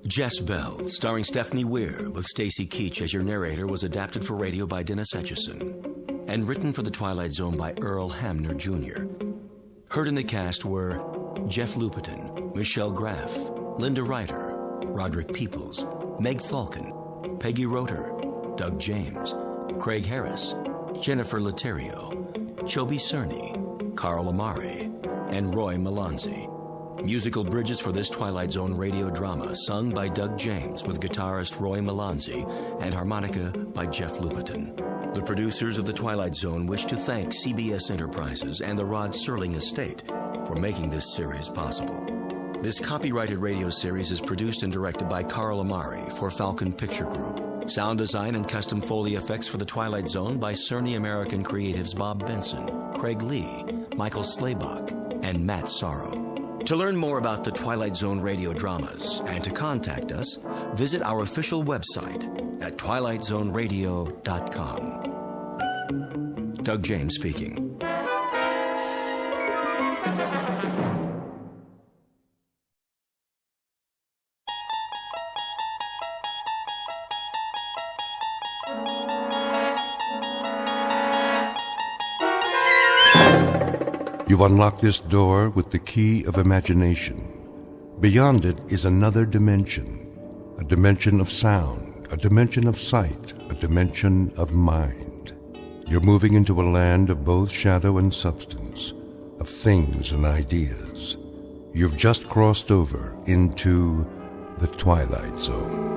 Jezebel, starring Stephanie Weir, with Stacy Keach as your narrator, was adapted for radio by Dennis Etchison and written for The Twilight Zone by Earl Hamner Jr. Heard in the cast were Jeff Lupetin, Michelle Graff, Linda Ryder, Roderick Peoples, Meg Falcon, Peggy Roeder, Doug James, Craig Harris, Jennifer Laterio, Chobi Cerny, Carl Amari, and Roy Melanzi. Musical bridges for this Twilight Zone radio drama sung by Doug James with guitarist Roy Melanzi and harmonica by Jeff Lupetin. The producers of The Twilight Zone wish to thank CBS Enterprises and the Rod Serling Estate for making this series possible. This copyrighted radio series is produced and directed by Carl Amari for Falcon Picture Group. Sound design and custom Foley effects for The Twilight Zone by Cerny American Creatives Bob Benson, Craig Lee, Michael Slaybach, and Matt Sorrow. To learn more about the Twilight Zone radio dramas and to contact us, visit our official website at twilightzoneradio.com. Doug James speaking. You unlock this door with the key of imagination. Beyond it is another dimension, a dimension of sound, a dimension of sight, a dimension of mind. You're moving into a land of both shadow and substance, of things and ideas. You've just crossed over into the Twilight Zone.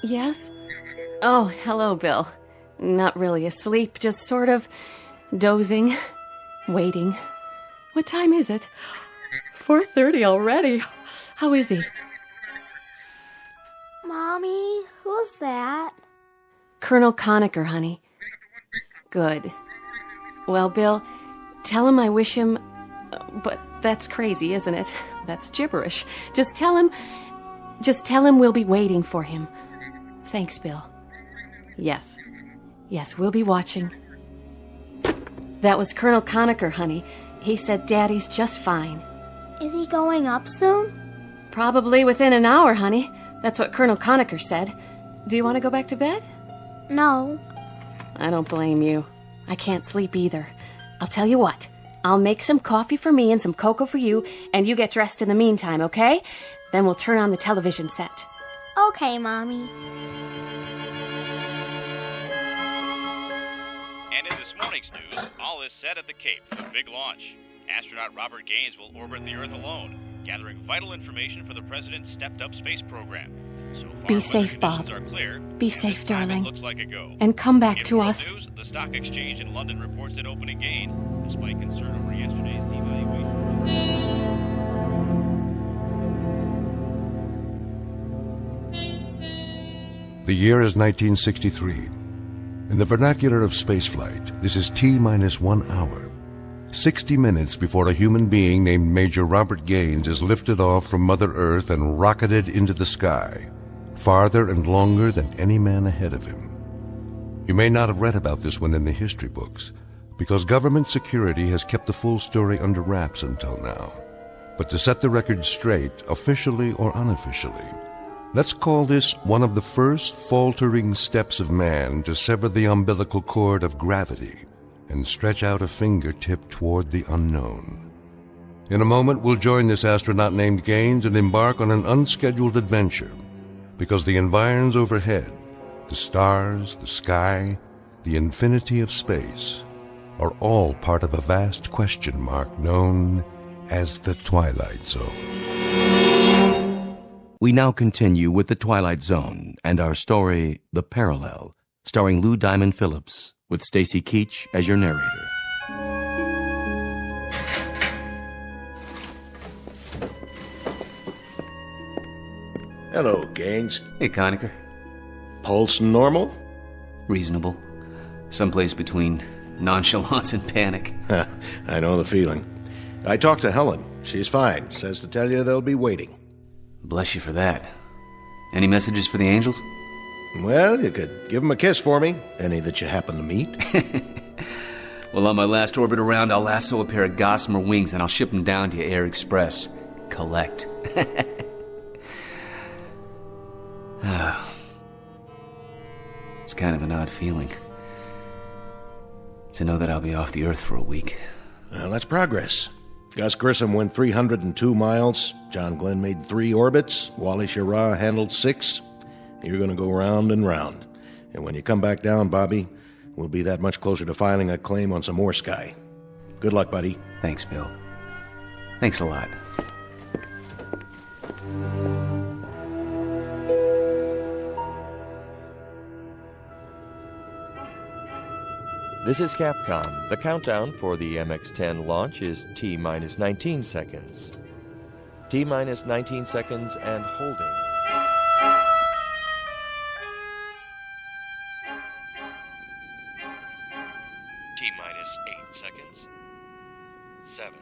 Yes? Oh, hello, Bill. Not really asleep, just sort of dozing, waiting. What time is it? 4:30 already. How is he? Mommy, who's that? Colonel Conacher, honey. Good. Well, Bill, tell him I wish him... But that's crazy, isn't it? That's gibberish. Just tell him we'll be waiting for him. Thanks, Bill. Yes, we'll be watching. That was Colonel Conacher, honey. He said Daddy's just fine. Is he going up soon? Probably within an hour, honey. That's what Colonel Conacher said. Do you want to go back to bed? No. I don't blame you. I can't sleep either. I'll tell you what. I'll make some coffee for me and some cocoa for you, and you get dressed in the meantime, okay? Then we'll turn on the television set. Okay, Mommy. And in this morning's news, all is set at the Cape for the big launch. Astronaut Robert Gaines will orbit the Earth alone, gathering vital information for the President's stepped-up space program. So far, Be safe, Bob. are clear, Be safe, darling. looks like a go. And come back In to world us. News, the stock exchange in London reports an opening gain, despite concern over yesterday's devaluation. The year is 1963. In the vernacular of spaceflight, this is T-minus 1 hour. 60 minutes before a human being named Major Robert Gaines is lifted off from Mother Earth and rocketed into the sky, farther and longer than any man ahead of him. You may not have read about this one in the history books, because government security has kept the full story under wraps until now. But to set the record straight, officially or unofficially, let's call this one of the first faltering steps of man to sever the umbilical cord of gravity and stretch out a fingertip toward the unknown. In a moment, we'll join this astronaut named Gaines and embark on an unscheduled adventure, because the environs overhead, the stars, the sky, the infinity of space, are all part of a vast question mark known as the Twilight Zone. We now continue with The Twilight Zone and our story, The Parallel, starring Lou Diamond Phillips, with Stacy Keach as your narrator. Hello, Gaines. Hey, Conacher. Pulse normal? Reasonable. Someplace between nonchalance and panic. I know the feeling. I talked to Helen. She's fine. Says to tell you they'll be waiting. Bless you for that. Any messages for the angels? Well, you could give them a kiss for me. Any that you happen to meet. Well, on my last orbit around, I'll lasso a pair of gossamer wings and I'll ship them down to you Air Express. Collect. It's kind of an odd feeling to know that I'll be off the Earth for a week. Well, that's progress. Gus Grissom went 302 miles. John Glenn made 3 orbits. Wally Schirra handled 6. You're going to go round and round. And when you come back down, Bobby, we'll be that much closer to filing a claim on some more sky. Good luck, buddy. Thanks, Bill. Thanks a lot. This is Capcom. The countdown for the MX-10 launch is T-minus 19 seconds. T-minus 19 seconds and holding. T-minus 8 seconds. 7.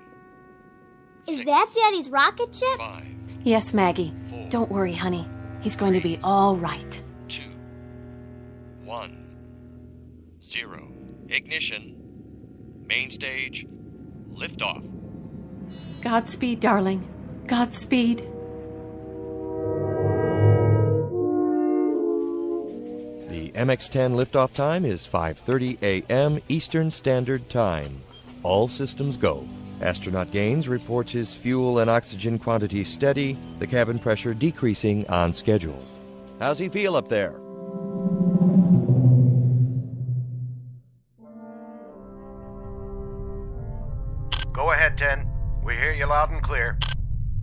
Is that Daddy's rocket ship? 5. Yes, Maggie. Don't worry, honey. He's going to be all right. 2. 1. 0. Ignition. Main stage. Liftoff. Godspeed, darling. Godspeed. The MX-10 liftoff time is 5:30 a.m. Eastern Standard Time. All systems go. Astronaut Gaines reports his fuel and oxygen quantity steady, the cabin pressure decreasing on schedule. How's he feel up there? Go ahead, 10. We hear you loud and clear.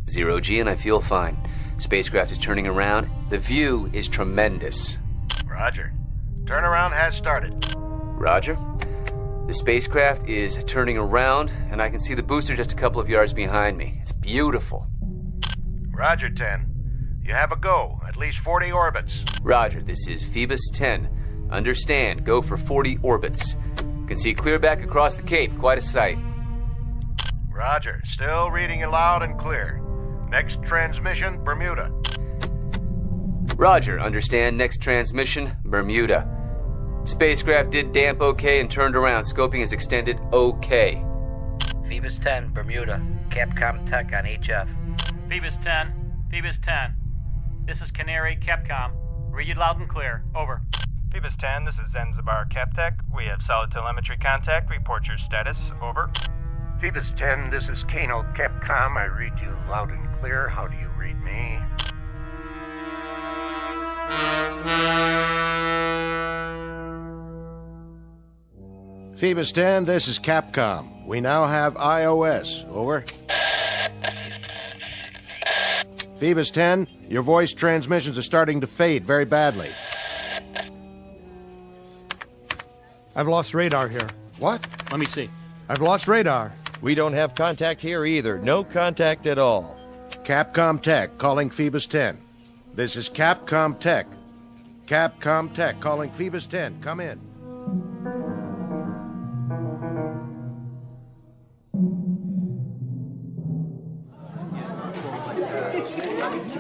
0G, and I feel fine. Spacecraft is turning around. The view is tremendous. Roger. Turnaround has started. Roger. The spacecraft is turning around, and I can see the booster just a couple of yards behind me. It's beautiful. Roger, 10. You have a go. At least 40 orbits. Roger, this is Phoebus 10. Understand, go for 40 orbits. Can see clear back across the Cape. Quite a sight. Roger. Still reading you loud and clear. Next transmission, Bermuda. Roger. Understand. Next transmission, Bermuda. Spacecraft did damp okay and turned around. Scoping is extended okay. Phoebus 10, Bermuda. Capcom Tech on HF. Phoebus 10. Phoebus 10. This is Canary, Capcom. Read you loud and clear. Over. Phoebus 10, this is Zanzibar Captech. We have solid telemetry contact. Report your status. Over. Phoebus 10, this is Kano Capcom. I read you loud and clear. How do you read me? Phoebus 10, this is Capcom. We now have iOS. Over. Phoebus 10, your voice transmissions are starting to fade very badly. I've lost radar here. What? Let me see. I've lost radar. We don't have contact here either. No contact at all. Capcom Tech calling Phoebus 10. This is Capcom Tech. Capcom Tech calling Phoebus 10. Come in.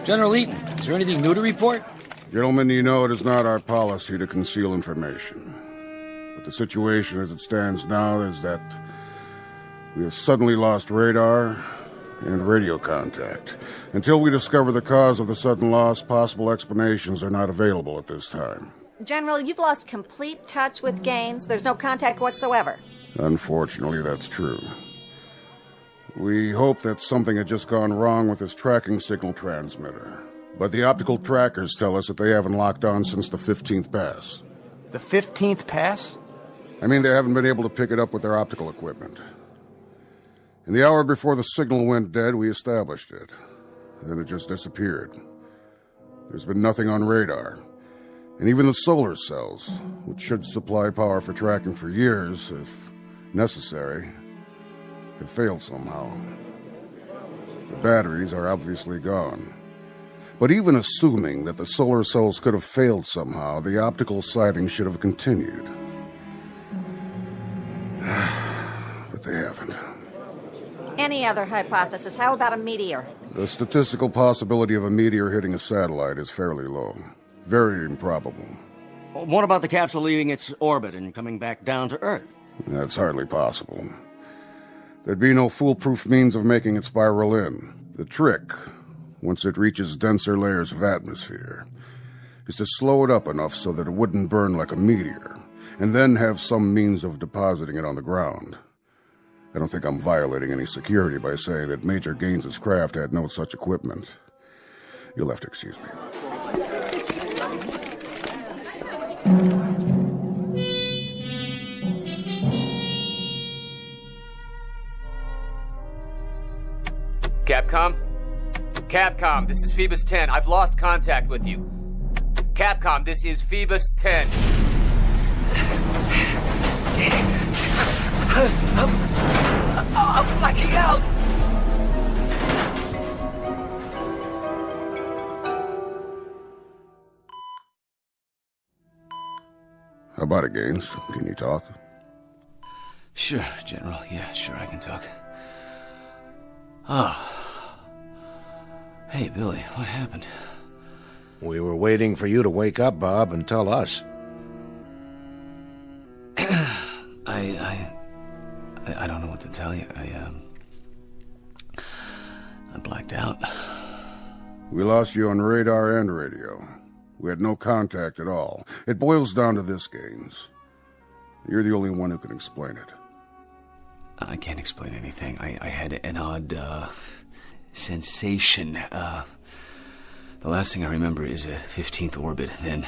General Eaton, is there anything new to report? Gentlemen, you know it is not our policy to conceal information. But the situation as it stands now is that we have suddenly lost radar and radio contact. Until we discover the cause of the sudden loss, possible explanations are not available at this time. General, you've lost complete touch with Gaines. There's no contact whatsoever. Unfortunately, that's true. We hope that something had just gone wrong with his tracking signal transmitter. But the optical trackers tell us that they haven't locked on since the 15th pass. The 15th pass? I mean, they haven't been able to pick it up with their optical equipment. In the hour before the signal went dead, we established it. Then it just disappeared. There's been nothing on radar. And even the solar cells, which should supply power for tracking for years, if necessary, have failed somehow. The batteries are obviously gone. But even assuming that the solar cells could have failed somehow, the optical sighting should have continued. But they haven't. Any other hypothesis? How about a meteor? The statistical possibility of a meteor hitting a satellite is fairly low. Very improbable. What about the capsule leaving its orbit and coming back down to Earth? That's hardly possible. There'd be no foolproof means of making it spiral in. The trick, once it reaches denser layers of atmosphere, is to slow it up enough so that it wouldn't burn like a meteor, and then have some means of depositing it on the ground. I don't think I'm violating any security by saying that Major Gaines's craft had no such equipment. You'll have to excuse me. Capcom? Capcom, this is Phoebus 10. I've lost contact with you. Capcom, this is Phoebus 10. I'm blacking out! How about it, Gaines? Can you talk? Sure, General. Yeah, sure, I can talk. Oh. Hey, Billy, what happened? We were waiting for you to wake up, Bob, and tell us. I don't know what to tell you. I blacked out. We lost you on radar and radio. We had no contact at all. It boils down to this, Gaines. You're the only one who can explain it. I can't explain anything. I had an odd, sensation. The last thing I remember is a 15th orbit. Then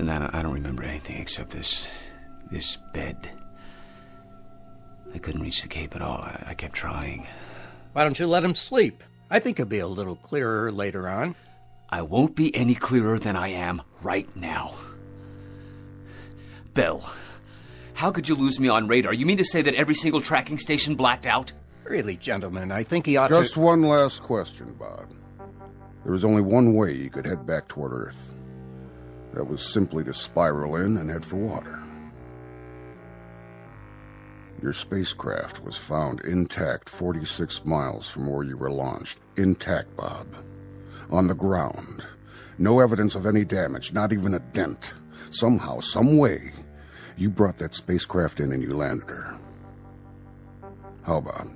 I don't remember anything except this bed. I couldn't reach the Cape at all. I kept trying. Why don't you let him sleep? I think he'll be a little clearer later on. I won't be any clearer than I am right now. Bill, how could you lose me on radar? You mean to say that every single tracking station blacked out? Really, gentlemen, I think he ought Just one last question, Bob. There was only one way you could head back toward Earth. That was simply to spiral in and head for water. Your spacecraft was found intact 46 miles from where you were launched. Intact, Bob. On the ground. No evidence of any damage, not even a dent. Somehow, some way, you brought that spacecraft in and you landed her. How about?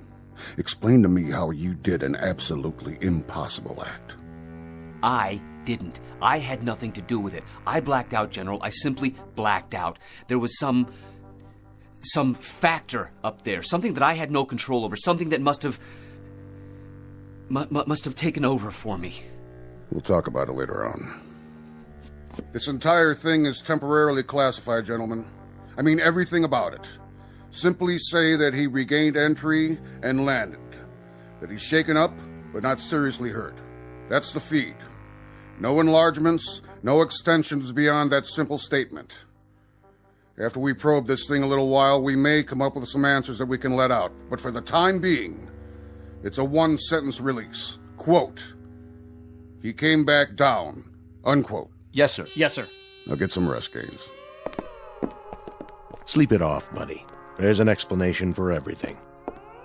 Explain to me how you did an absolutely impossible act. I didn't. I had nothing to do with it. I blacked out, General. I simply blacked out. There was some factor up there, something that I had no control over, something that must have taken over for me. We'll talk about it later on. This entire thing is temporarily classified, gentlemen. I mean everything about it. Simply say that he regained entry and landed. That he's shaken up, but not seriously hurt. That's the feed. No enlargements, no extensions beyond that simple statement. After we probe this thing a little while, we may come up with some answers that we can let out. But for the time being, it's a one-sentence release. Quote, he came back down. Unquote. Yes, sir. Yes, sir. Now get some rest, Gaines. Sleep it off, buddy. There's an explanation for everything.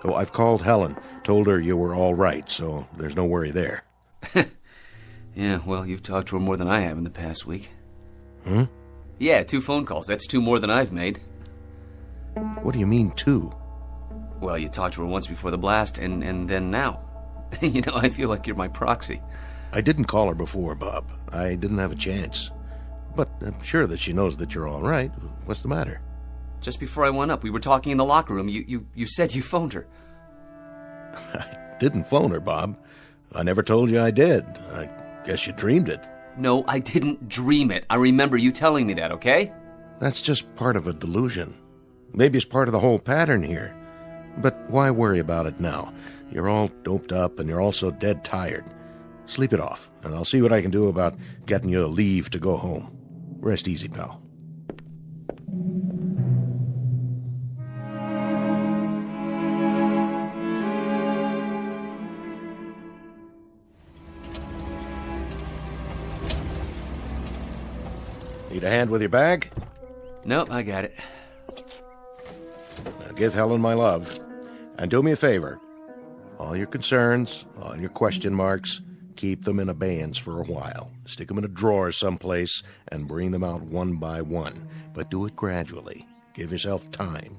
Oh, I've called Helen. Told her you were all right, so there's no worry there. Yeah, well, you've talked to her more than I have in the past week. Hmm? Yeah, 2 phone calls. That's 2 more than I've made. What do you mean, 2? Well, you talked to her once before the blast, and then now. You know, I feel like you're my proxy. I didn't call her before, Bob. I didn't have a chance. But I'm sure that she knows that you're all right. What's the matter? Just before I went up, we were talking in the locker room. You said you phoned her. I didn't phone her, Bob. I never told you I did. I guess you dreamed it. No, I didn't dream it. I remember you telling me that, okay? That's just part of a delusion. Maybe it's part of the whole pattern here. But why worry about it now? You're all doped up and you're also dead tired. Sleep it off, and I'll see what I can do about getting you a leave to go home. Rest easy, pal. Need a hand with your bag? Nope, I got it. Now give Helen my love. And do me a favor. All your concerns, all your question marks, keep them in abeyance for a while. Stick them in a drawer someplace and bring them out one by one. But do it gradually. Give yourself time.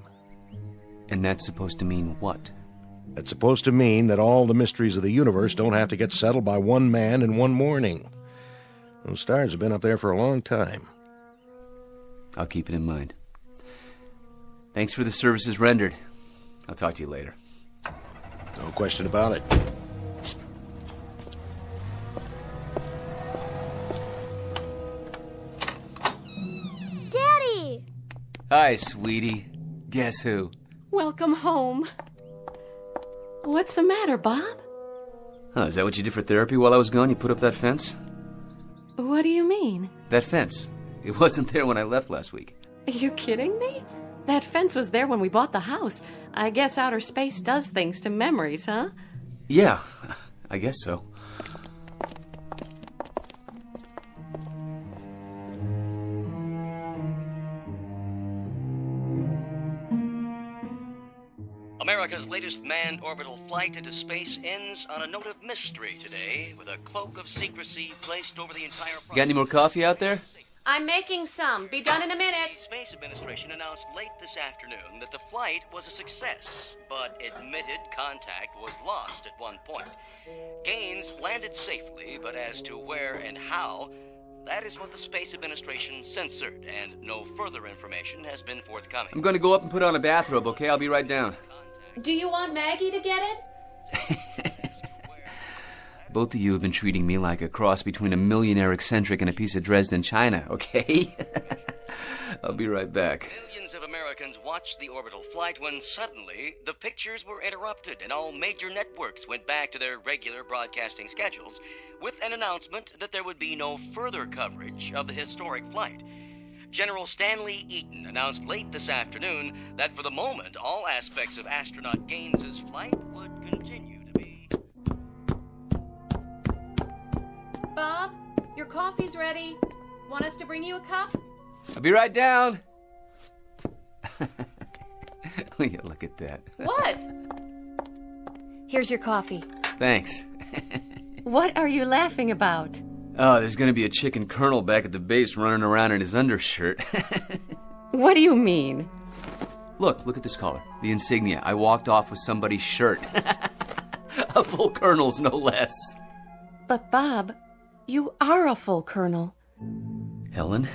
And that's supposed to mean what? It's supposed to mean that all the mysteries of the universe don't have to get settled by one man in one morning. Those stars have been up there for a long time. I'll keep it in mind. Thanks for the services rendered. I'll talk to you later. No question about it. Daddy! Hi, sweetie. Guess who? Welcome home. What's the matter, Bob? Huh, is that what you did for therapy while I was gone? You put up that fence? What do you mean? That fence. It wasn't there when I left last week. Are you kidding me? That fence was there when we bought the house. I guess outer space does things to memories, huh? Yeah, I guess so. America's latest manned orbital flight into space ends on a note of mystery today, with a cloak of secrecy placed over the entire process. You got any more coffee out there? I'm making some. Be done in a minute. The Space Administration announced late this afternoon that the flight was a success, but admitted contact was lost at one point. Gaines landed safely, but as to where and how, that is what the Space Administration censored, and no further information has been forthcoming. I'm going to go up and put on a bathrobe, okay? I'll be right down. Do you want Maggie to get it? Both of you have been treating me like a cross between a millionaire eccentric and a piece of Dresden china, okay? I'll be right back. Millions of Americans watched the orbital flight when suddenly the pictures were interrupted and all major networks went back to their regular broadcasting schedules with an announcement that there would be no further coverage of the historic flight. General Stanley Eaton announced late this afternoon that for the moment all aspects of astronaut Gaines's flight would continue to be. Bob, your coffee's ready. Want us to bring you a cup? I'll be right down. Yeah, look at that. What? Here's your coffee. Thanks. What are you laughing about? Oh, there's gonna be a chicken colonel back at the base running around in his undershirt. What do you mean? Look at this collar. The insignia. I walked off with somebody's shirt. A full colonel's, no less. But Bob, You are a full colonel. Helen?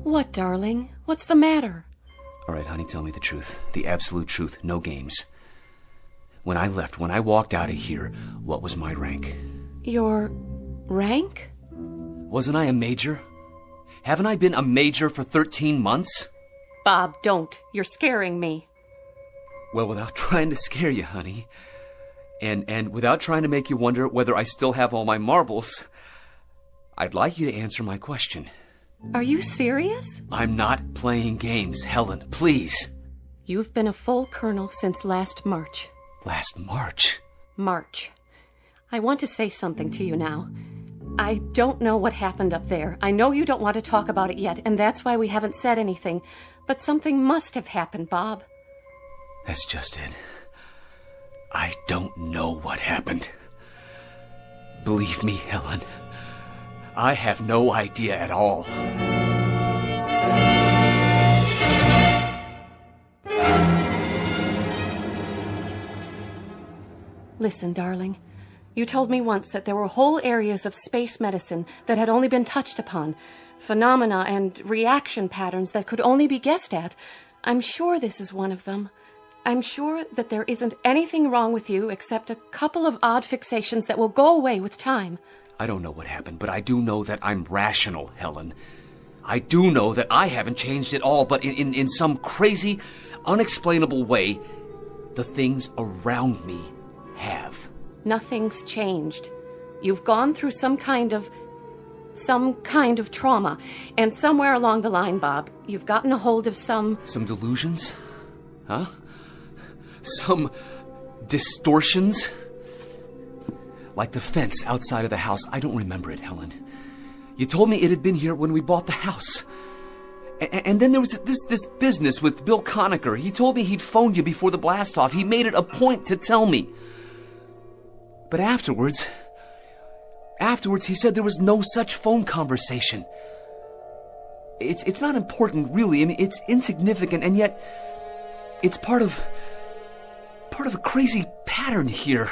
What, darling? What's the matter? All right, honey, tell me the truth. The absolute truth. No games. When I left, when I walked out of here, what was my rank? Your rank? Wasn't I a major? Haven't I been a major for 13 months? Bob, don't. You're scaring me. Well, without trying to scare you, honey, and without trying to make you wonder whether I still have all my marbles, I'd like you to answer my question. Are you serious? I'm not playing games, Helen, please. You've been a full colonel since last March. Last March? March. I want to say something to you now. I don't know what happened up there. I know you don't want to talk about it yet, and that's why we haven't said anything. But something must have happened, Bob. That's just it. I don't know what happened. Believe me, Helen, I have no idea at all. Listen, darling. You told me once that there were whole areas of space medicine that had only been touched upon, phenomena and reaction patterns that could only be guessed at. I'm sure this is one of them. I'm sure that there isn't anything wrong with you except a couple of odd fixations that will go away with time. I don't know what happened, but I do know that I'm rational, Helen. I do know that I haven't changed at all, but in some crazy, unexplainable way, the things around me have. Nothing's changed. You've gone through some kind of trauma, and somewhere along the line, Bob, you've gotten a hold of some delusions? Huh? Some distortions? Like the fence outside of the house. I don't remember it, Helen. You told me it had been here when we bought the house. And then there was this business with Bill Conacher. He told me he'd phoned you before the blast-off. He made it a point to tell me. But afterwards, he said there was no such phone conversation. It's not important, really. I mean, it's insignificant, and yet it's part of a crazy pattern here.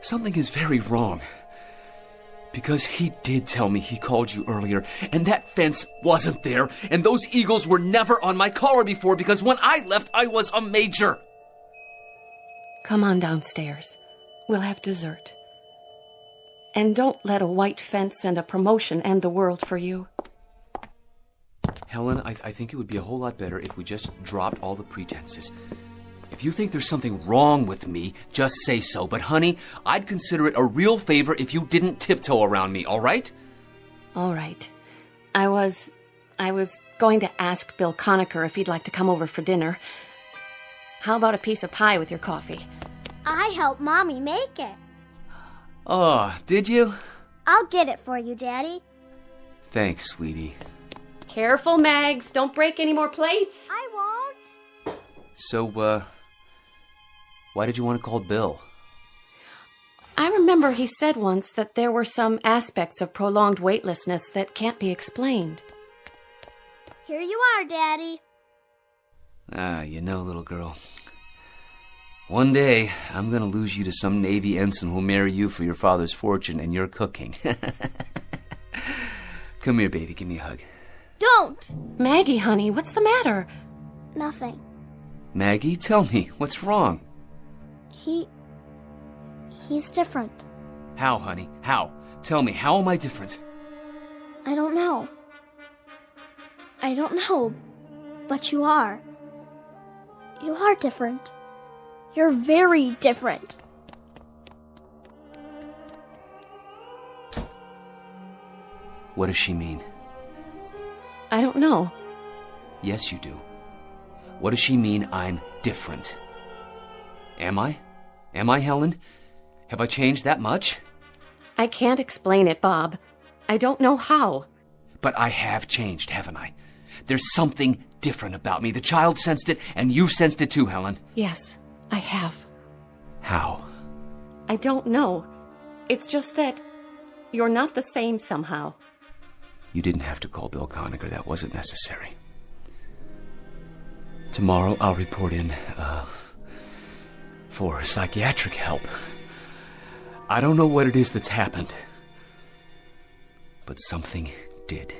Something is very wrong. Because he did tell me he called you earlier, and that fence wasn't there, and those eagles were never on my collar before, because when I left, I was a major. Come on downstairs. We'll have dessert. And don't let a white fence and a promotion end the world for you. Helen, I think it would be a whole lot better if we just dropped all the pretenses. If you think there's something wrong with me, just say so. But honey, I'd consider it a real favor if you didn't tiptoe around me, all right? All right. I was going to ask Bill Conacher if he'd like to come over for dinner. How about a piece of pie with your coffee? I helped Mommy make it. Oh, did you? I'll get it for you, Daddy. Thanks, sweetie. Careful, Mags. Don't break any more plates. I won't. So, why did you want to call Bill? I remember he said once that there were some aspects of prolonged weightlessness that can't be explained. Here you are, Daddy. You know, little girl, one day I'm gonna lose you to some Navy ensign who'll marry you for your father's fortune and your cooking. Come here, baby, give me a hug. Don't! Maggie, honey, what's the matter? Nothing. Maggie, tell me, what's wrong? He's different. How, honey? How? Tell me, how am I different? I don't know. But you are. You are different. You're very different. What does she mean? I don't know. Yes, you do. What does she mean I'm different? Am I? Am I, Helen? Have I changed that much? I can't explain it, Bob. I don't know how. But I have changed, haven't I? There's something different about me. The child sensed it, and you've sensed it too, Helen. Yes, I have. How? I don't know. It's just that you're not the same somehow. You didn't have to call Bill Conacher. That wasn't necessary. Tomorrow I'll report in, for psychiatric help. I don't know what it is that's happened, but something did.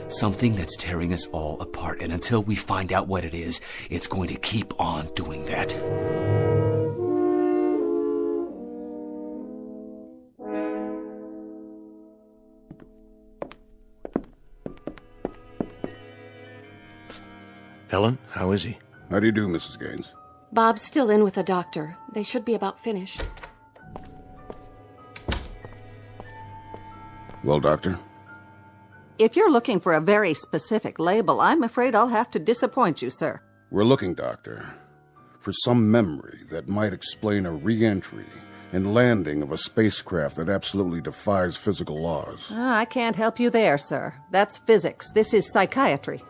Something that's tearing us all apart, and until we find out what it is, it's going to keep on doing that. Helen, how is he? How do you do, Mrs. Gaines? Bob's still in with the doctor. They should be about finished. Well, Doctor? If you're looking for a very specific label, I'm afraid I'll have to disappoint you, sir. We're looking, Doctor, for some memory that might explain a re-entry and landing of a spacecraft that absolutely defies physical laws. I can't help you there, sir. That's physics. This is psychiatry.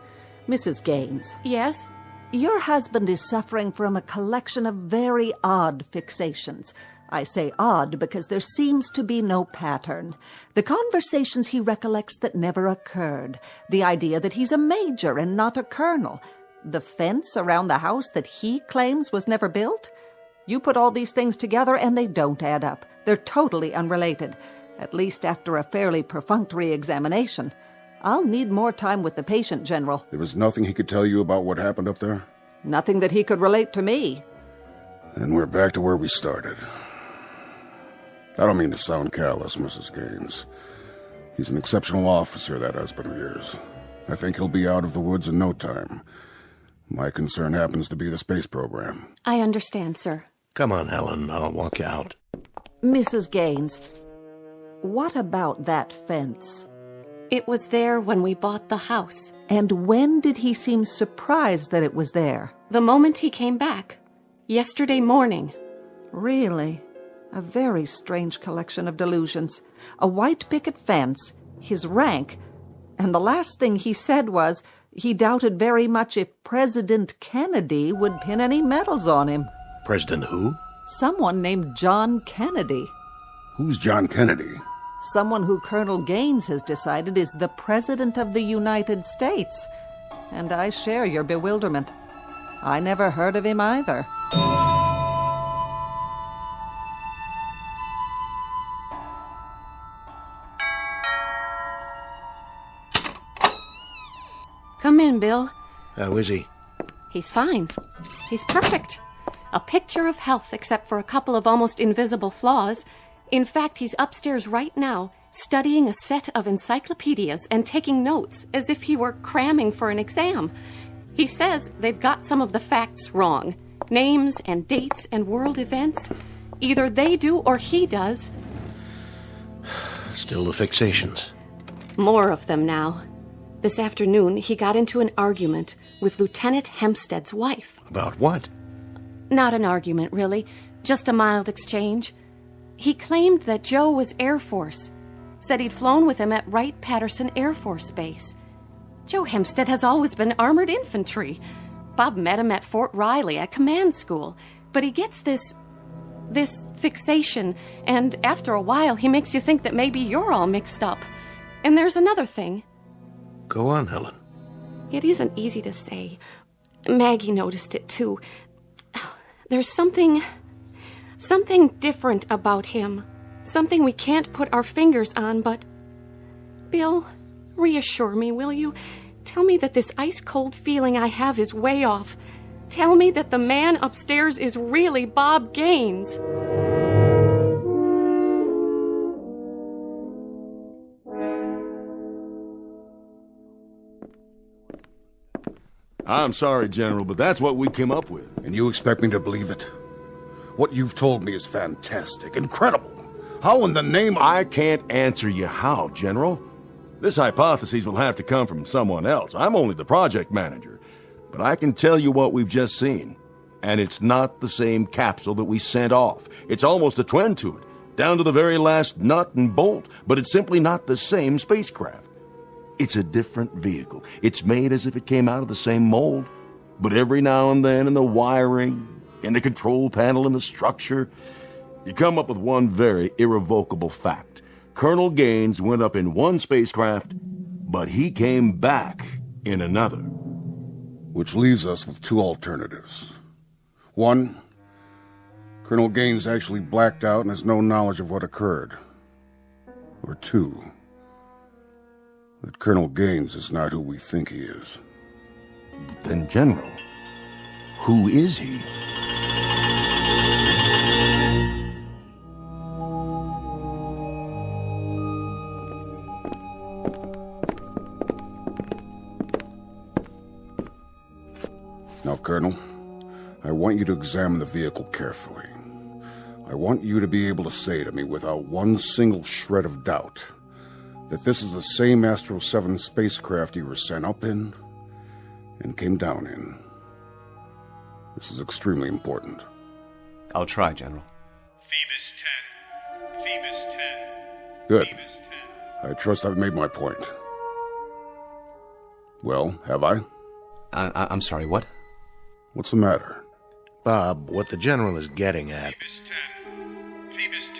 Mrs. Gaines. Yes? Your husband is suffering from a collection of very odd fixations. I say odd because there seems to be no pattern. The conversations he recollects that never occurred. The idea that he's a major and not a colonel. The fence around the house that he claims was never built. You put all these things together and they don't add up. They're totally unrelated, at least after a fairly perfunctory examination. I'll need more time with the patient, General. There was nothing he could tell you about what happened up there? Nothing that he could relate to me. Then we're back to where we started. I don't mean to sound callous, Mrs. Gaines. He's an exceptional officer, that husband of yours. I think he'll be out of the woods in no time. My concern happens to be the space program. I understand, sir. Come on, Helen. I'll walk you out. Mrs. Gaines, what about that fence? It was there when we bought the house. And when did he seem surprised that it was there? The moment he came back. Yesterday morning. Really? A very strange collection of delusions. A white picket fence, his rank, and the last thing he said was he doubted very much if President Kennedy would pin any medals on him. President who? Someone named John Kennedy. Who's John Kennedy? Someone who Colonel Gaines has decided is the President of the United States. And I share your bewilderment. I never heard of him either. Come in, Bill. How is he? He's fine. He's perfect. A picture of health except for a couple of almost invisible flaws. In fact, he's upstairs right now, studying a set of encyclopedias and taking notes as if he were cramming for an exam. He says they've got some of the facts wrong. Names and dates and world events. Either they do or he does. Still the fixations. More of them now. This afternoon, he got into an argument with Lieutenant Hempstead's wife. About what? Not an argument, really. Just a mild exchange. He claimed that Joe was Air Force. Said he'd flown with him at Wright-Patterson Air Force Base. Joe Hempstead has always been armored infantry. Bob met him at Fort Riley at command school. But he gets this fixation, and after a while, he makes you think that maybe you're all mixed up. And there's another thing. Go on, Helen. It isn't easy to say. Maggie noticed it, too. There's something different about him. Something we can't put our fingers on, but... Bill, reassure me, will you? Tell me that this ice-cold feeling I have is way off. Tell me that the man upstairs is really Bob Gaines. I'm sorry, General, but that's what we came up with. And you expect me to believe it? What you've told me is fantastic, incredible. How in the name of... I can't answer you how, General. This hypothesis will have to come from someone else. I'm only the project manager. But I can tell you what we've just seen. And it's not the same capsule that we sent off. It's almost a twin to it, down to the very last nut and bolt. But it's simply not the same spacecraft. It's a different vehicle. It's made as if it came out of the same mold. But every now and then in the wiring, in the control panel, in the structure, you come up with one very irrevocable fact. Colonel Gaines went up in one spacecraft, but he came back in another. Which leaves us with two alternatives. One, Colonel Gaines actually blacked out and has no knowledge of what occurred. Or two, that Colonel Gaines is not who we think he is. Then, General, who is he? Now, Colonel, I want you to examine the vehicle carefully. I want you to be able to say to me without one single shred of doubt that this is the same Astro 7 spacecraft you were sent up in and came down in. This is extremely important. I'll try, General. Phoebus 10. Phoebus 10. Good. Phoebus 10. I trust I've made my point. Well, have I? I'm sorry, what? What's the matter? Bob, what the General is getting at... Phoebus 10. Phoebus 10.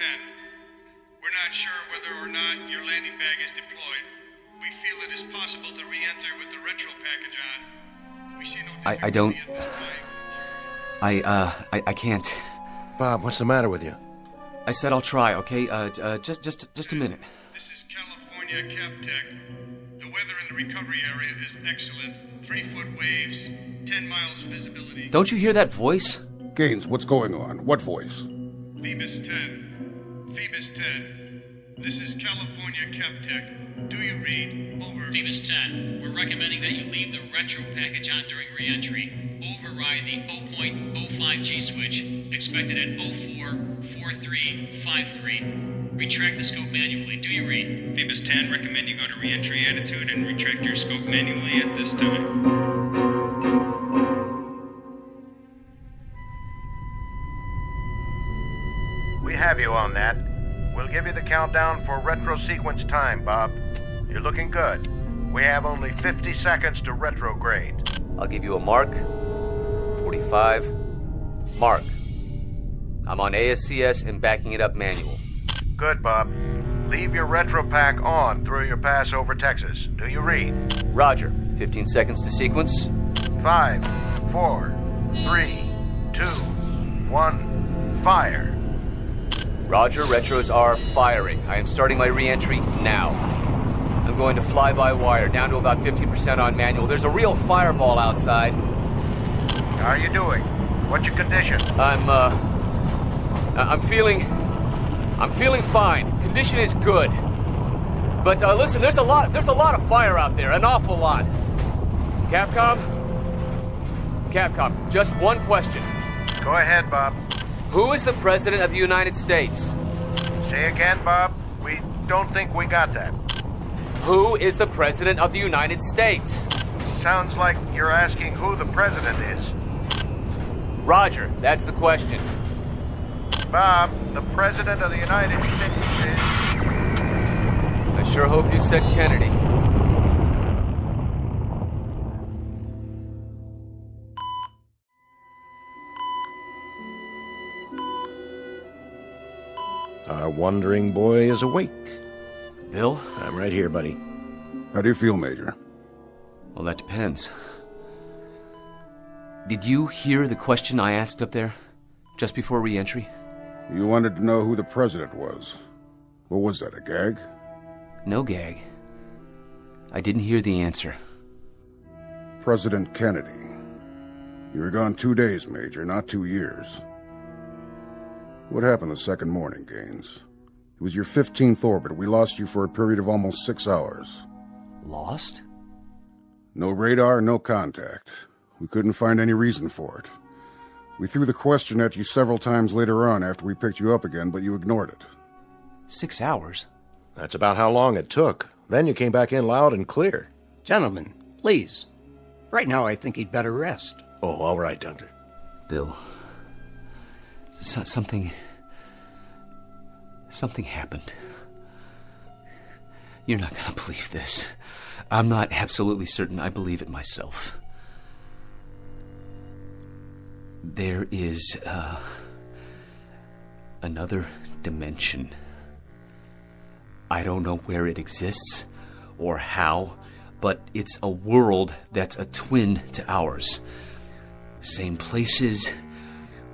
We're not sure whether or not your landing bag is deployed. We feel it is possible to re-enter with the retro package on. We see no I don't... I can't. Bob, what's the matter with you? I said I'll try, okay? Just a minute. This is California CapTech. The weather in the recovery area is excellent. 3-foot waves, 10 miles visibility. Don't you hear that voice? Gaines, what's going on? What voice? Phoebus 10. Phoebus 10. This is California CapTech. Do you read? Over. Phoebus 10. We're recommending that you leave the retro package on during re-entry. Override the 0.05G switch. Expected at 044353. Retract the scope manually. Do you read? Phoebus 10, recommend you go to re-entry attitude and retract your scope manually at this time. We have you on that. We'll give you the countdown for retro sequence time, Bob. You're looking good. We have only 50 seconds to retrograde. I'll give you a mark. 45. Mark. I'm on ASCS and backing it up manual. Good, Bob. Leave your retro pack on through your pass over Texas. Do you read? Roger. 15 seconds to sequence. 5, 4, 3, 2, 1, fire. Roger, retros are firing. I am starting my re-entry now. I'm going to fly by wire, down to about 50% on manual. There's a real fireball outside. How are you doing? What's your condition? I'm feeling fine. Condition is good. But listen, there's a lot of fire out there, an awful lot. Capcom, just one question. Go ahead, Bob. Who is the President of the United States? Say again, Bob. We don't think we got that. Who is the President of the United States? Sounds like you're asking who the President is. Roger, that's the question. Bob, the President of the United States is... I sure hope you said Kennedy. Our wandering boy is awake. Bill? I'm right here, buddy. How do you feel, Major? Well, that depends. Did you hear the question I asked up there, just before re-entry? You wanted to know who the President was. What was that, a gag? No gag. I didn't hear the answer. President Kennedy. You were gone 2 days, Major, not 2 years. What happened the second morning, Gaines? It was your 15th orbit. We lost you for a period of almost 6 hours. Lost? No radar, no contact. We couldn't find any reason for it. We threw the question at you several times later on after we picked you up again, but you ignored it. 6 hours? That's about how long it took. Then you came back in loud and clear. Gentlemen, please. Right now I think he'd better rest. Oh, all right, Doctor. Bill. Something happened. You're not gonna believe this. I'm not absolutely certain I believe it myself. There is, another dimension. I don't know where it exists or how, but it's a world that's a twin to ours. Same places,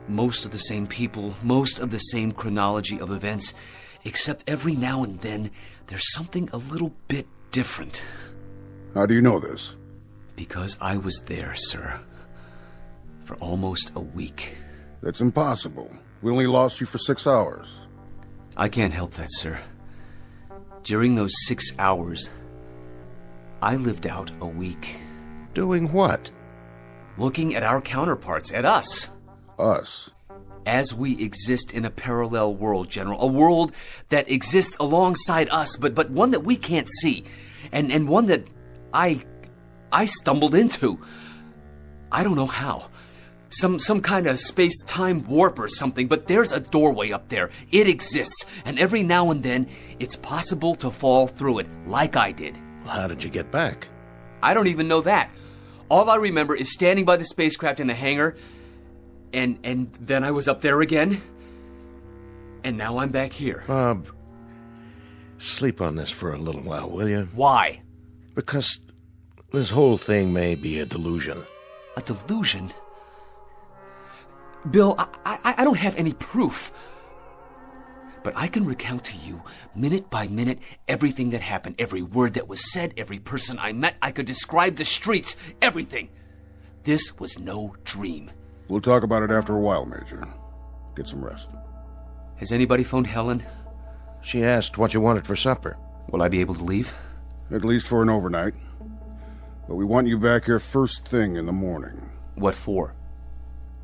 Most of the same people, most of the same chronology of events, except every now and then there's something a little bit different. How do you know this? Because I was there, sir. For almost a week. That's impossible. We only lost you for 6 hours. I can't help that, sir. During those 6 hours, I lived out a week. Doing what? Looking at our counterparts, at us. Us? As we exist in a parallel world, General. A world that exists alongside us, but one that we can't see. And one that I stumbled into. I don't know how. Some kind of space-time warp or something, but there's a doorway up there. It exists, and every now and then, it's possible to fall through it, like I did. Well, how did you get back? I don't even know that. All I remember is standing by the spacecraft in the hangar, and then I was up there again, and now I'm back here. Bob, sleep on this for a little while, will you? Why? Because this whole thing may be a delusion. A delusion? Bill, I don't have any proof. But I can recount to you, minute by minute, everything that happened. Every word that was said, every person I met. I could describe the streets, everything. This was no dream. We'll talk about it after a while, Major. Get some rest. Has anybody phoned Helen? She asked what you wanted for supper. Will I be able to leave? At least for an overnight. But we want you back here first thing in the morning. What for?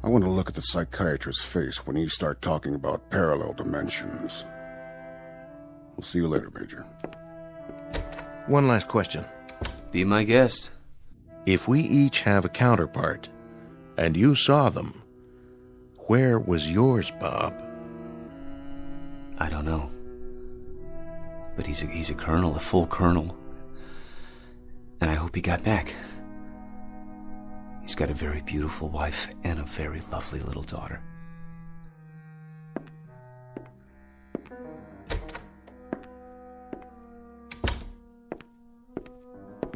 I want to look at the psychiatrist's face when you start talking about parallel dimensions. We'll see you later, Major. One last question. Be my guest. If we each have a counterpart, and you saw them, where was yours, Bob? I don't know. But he's a colonel, a full colonel. And I hope he got back. He's got a very beautiful wife and a very lovely little daughter.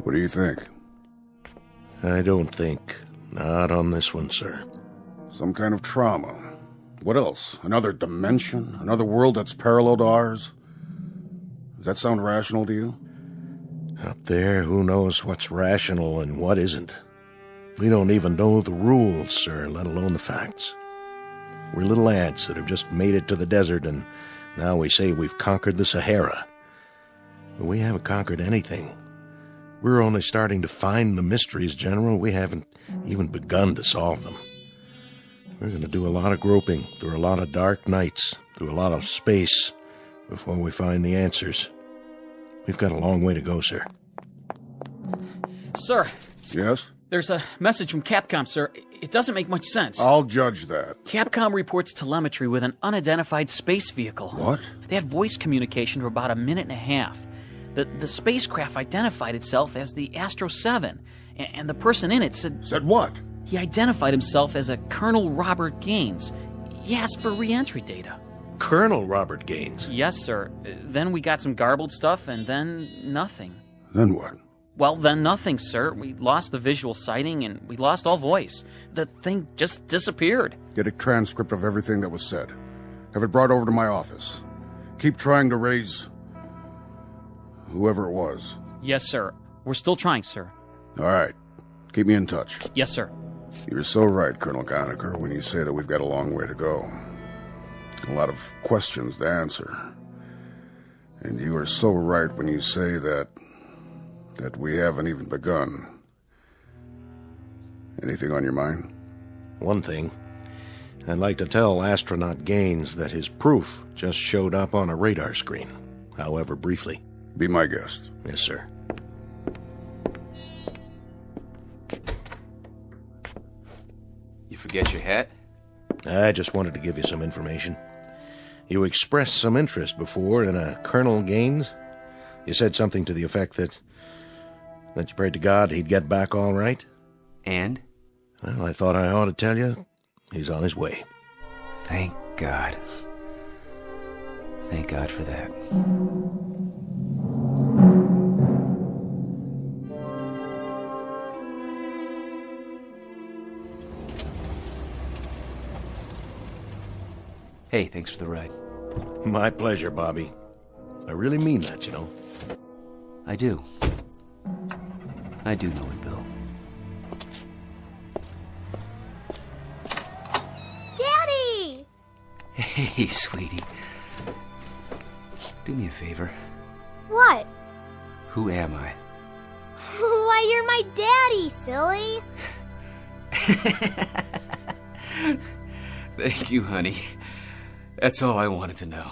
What do you think? I don't think. Not on this one, sir. Some kind of trauma. What else? Another dimension? Another world that's parallel to ours? Does that sound rational to you? Up there, who knows what's rational and what isn't? We don't even know the rules, sir, let alone the facts. We're little ants that have just made it to the desert, and now we say we've conquered the Sahara. But we haven't conquered anything. We're only starting to find the mysteries, General. We haven't even begun to solve them. We're going to do a lot of groping through a lot of dark nights, through a lot of space, before we find the answers. We've got a long way to go, sir. Sir. Yes? There's a message from Capcom, sir. It doesn't make much sense. I'll judge that. Capcom reports telemetry with an unidentified space vehicle. What? They had voice communication for about a minute and a half. The spacecraft identified itself as the Astro 7, and the person in it said... Said what? He identified himself as a Colonel Robert Gaines. He asked for re-entry data. Colonel Robert Gaines? Yes, sir. Then we got some garbled stuff, and then nothing. Then what? Well, then nothing, sir. We lost the visual sighting, and we lost all voice. The thing just disappeared. Get a transcript of everything that was said. Have it brought over to my office. Keep trying to raise... whoever it was. Yes, sir. We're still trying, sir. All right. Keep me in touch. Yes, sir. You're so right, Colonel Conacher, when you say that we've got a long way to go. A lot of questions to answer. And you are so right when you say that we haven't even begun. Anything on your mind? One thing. I'd like to tell astronaut Gaines that his proof just showed up on a radar screen, however briefly. Be my guest. Yes, sir. You forget your hat? I just wanted to give you some information. You expressed some interest before in a Colonel Gaines. You said something to the effect that you prayed to God he'd get back all right. And? Well, I thought I ought to tell you, he's on his way. Thank God. Thank God for that. Hey, thanks for the ride. My pleasure, Bobby. I really mean that, you know. I do. I do know it, Bill. Daddy! Hey, sweetie. Do me a favor. What? Who am I? Why, you're my daddy, silly. Thank you, honey. That's all I wanted to know.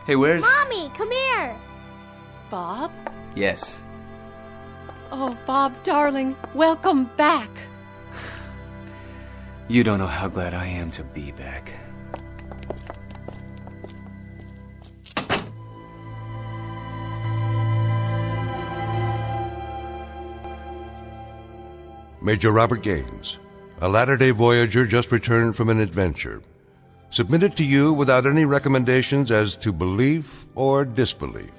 Hey, where's... Mommy, come here. Bob? Yes. Oh, Bob, darling, welcome back. You don't know how glad I am to be back. Major Robert Gaines, a latter-day Voyager just returned from an adventure. Submitted to you without any recommendations as to belief or disbelief.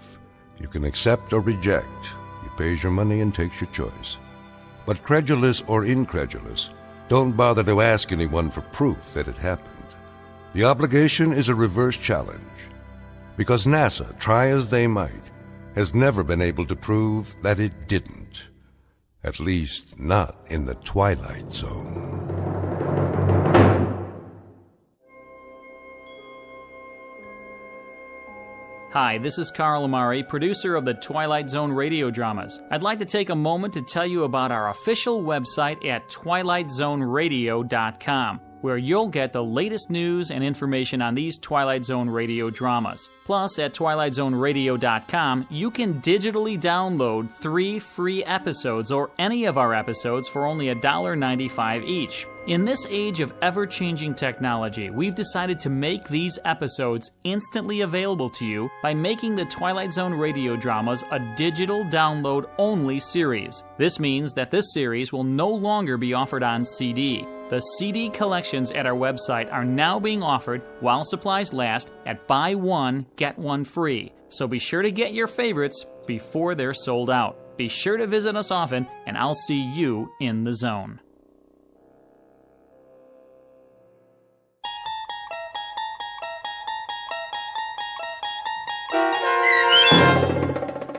You can accept or reject. He pays your money and takes your choice. But credulous or incredulous, don't bother to ask anyone for proof that it happened. The obligation is a reverse challenge. Because NASA, try as they might, has never been able to prove that it didn't. At least, not in the Twilight Zone. Hi, this is Carl Amari, producer of the Twilight Zone radio dramas. I'd like to take a moment to tell you about our official website at twilightzoneradio.com, where you'll get the latest news and information on these Twilight Zone radio dramas. Plus, at twilightzoneradio.com, you can digitally download 3 free episodes or any of our episodes for only $1.95 each. In this age of ever-changing technology, we've decided to make these episodes instantly available to you by making the Twilight Zone radio dramas a digital download-only series. This means that this series will no longer be offered on CD. The CD collections at our website are now being offered while supplies last at buy one, get one free. So be sure to get your favorites before they're sold out. Be sure to visit us often, and I'll see you in the zone.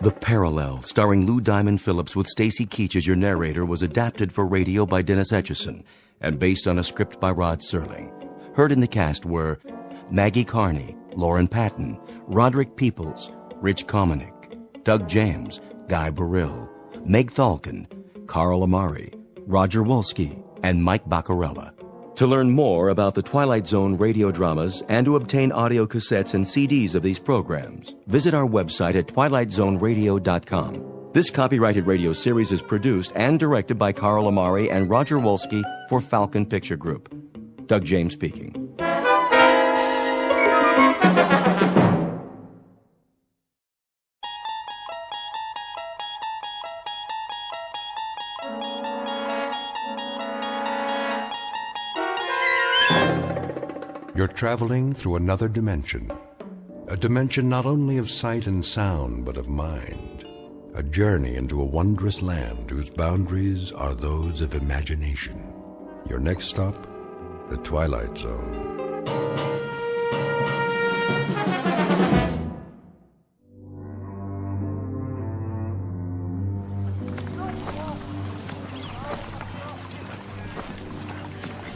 The Parallel, starring Lou Diamond Phillips with Stacy Keach as your narrator, was adapted for radio by Dennis Etchison and based on a script by Rod Serling. Heard in the cast were Maggie Carney, Lauren Patton, Roderick Peoples, Rich Kominick, Doug James, Guy Burrill, Meg Thalken, Carl Amari, Roger Wolski, and Mike Baccarella. To learn more about the Twilight Zone radio dramas and to obtain audio cassettes and CDs of these programs, visit our website at twilightzoneradio.com. This copyrighted radio series is produced and directed by Carl Amari and Roger Wolski for Falcon Picture Group. Doug James speaking. You're traveling through another dimension. A dimension not only of sight and sound, but of mind. A journey into a wondrous land whose boundaries are those of imagination. Your next stop, the Twilight Zone.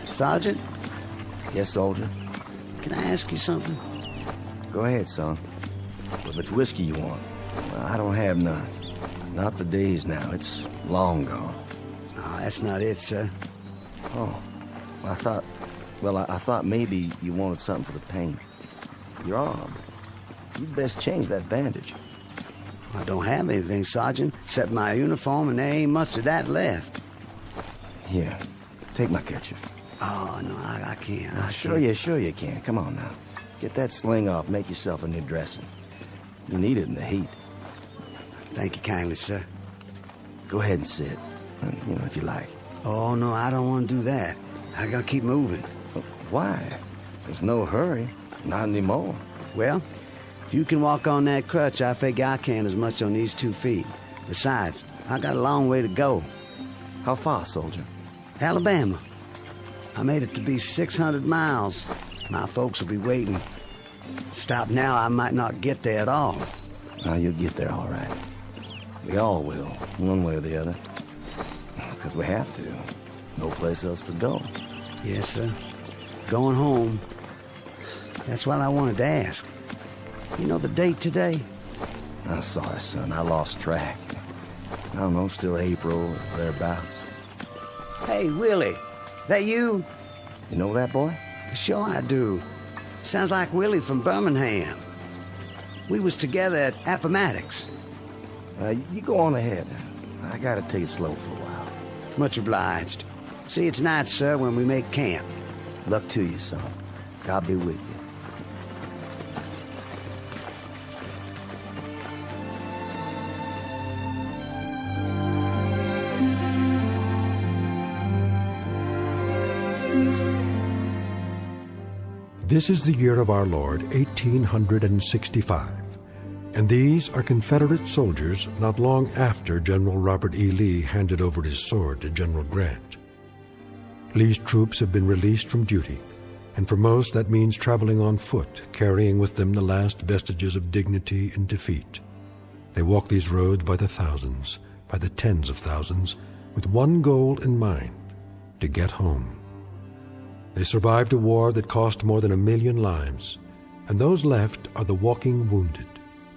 Sergeant? Yes, soldier? Can I ask you something? Go ahead, son. If it's whiskey you want, well, I don't have none. Not for days now. It's long gone. Oh, that's not it, sir. Oh, I thought maybe you wanted something for the pain. Your arm. You'd best change that bandage. I don't have anything, Sergeant, except my uniform, and there ain't much of that left. Here, take my kerchief. Oh, no, I can't. Sure you can. Come on now. Get that sling off. Make yourself a new dressing. You need it in the heat. Thank you kindly, sir. Go ahead and sit, if you like. Oh, no, I don't want to do that. I gotta keep moving. Why? There's no hurry. Not anymore. Well, if you can walk on that crutch, I figure I can as much on these 2 feet. Besides, I got a long way to go. How far, soldier? Alabama. I made it to be 600 miles. My folks will be waiting. Stop now, I might not get there at all. Now, you'll get there all right. We all will, one way or the other. Because we have to. No place else to go. Yes, sir. Going home. That's what I wanted to ask. You know the date today? I'm sorry, son. I lost track. I don't know, still April or thereabouts. Hey, Willie. That you? You know that boy? Sure I do. Sounds like Willie from Birmingham. We was together at Appomattox. You go on ahead. I gotta take it slow for a while. Much obliged. See you tonight, sir, when we make camp. Luck to you, son. God be with you. This is the year of our Lord, 1865, and these are Confederate soldiers not long after General Robert E. Lee handed over his sword to General Grant. Lee's troops have been released from duty, and for most that means traveling on foot, carrying with them the last vestiges of dignity in defeat. They walk these roads by the thousands, by the tens of thousands, with one goal in mind, to get home. They survived a war that cost more than 1 million lives, and those left are the walking wounded,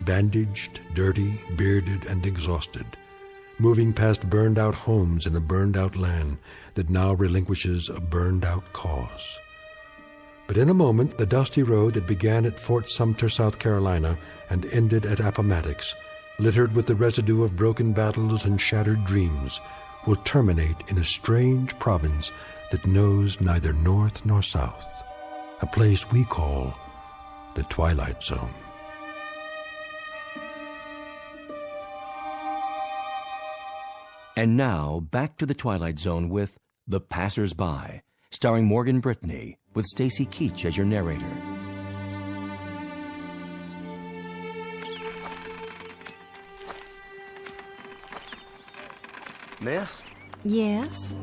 bandaged, dirty, bearded, and exhausted, moving past burned-out homes in a burned-out land that now relinquishes a burned-out cause. But in a moment, the dusty road that began at Fort Sumter, South Carolina, and ended at Appomattox, littered with the residue of broken battles and shattered dreams, will terminate in a strange province that knows neither north nor south, a place we call the Twilight Zone. And now, back to the Twilight Zone with The Passers-By, starring Morgan Brittany, with Stacy Keach as your narrator. Miss? Yes?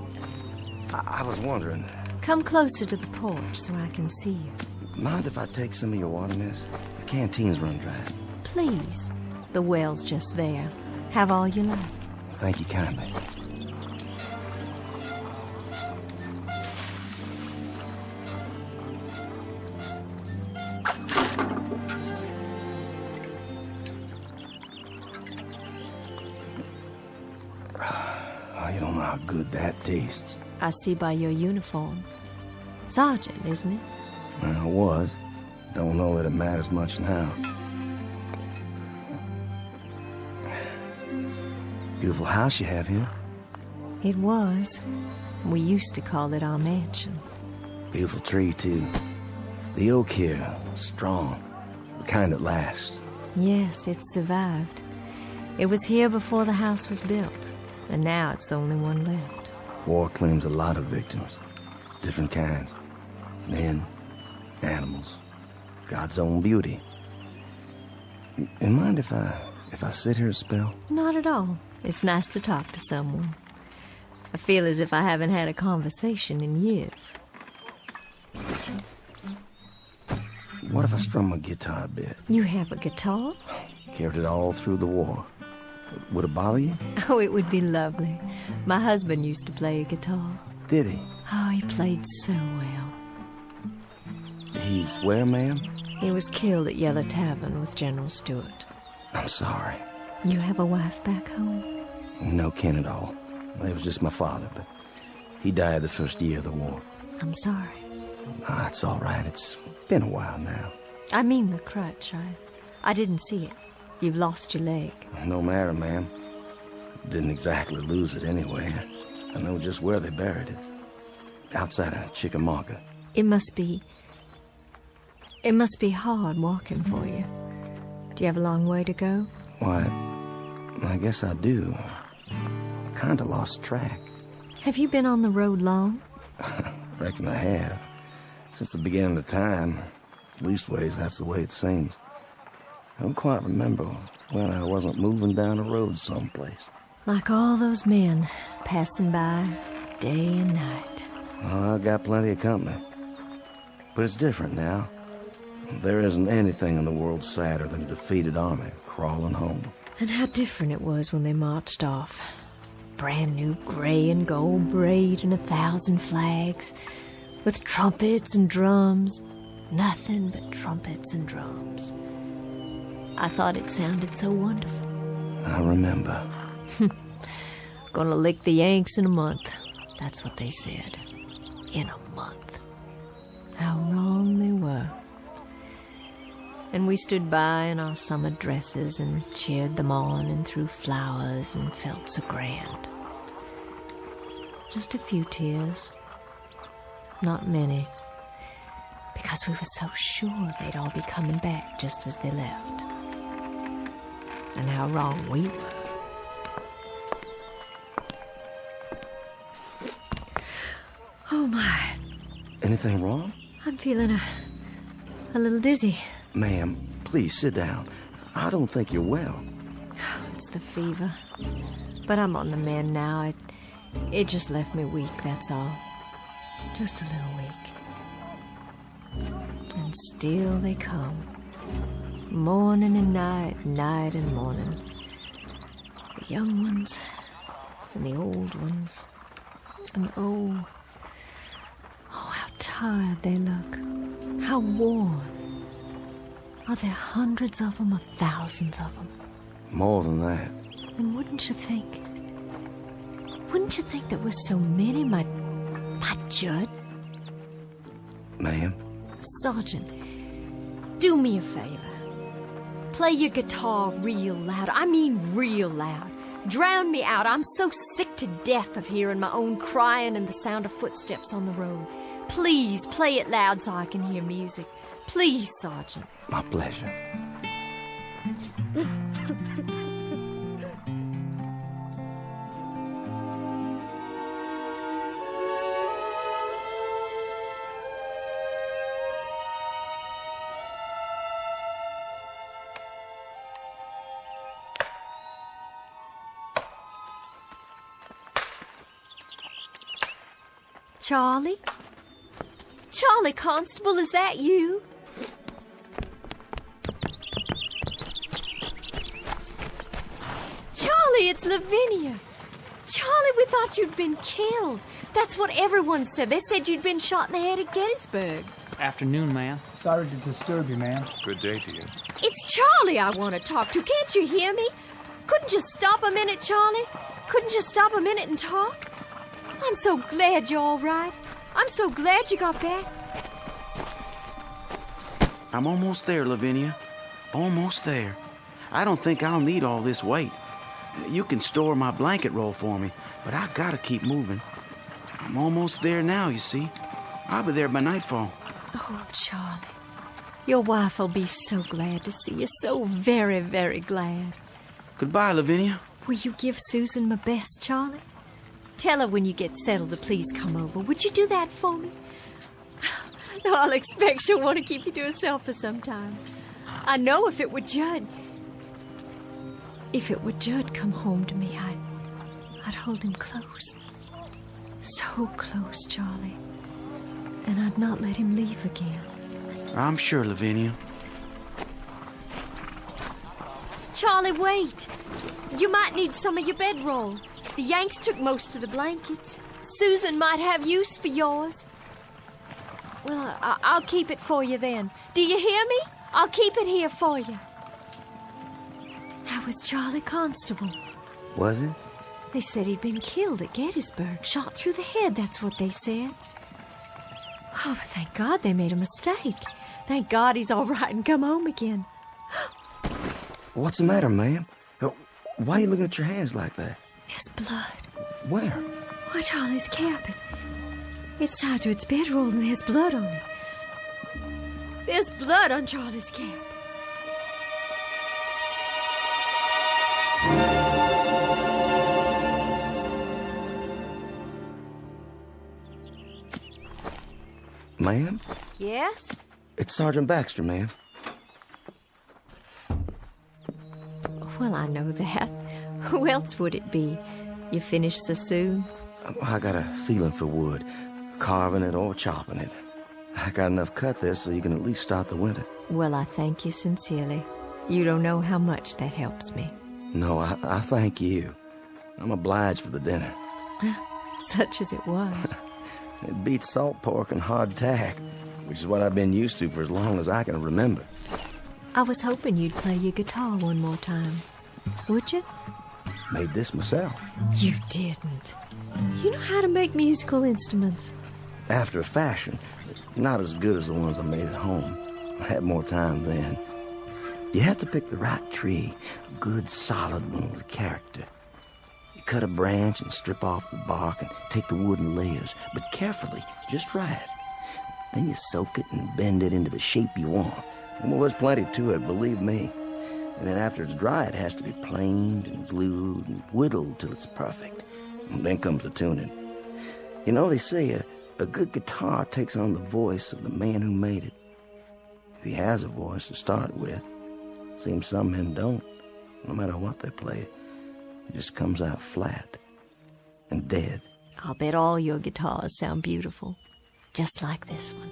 I was wondering, Come closer to the porch so I can see you. mind if I take some of your water, miss? The canteen's run dry. Please. The well's just there. Have all you like. Thank you kindly. Oh, you don't know how good that tastes. I see by your uniform. Sergeant, isn't it? Well, it was. Don't know that it matters much now. Beautiful house you have here. It was. We used to call it our mansion. Beautiful tree, too. The oak here, strong. The kind that lasts. Yes, it survived. It was here before the house was built, and now it's the only one left. War claims a lot of victims. Different kinds. Men, animals, God's own beauty. You mind if I sit here a spell? Not at all. It's nice to talk to someone. I feel as if I haven't had a conversation in years. What if I strum my guitar a bit? You have a guitar? Carried it all through the war. Would it bother you? Oh, it would be lovely. My husband used to play a guitar. Did he? Oh, he played so well. He's where, ma'am? He was killed at Yellow Tavern with General Stewart. I'm sorry. You have a wife back home? No kin at all. It was just my father, but he died the first year of the war. I'm sorry. Ah, it's all right. It's been a while now. I mean the crutch. I didn't see it. You've lost your leg. No matter, ma'am. Didn't exactly lose it anyway. I know just where they buried it. Outside of Chickamauga. It must be hard walking for you. Do you have a long way to go? Why, I guess I do. I kind of lost track. Have you been on the road long? Reckon I have. Since the beginning of time. Leastways, that's the way it seems. I don't quite remember when I wasn't moving down a road someplace. Like all those men passing by day and night. Oh, I got plenty of company. But it's different now. There isn't anything in the world sadder than a defeated army crawling home. And how different it was when they marched off. Brand new gray and gold braid and 1,000 flags, with trumpets and drums. Nothing but trumpets and drums. I thought it sounded so wonderful. I remember. Gonna lick the Yanks in a month. That's what they said. In a month. How wrong they were. And we stood by in our summer dresses and cheered them on and threw flowers and felt so grand. Just a few tears. Not many. Because we were so sure they'd all be coming back just as they left. And how wrong we were. Oh my. Anything wrong? I'm feeling a little dizzy. Ma'am, please sit down. I don't think you're well. It's the fever. But I'm on the mend now. It just left me weak, that's all. Just a little weak. And still they come. Morning and night, night and morning. The young ones and the old ones. And oh, how tired they look. How worn. Are there hundreds of them or thousands of them? More than that. And wouldn't you think there were so many, my Judd? Ma'am? Sergeant, do me a favor. Play your guitar real loud. I mean real loud. Drown me out. I'm so sick to death of hearing my own crying and the sound of footsteps on the road. Please play it loud so I can hear music. Please, Sergeant. My pleasure. Charlie? Charlie Constable, is that you? Charlie, it's Lavinia. Charlie, we thought you'd been killed. That's what everyone said. They said you'd been shot in the head at Gettysburg. Afternoon, ma'am. Sorry to disturb you, ma'am. Good day to you. It's Charlie I want to talk to. Can't you hear me? Couldn't you stop a minute, Charlie? Couldn't you stop a minute and talk? I'm so glad you're all right. I'm so glad you got back. I'm almost there, Lavinia. Almost there. I don't think I'll need all this weight. You can store my blanket roll for me, but I gotta keep moving. I'm almost there now, you see. I'll be there by nightfall. Oh, Charlie. Your wife will be so glad to see you. So very, very glad. Goodbye, Lavinia. Will you give Susan my best, Charlie? Tell her when you get settled to please come over. Would you do that for me? No, I'll expect she'll want to keep you to herself for some time. I know if it were Judd come home to me, I'd hold him close. So close, Charlie. And I'd not let him leave again. I'm sure, Lavinia. Charlie, wait. You might need some of your bedroll. The Yanks took most of the blankets. Susan might have use for yours. Well, I'll keep it for you then. Do you hear me? I'll keep it here for you. That was Charlie Constable. Was it? They said he'd been killed at Gettysburg, shot through the head, that's what they said. Oh, but thank God they made a mistake. Thank God he's all right and come home again. What's the matter, ma'am? Why are you looking at your hands like that? There's blood. Where? Why, Charlie's cap. It's tied to its bedroll and there's blood on it. There's blood on Charlie's cap. Ma'am? Yes? It's Sergeant Baxter, ma'am. Well, I know that. Who else would it be? You finished so soon? I got a feeling for wood, carving it or chopping it. I got enough cut there so you can at least start the winter. Well, I thank you sincerely. You don't know how much that helps me. No, I thank you. I'm obliged for the dinner. Such as it was. It beats salt pork and hardtack, which is what I've been used to for as long as I can remember. I was hoping you'd play your guitar one more time. Would you? Made this myself. You didn't. You know how to make musical instruments. After a fashion. Not as good as the ones I made at home. I had more time then. You have to pick the right tree. A good, solid one with character. You cut a branch and strip off the bark and take the wood in layers, but carefully, just right. Then you soak it and bend it into the shape you want. Well, there's plenty to it, believe me. And then after it's dry, it has to be planed and glued and whittled till it's perfect. And then comes the tuning. You know, they say a good guitar takes on the voice of the man who made it. If he has a voice to start with. Seems some men don't. No matter what they play, it just comes out flat and dead. I'll bet all your guitars sound beautiful. Just like this one.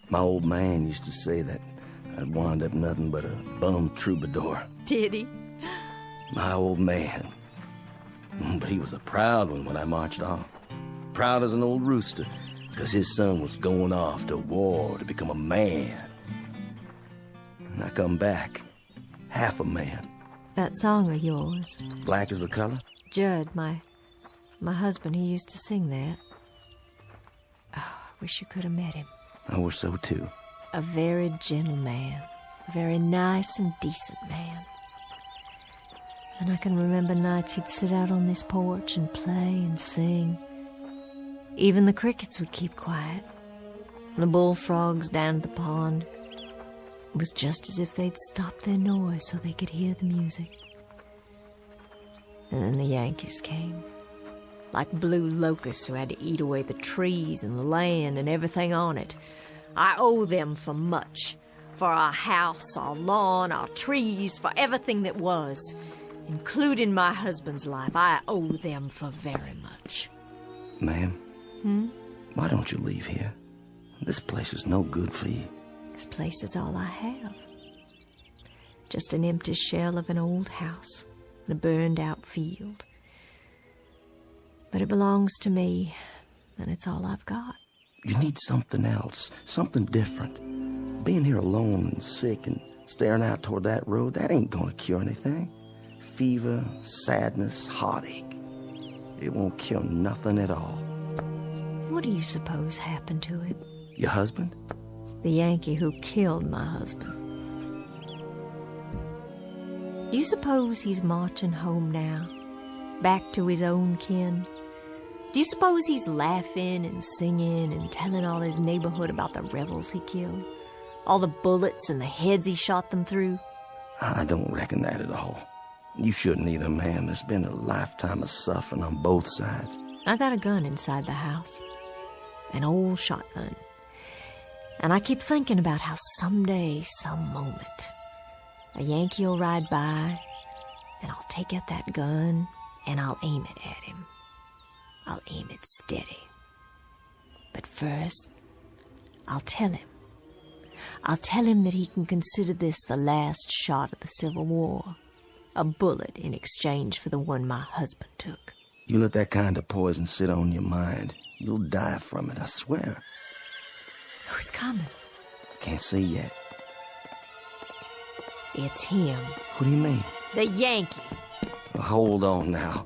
My old man used to say that I'd wind up nothing but a bum troubadour. Did he? My old man. But he was a proud one when I marched off. Proud as an old rooster, because his son was going off to war to become a man. And I come back, half a man. That song of yours. Black is the color? Judd, my husband, he used to sing that. Oh, I wish you could have met him. I wish so too. A very gentle man. A very nice and decent man. And I can remember nights he'd sit out on this porch and play and sing. Even the crickets would keep quiet. The bullfrogs down at the pond. It was just as if they'd stopped their noise so they could hear the music. And then the Yankees came. Like blue locusts who had to eat away the trees and the land and everything on it. I owe them for much. For our house, our lawn, our trees, for everything that was. Including my husband's life, I owe them for very much. Ma'am? Why don't you leave here? This place is no good for you. This place is all I have. Just an empty shell of an old house and a burned-out field. But it belongs to me, and it's all I've got. You need something else, something different. Being here alone and sick and staring out toward that road, that ain't gonna cure anything. Fever, sadness, heartache. It won't cure nothing at all. What do you suppose happened to him? Your husband? The Yankee who killed my husband. You suppose he's marching home now, back to his own kin? Do you suppose he's laughing and singing and telling all his neighborhood about the rebels he killed? All the bullets and the heads he shot them through? I don't reckon that at all. You shouldn't either, ma'am. There's been a lifetime of suffering on both sides. I got a gun inside the house. An old shotgun. And I keep thinking about how someday, some moment, a Yankee will ride by, and I'll take out that gun, and I'll aim it at him. I'll aim it steady. But first, I'll tell him. I'll tell him that he can consider this the last shot of the Civil War. A bullet in exchange for the one my husband took. You let that kind of poison sit on your mind, you'll die from it, I swear. Who's coming? Can't see yet. It's him. What do you mean? The Yankee. Well, hold on now.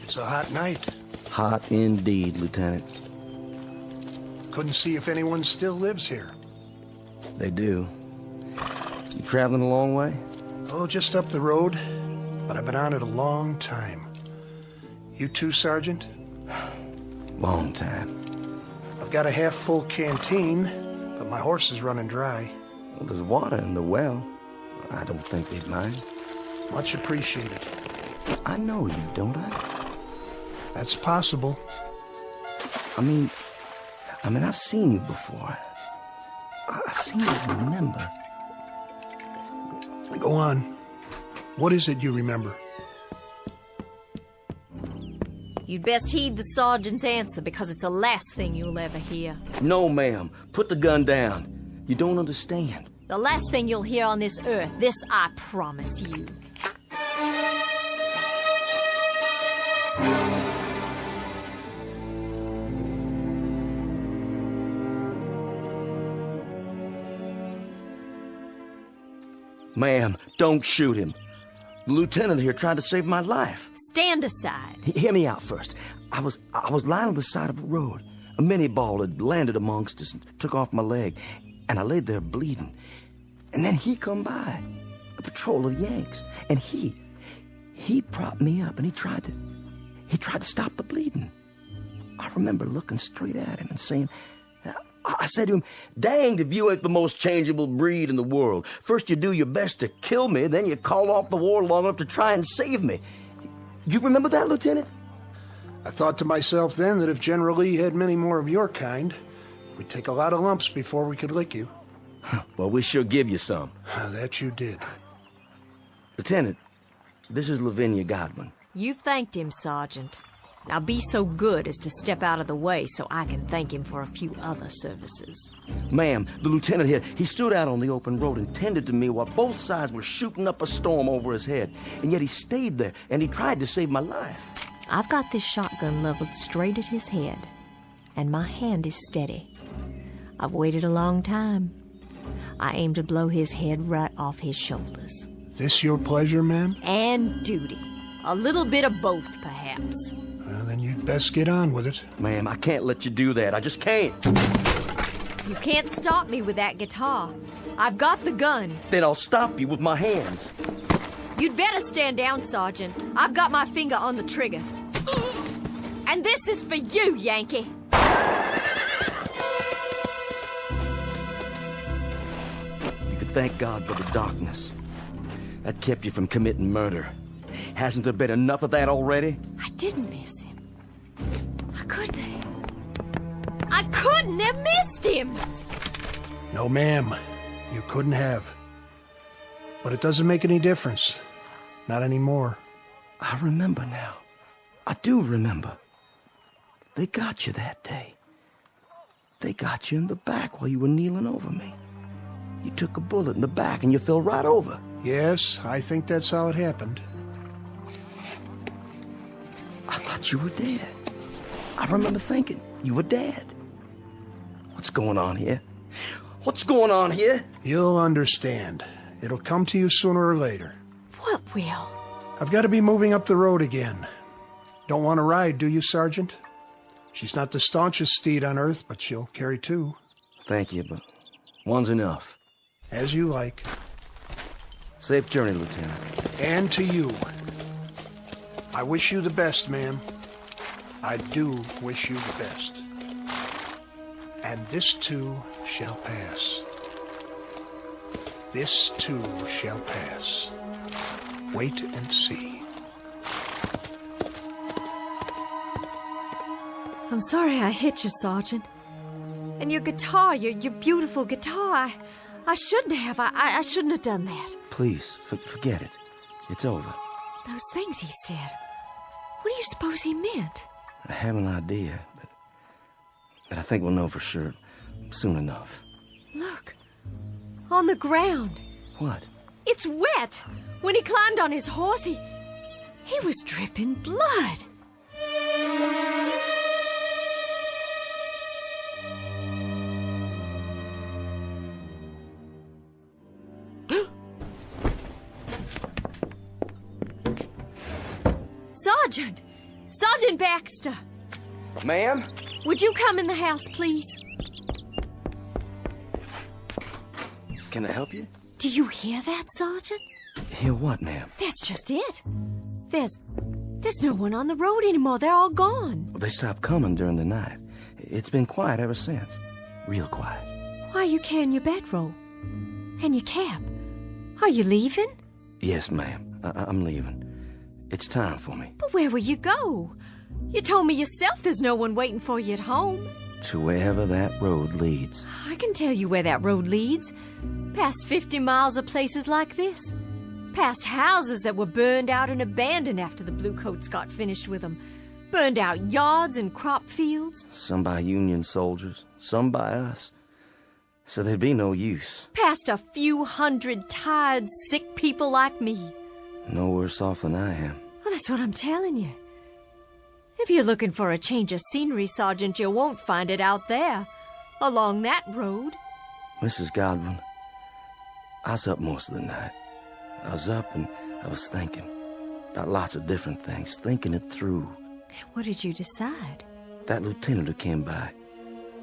It's a hot night. Hot indeed, Lieutenant. Couldn't see if anyone still lives here. They do. You traveling a long way? Oh, just up the road. But I've been on it a long time. You too, Sergeant? Long time. I've got a half-full canteen, but my horse is running dry. Well, there's water in the well. I don't think they'd mind. Much appreciated. I know you, don't I? That's possible. I mean, I've seen you before. I seem to remember. Go on. What is it you remember? You'd best heed the sergeant's answer, because it's the last thing you'll ever hear. No, ma'am. Put the gun down. You don't understand. The last thing you'll hear on this earth. This I promise you. Ma'am, don't shoot him. The lieutenant here tried to save my life. Stand aside. Hear me out first. I was lying on the side of a road. A mini ball had landed amongst us and took off my leg, and I laid there bleeding. And then he come by, a patrol of Yanks, and he propped me up, and he tried to stop the bleeding. I remember looking straight at him and saying, I said to him, "Danged if you ain't the most changeable breed in the world. First you do your best to kill me, then you call off the war long enough to try and save me." You remember that, Lieutenant? I thought to myself then that if General Lee had many more of your kind, we'd take a lot of lumps before we could lick you. Well, we sure give you some. That you did. Lieutenant, this is Lavinia Godwin. You've thanked him, Sergeant. Now be so good as to step out of the way so I can thank him for a few other services. Ma'am, the lieutenant here, he stood out on the open road and tended to me while both sides were shooting up a storm over his head. And yet he stayed there, and he tried to save my life. I've got this shotgun leveled straight at his head, and my hand is steady. I've waited a long time. I aim to blow his head right off his shoulders. This your pleasure, ma'am? And duty. A little bit of both, perhaps. Well, then you'd best get on with it. Ma'am, I can't let you do that. I just can't. You can't stop me with that guitar. I've got the gun. Then I'll stop you with my hands. You'd better stand down, Sergeant. I've got my finger on the trigger. And this is for you, Yankee. You could thank God for the darkness. That kept you from committing murder. Hasn't there been enough of that already? I didn't miss him. I couldn't have. I couldn't have missed him! No, ma'am. You couldn't have. But it doesn't make any difference. Not anymore. I remember now. I do remember. They got you that day. They got you in the back while you were kneeling over me. You took a bullet in the back and you fell right over. Yes, I think that's how it happened. I thought you were dead. I remember thinking you were dead. What's going on here? What's going on here? You'll understand. It'll come to you sooner or later. What will? I've got to be moving up the road again. Don't want to ride, do you, Sergeant? She's not the staunchest steed on earth, but she'll carry two. Thank you, but one's enough. As you like. Safe journey, Lieutenant. And to you. I wish you the best, ma'am. I do wish you the best. And this too shall pass. This too shall pass. Wait and see. I'm sorry I hit you, Sergeant. And your guitar, your beautiful guitar, I shouldn't have. I shouldn't have done that. Please, forget it. It's over. Those things he said. What do you suppose he meant? I have an idea, but I think we'll know for sure soon enough. Look. On the ground. What? It's wet. When he climbed on his horse, he was dripping blood. Sergeant! Sergeant Baxter! Ma'am? Would you come in the house, please? Can I help you? Do you hear that, Sergeant? Hear what, ma'am? That's just it. There's no one on the road anymore. They're all gone. They stopped coming during the night. It's been quiet ever since. Real quiet. Why are you carrying your bedroll? And your cap? Are you leaving? Yes, ma'am. I'm leaving. It's time for me. But where will you go? You told me yourself there's no one waiting for you at home. To wherever that road leads. I can tell you where that road leads. Past 50 miles of places like this. Past houses that were burned out and abandoned after the Bluecoats got finished with them. Burned out yards and crop fields. Some by Union soldiers, some by us. So there'd be no use. Past a few hundred tired, sick people like me. No worse off than I am. Well, that's what I'm telling you. If you're looking for a change of scenery, Sergeant, you won't find it out there, along that road. Mrs. Godwin, I was up most of the night. I was up and I was thinking about lots of different things, thinking it through. What did you decide? That lieutenant who came by,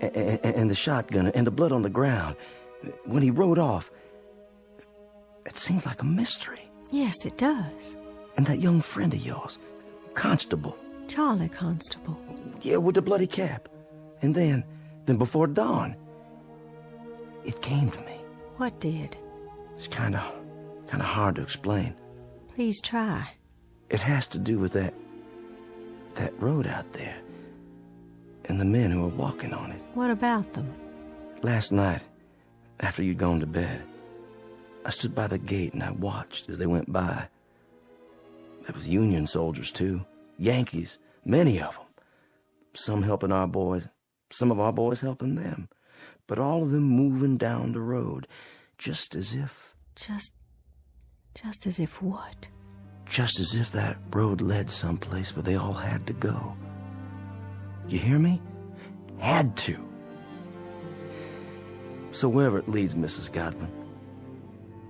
and the shotgun, and the blood on the ground. When he rode off, it seems like a mystery. Yes, it does. And that young friend of yours, Constable. Charlie Constable. Yeah, with the bloody cap. And then before dawn, it came to me. What did? It's kind of hard to explain. Please try. It has to do with that road out there, and the men who are walking on it. What about them? Last night, after you'd gone to bed, I stood by the gate and I watched as they went by. There was Union soldiers, too. Yankees, many of them. Some helping our boys, some of our boys helping them. But all of them moving down the road, just as if... Just as if what? Just as if that road led someplace where they all had to go. You hear me? Had to. So wherever it leads, Mrs. Godwin,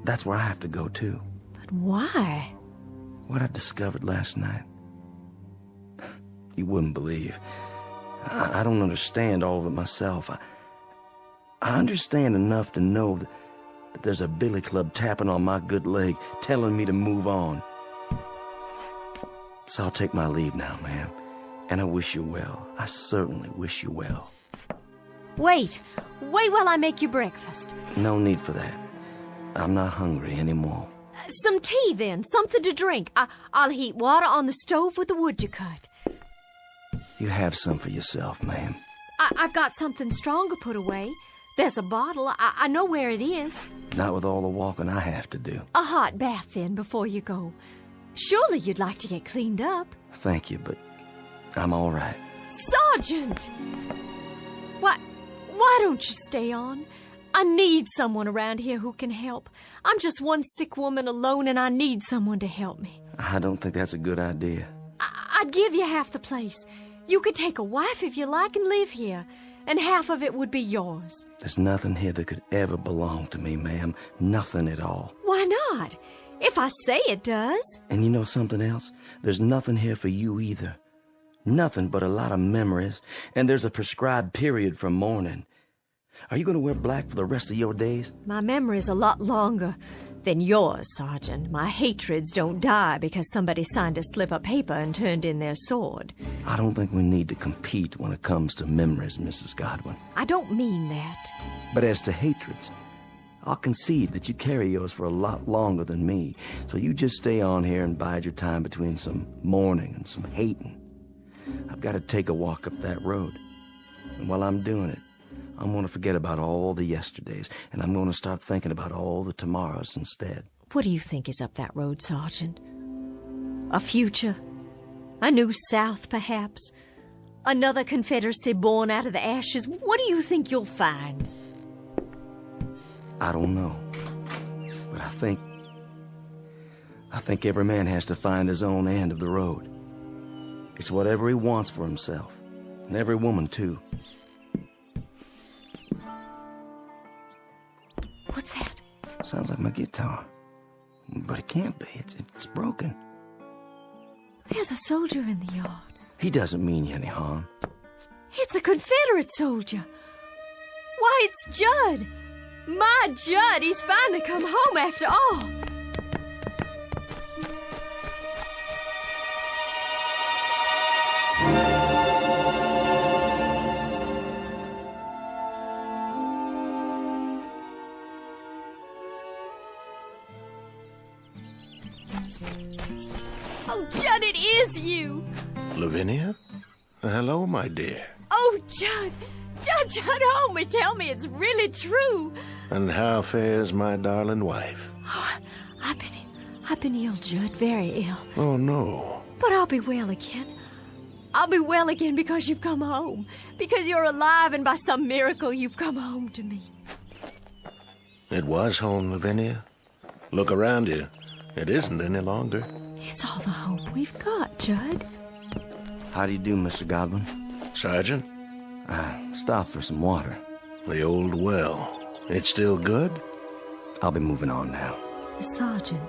that's where I have to go, too. But why? What I discovered last night. You wouldn't believe. I don't understand all of it myself. I understand enough to know that there's a billy club tapping on my good leg, telling me to move on. So I'll take my leave now, ma'am. And I wish you well. I certainly wish you well. Wait while I make you breakfast. No need for that. I'm not hungry anymore. Some tea, then. Something to drink. I'll heat water on the stove with the wood you cut. You have some for yourself, ma'am. I've got something stronger put away. There's a bottle. I know where it is. Not with all the walking I have to do. A hot bath, then, before you go. Surely you'd like to get cleaned up. Thank you, but I'm all right. Sergeant! Why don't you stay on? I need someone around here who can help. I'm just one sick woman alone, and I need someone to help me. I don't think that's a good idea. I'd give you half the place. You could take a wife if you like and live here, and half of it would be yours. There's nothing here that could ever belong to me, ma'am. Nothing at all. Why not? If I say it does. And you know something else? There's nothing here for you either. Nothing but a lot of memories, and there's a prescribed period for mourning. Are you going to wear black for the rest of your days? My memory's a lot longer than yours, Sergeant. My hatreds don't die because somebody signed a slip of paper and turned in their sword. I don't think we need to compete when it comes to memories, Mrs. Godwin. I don't mean that. But as to hatreds, I'll concede that you carry yours for a lot longer than me, so you just stay on here and bide your time between some mourning and some hating. I've got to take a walk up that road, and while I'm doing it, I'm going to forget about all the yesterdays, and I'm going to start thinking about all the tomorrows instead. What do you think is up that road, Sergeant? A future? A new South, perhaps? Another Confederacy born out of the ashes? What do you think you'll find? I don't know, but I think every man has to find his own end of the road. It's whatever he wants for himself, and every woman, too. What's that? Sounds like my guitar. But it can't be. It's broken. There's a soldier in the yard. He doesn't mean you any harm. It's a Confederate soldier. Why, it's Judd. My Judd, he's finally come home after all. Oh, Judd, it is you. Lavinia? Hello, my dear. Oh, Judd, hold me. Tell me it's really true. And how fares my darling wife? Oh, I've been ill, Judd, very ill. Oh, no. But I'll be well again. I'll be well again because you've come home. Because you're alive and by some miracle you've come home to me. It was home, Lavinia. Look around you. It isn't any longer. It's all the hope we've got, Judd. How do you do, Mr. Godwin? Sergeant? I stopped for some water. The old well. It's still good? I'll be moving on now. The sergeant.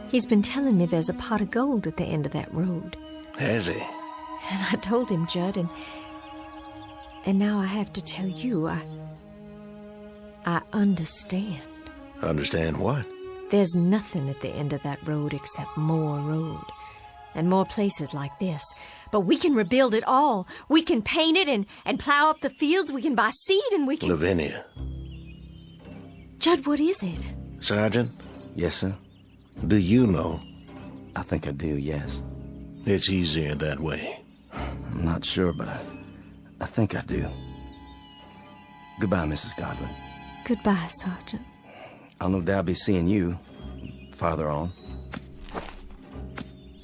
He's been telling me there's a pot of gold at the end of that road. Has he? And I told him, Judd, and now I have to tell you, I understand. Understand what? There's nothing at the end of that road except more road. And more places like this. But we can rebuild it all. We can paint it and plow up the fields. We can buy seed and we can... Lavinia. Judd, what is it? Sergeant? Yes, sir? Do you know? I think I do, yes. It's easier that way. I'm not sure, but I think I do. Goodbye, Mrs. Godwin. Goodbye, Sergeant. I'll no doubt be seeing you farther on.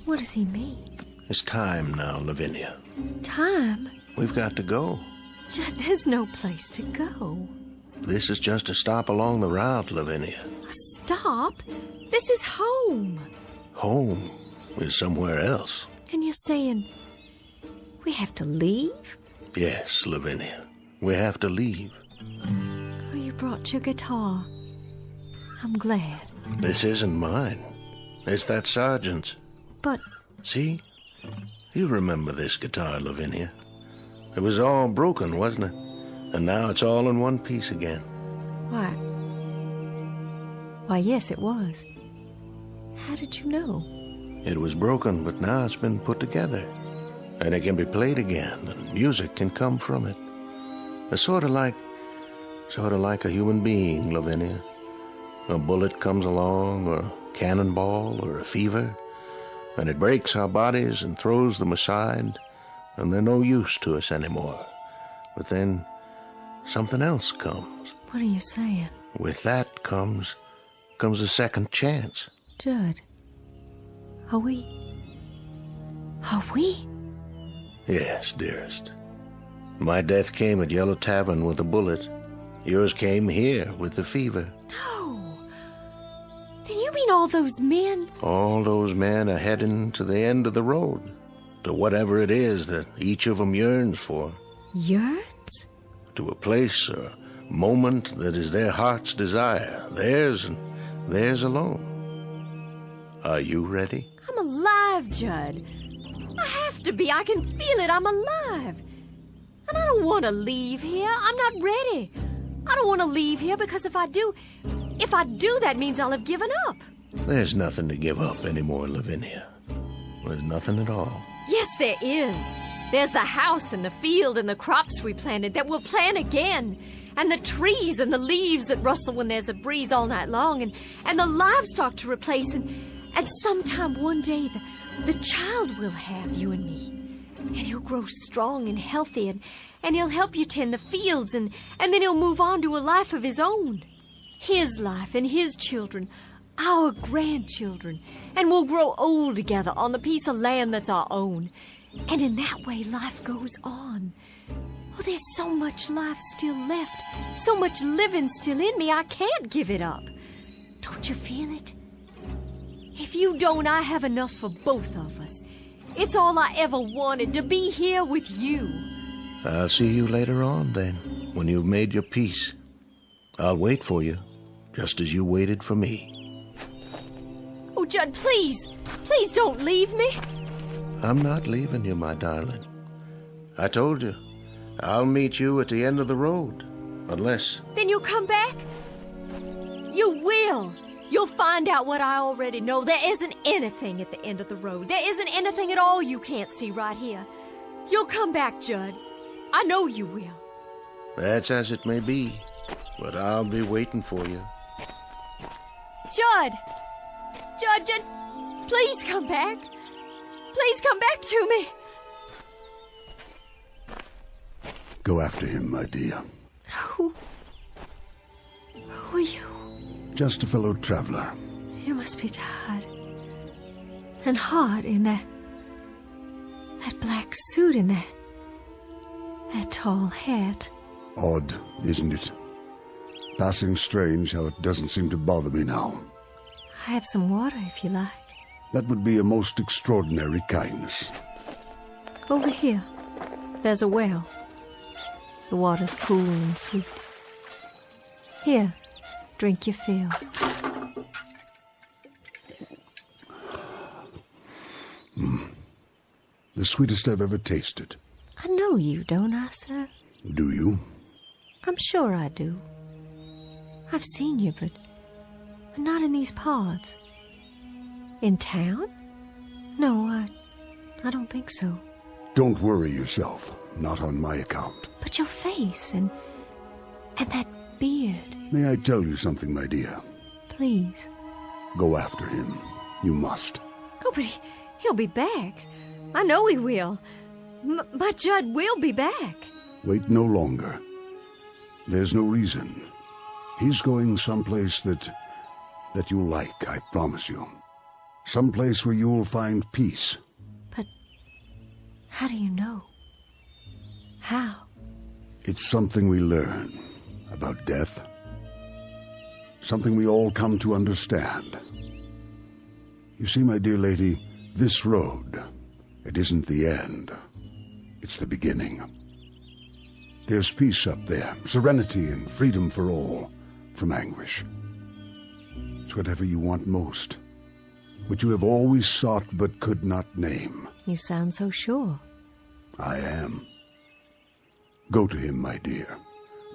What does he mean? It's time now, Lavinia. Time? We've got to go. Judd, there's no place to go. This is just a stop along the route, Lavinia. A stop? This is home. Home is somewhere else. And you're saying we have to leave? Yes, Lavinia. We have to leave. Oh, you brought your guitar. I'm glad. This isn't mine. It's that sergeant's. But... See? You remember this guitar, Lavinia. It was all broken, wasn't it? And now it's all in one piece again. Why, yes, it was. How did you know? It was broken, but now it's been put together. And it can be played again, and music can come from it. It's sort of like a human being, Lavinia. A bullet comes along, or a cannonball, or a fever, and it breaks our bodies and throws them aside, and they're no use to us anymore. But then something else comes. What are you saying? With that comes a second chance. Judd, are we? Yes, dearest. My death came at Yellow Tavern with a bullet. Yours came here with the fever. No. Then you mean all those men? All those men are heading to the end of the road, to whatever it is that each of them yearns for. Yearns? To a place or moment that is their heart's desire, theirs and theirs alone. Are you ready? I'm alive, Judd. I have to be. I can feel it. I'm alive. And I don't want to leave here. I'm not ready. I don't want to leave here because if I do, that means I'll have given up. There's nothing to give up anymore, Lavinia. There's nothing at all. Yes, there is. There's the house and the field and the crops we planted that we'll plant again. And the trees and the leaves that rustle when there's a breeze all night long. And the livestock to replace. And sometime one day, the child will have you and me. And he'll grow strong and healthy. And he'll help you tend the fields. And then he'll move on to a life of his own. His life and his children. Our grandchildren. And we'll grow old together on the piece of land that's our own. And in that way, life goes on. Oh, there's so much life still left. So much living still in me, I can't give it up. Don't you feel it? If you don't, I have enough for both of us. It's all I ever wanted, to be here with you. I'll see you later on, then, when you've made your peace. I'll wait for you, just as you waited for me. Oh, Judd, please. Please don't leave me. I'm not leaving you, my darling. I told you, I'll meet you at the end of the road, unless... Then you'll come back? You will. You'll find out what I already know. There isn't anything at the end of the road. There isn't anything at all you can't see right here. You'll come back, Judd. I know you will. That's as it may be, but I'll be waiting for you. Judd, please come back. Please come back to me. Go after him, my dear. Who are you? Just a fellow traveler. You must be tired. And hot in that That black suit and that tall hat. Odd, isn't it? Passing strange how it doesn't seem to bother me now. I have some water if you like. That would be a most extraordinary kindness. Over here. There's a well. The water's cool and sweet. Here, drink your fill. The sweetest I've ever tasted. I know you, don't I, sir? Do you? I'm sure I do. I've seen you, but not in these parts. In town? No, I don't think so. Don't worry yourself. Not on my account. But your face and that beard. May I tell you something, my dear? Please. Go after him. You must. Oh, but he'll be back. I know he will. My Judd will be back. Wait no longer. There's no reason. He's going someplace that you'll like, I promise you. Someplace where you'll find peace. But how do you know? How? It's something we learn about death. Something we all come to understand. You see, my dear lady, this road, it isn't the end. It's the beginning. There's peace up there, serenity and freedom for all, from anguish. It's whatever you want most, what you have always sought but could not name. You sound so sure. I am. Go to him, my dear.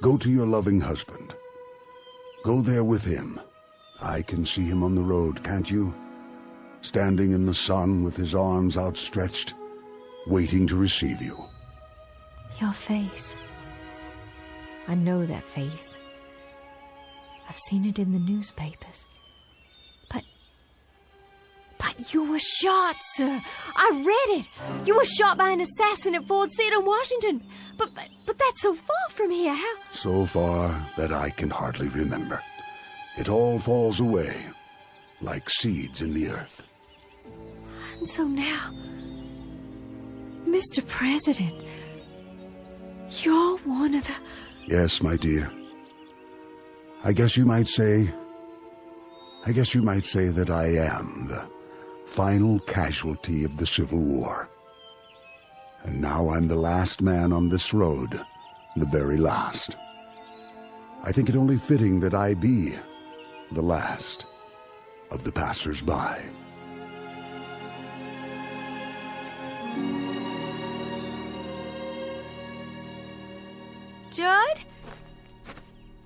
Go to your loving husband. Go there with him. I can see him on the road, can't you? Standing in the sun with his arms outstretched, waiting to receive you. Your face. I know that face. I've seen it in the newspapers. But you were shot, sir. I read it. You were shot by an assassin at Ford's Theater, Washington. But that's so far from here. How? So far that I can hardly remember. It all falls away, like seeds in the earth. And so now, Mr. President, you're one of the... Yes, my dear. I guess you might say that I am the final casualty of the Civil War. And now I'm the last man on this road, the very last. I think it only fitting that I be the last of the passers-by. Judd?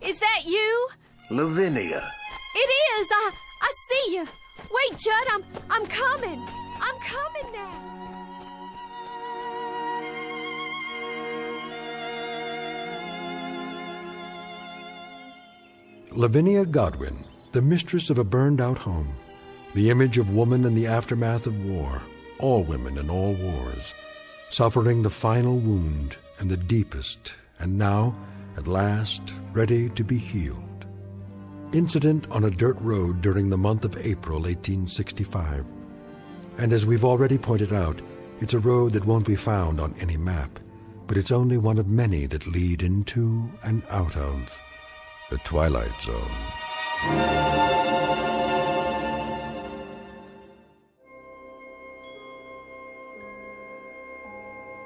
Is that you? Lavinia. It is. I see you. Wait, Judd, I'm coming. I'm coming now. Lavinia Godwin, the mistress of a burned-out home, the image of woman in the aftermath of war, all women in all wars, suffering the final wound and the deepest, and now, at last, ready to be healed. Incident on a dirt road during the month of April 1865. And as we've already pointed out, it's a road that won't be found on any map, but it's only one of many that lead into and out of the Twilight Zone.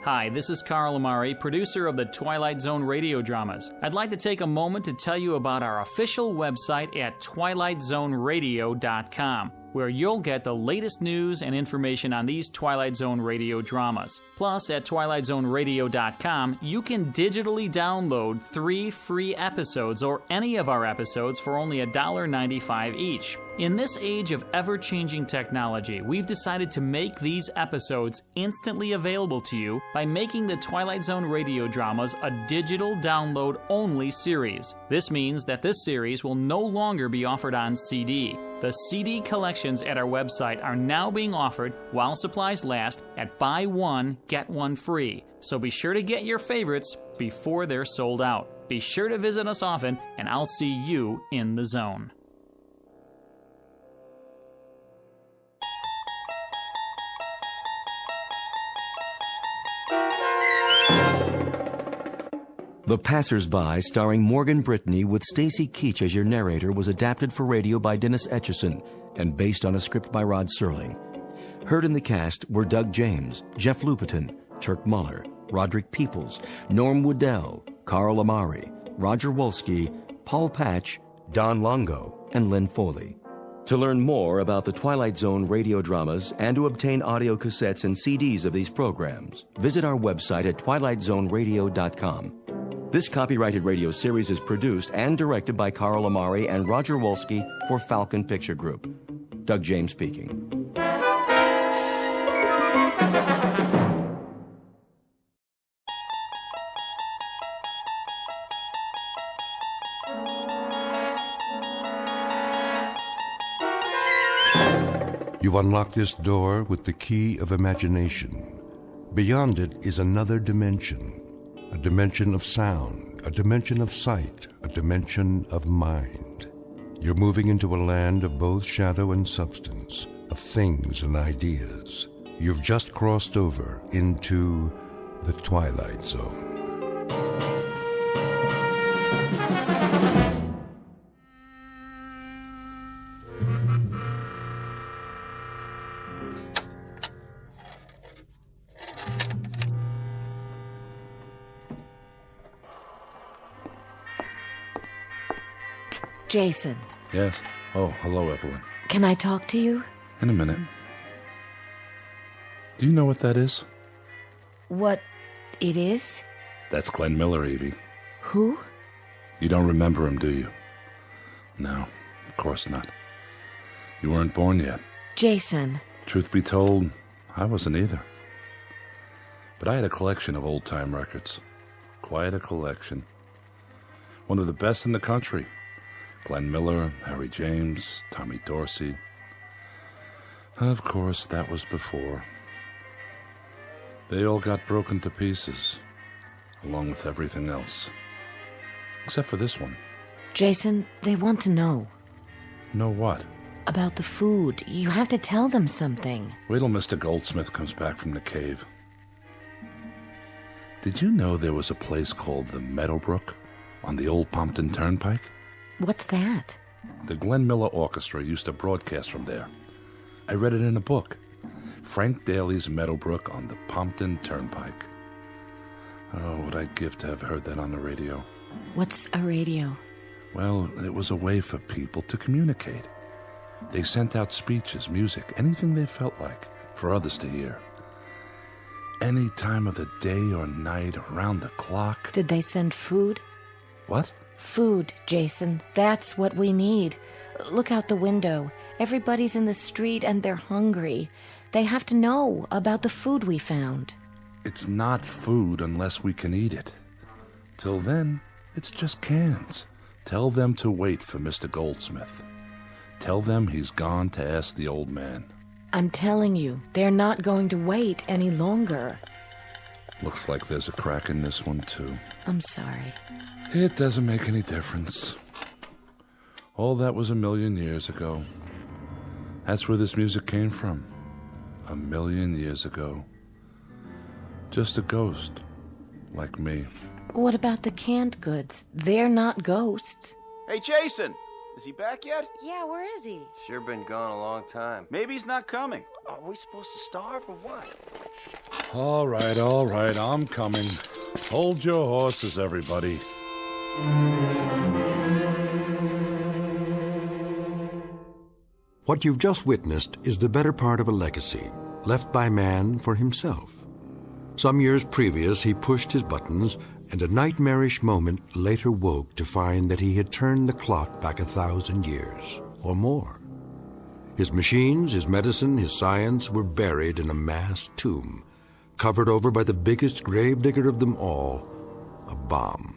Hi, this is Carl Amari, producer of the Twilight Zone radio dramas. I'd like to take a moment to tell you about our official website at twilightzoneradio.com, where you'll get the latest news and information on these Twilight Zone radio dramas. Plus, at twilightzoneradio.com, you can digitally download 3 free episodes or any of our episodes for only $1.95 each. In this age of ever-changing technology, we've decided to make these episodes instantly available to you by making the Twilight Zone radio dramas a digital download-only series. This means that this series will no longer be offered on CD. The CD collections at our website are now being offered while supplies last at buy one, get one free. So be sure to get your favorites before they're sold out. Be sure to visit us often, and I'll see you in the zone. The Passers-By, starring Morgan Brittany with Stacy Keach as your narrator, was adapted for radio by Dennis Etchison and based on a script by Rod Serling. Heard in the cast were Doug James, Jeff Lupetin, Turk Muller, Roderick Peoples, Norm Woodell, Carl Amari, Roger Wolski, Paul Patch, Don Longo, and Lynn Foley. To learn more about the Twilight Zone radio dramas and to obtain audio cassettes and CDs of these programs, visit our website at twilightzoneradio.com. This copyrighted radio series is produced and directed by Carl Amari and Roger Wolski for Falcon Picture Group. Doug James speaking. You unlock this door with the key of imagination. Beyond it is another dimension, a dimension of sound, a dimension of sight, a dimension of mind. You're moving into a land of both shadow and substance, of things and ideas. You've just crossed over into the Twilight Zone. Jason. Yes? Oh, hello, Evelyn. Can I talk to you? In a minute. Do you know what that is? What it is? That's Glenn Miller, Evie. Who? You don't remember him, do you? No, of course not. You weren't born yet. Jason. Truth be told, I wasn't either. But I had a collection of old-time records. Quite a collection. One of the best in the country. Glenn Miller, Harry James, Tommy Dorsey. Of course, that was before. They all got broken to pieces, along with everything else. Except for this one. Jason, they want to know. Know what? About the food. You have to tell them something. Wait till Mr. Goldsmith comes back from the cave. Did you know there was a place called the Meadowbrook on the old Pompton Turnpike? What's that? The Glenn Miller Orchestra used to broadcast from there. I read it in a book. Frank Daly's Meadowbrook on the Pompton Turnpike. Oh, would I give to have heard that on the radio? What's a radio? Well, it was a way for people to communicate. They sent out speeches, music, anything they felt like, for others to hear. Any time of the day or night, around the clock. Did they send food? What? Food, Jason. That's what we need. Look out the window. Everybody's in the street and they're hungry. They have to know about the food we found. It's not food unless we can eat it. Till then, it's just cans. Tell them to wait for Mr. Goldsmith. Tell them he's gone to ask the old man. I'm telling you, they're not going to wait any longer. Looks like there's a crack in this one, too. I'm sorry. It doesn't make any difference. All that was 1,000,000 years ago. That's where this music came from. 1,000,000 years ago. Just a ghost, like me. What about the canned goods? They're not ghosts. Hey, Jason! Is he back yet? Yeah, where is he? Sure been gone a long time. Maybe he's not coming. Are we supposed to starve or what? All right, I'm coming. Hold your horses, everybody. What you've just witnessed is the better part of a legacy, left by man for himself. Some years previous, he pushed his buttons, and a nightmarish moment later woke to find that he had turned the clock back 1,000 years, or more. His machines, his medicine, his science were buried in a mass tomb, covered over by the biggest gravedigger of them all, a bomb.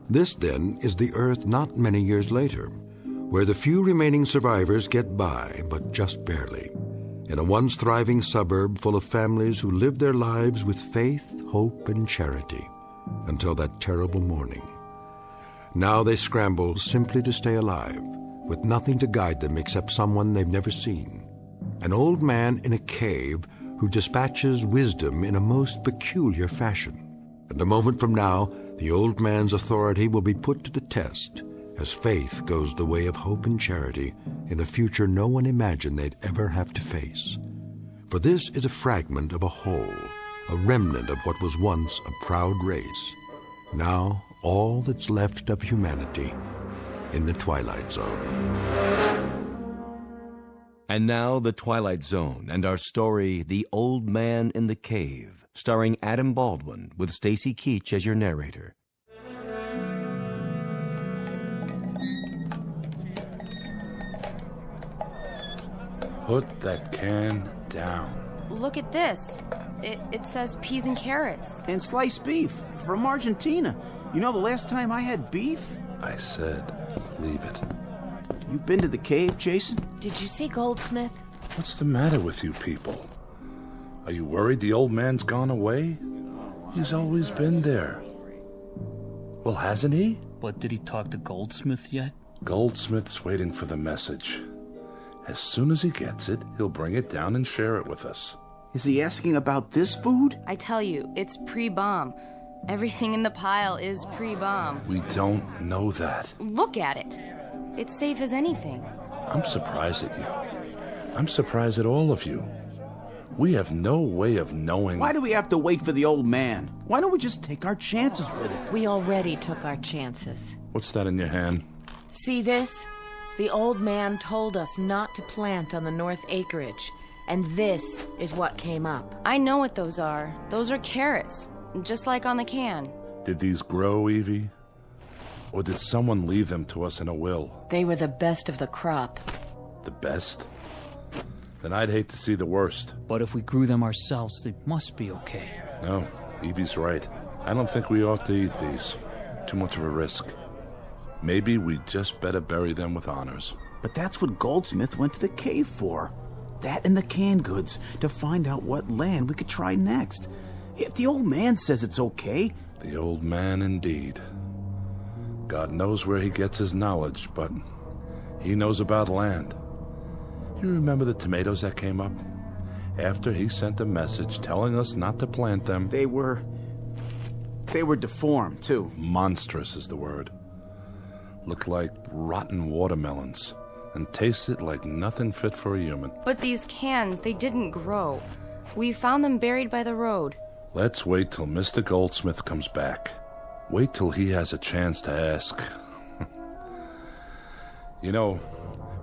This, then, is the Earth not many years later, where the few remaining survivors get by, but just barely, in a once thriving suburb full of families who lived their lives with faith, hope, and charity, until that terrible morning. Now they scramble simply to stay alive, with nothing to guide them except someone they've never seen, an old man in a cave who dispatches wisdom in a most peculiar fashion. And a moment from now, the old man's authority will be put to the test as faith goes the way of hope and charity in a future no one imagined they'd ever have to face. For this is a fragment of a whole, a remnant of what was once a proud race. Now, all that's left of humanity in the Twilight Zone. And now, The Twilight Zone and our story, The Old Man in the Cave, starring Adam Baldwin with Stacy Keach as your narrator. Put that can down. Look at this. It says peas and carrots. And sliced beef from Argentina. You know the last time I had beef? I said, leave it. You been to the cave, Jason? Did you see Goldsmith? What's the matter with you people? Are you worried the old man's gone away? He's always been there. Well, hasn't he? But did he talk to Goldsmith yet? Goldsmith's waiting for the message. As soon as he gets it, he'll bring it down and share it with us. Is he asking about this food? I tell you, it's pre-bomb. Everything in the pile is pre-bomb. We don't know that. Look at it. It's safe as anything. I'm surprised at you. I'm surprised at all of you. We have no way of knowing. Why do we have to wait for the old man? Why don't we just take our chances with it? We already took our chances. What's that in your hand? See this? The old man told us not to plant on the north acreage, and this is what came up. I know what those are. Those are carrots, just like on the can. Did these grow, Evie? Or did someone leave them to us in a will? They were the best of the crop. The best? Then I'd hate to see the worst. But if we grew them ourselves, they must be okay. No, Evie's right. I don't think we ought to eat these. Too much of a risk. Maybe we just better bury them with honors. But that's what Goldsmith went to the cave for. That and the canned goods, to find out what land we could try next. If the old man says it's okay... The old man, indeed. God knows where he gets his knowledge, but he knows about land. You remember the tomatoes that came up? After he sent a message telling us not to plant them... They were deformed, too. Monstrous is the word. Looked like rotten watermelons, and tasted like nothing fit for a human. But these cans, they didn't grow. We found them buried by the road. Let's wait till Mr. Goldsmith comes back. Wait till he has a chance to ask. You know,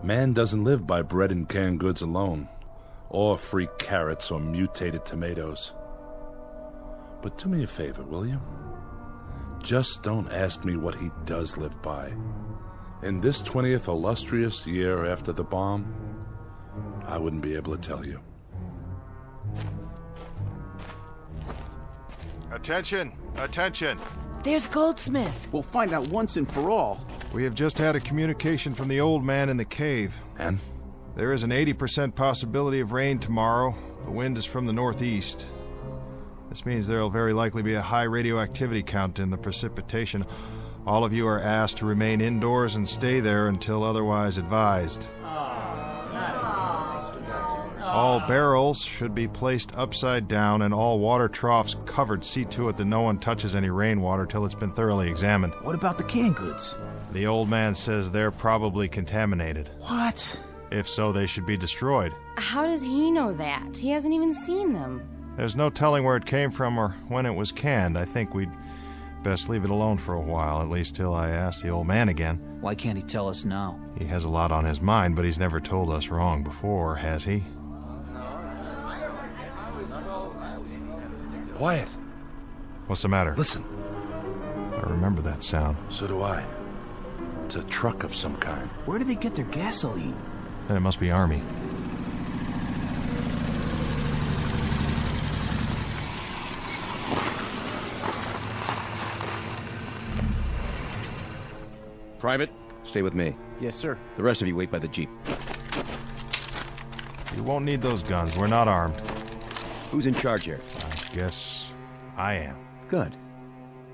man doesn't live by bread and canned goods alone, or free carrots or mutated tomatoes. But do me a favor, will you? Just don't ask me what he does live by. In this 20th illustrious year after the bomb, I wouldn't be able to tell you. Attention! Attention! There's Goldsmith. We'll find out once and for all. We have just had a communication from the old man in the cave. And? There is an 80% possibility of rain tomorrow. The wind is from the northeast. This means there will very likely be a high radioactivity count in the precipitation. All of you are asked to remain indoors and stay there until otherwise advised. All barrels should be placed upside down and all water troughs covered. See to it that no one touches any rainwater till it's been thoroughly examined. What about the canned goods? The old man says they're probably contaminated. What? If so, they should be destroyed. How does he know that? He hasn't even seen them. There's no telling where it came from or when it was canned. I think we'd best leave it alone for a while, at least till I ask the old man again. Why can't he tell us now? He has a lot on his mind, but he's never told us wrong before, has he? Quiet. What's the matter? Listen. I remember that sound. So do I. It's a truck of some kind. Where do they get their gasoline? Then it must be Army. Private, stay with me. Yes, sir. The rest of you wait by the jeep. You won't need those guns. We're not armed. Who's in charge here? I guess I am. Good.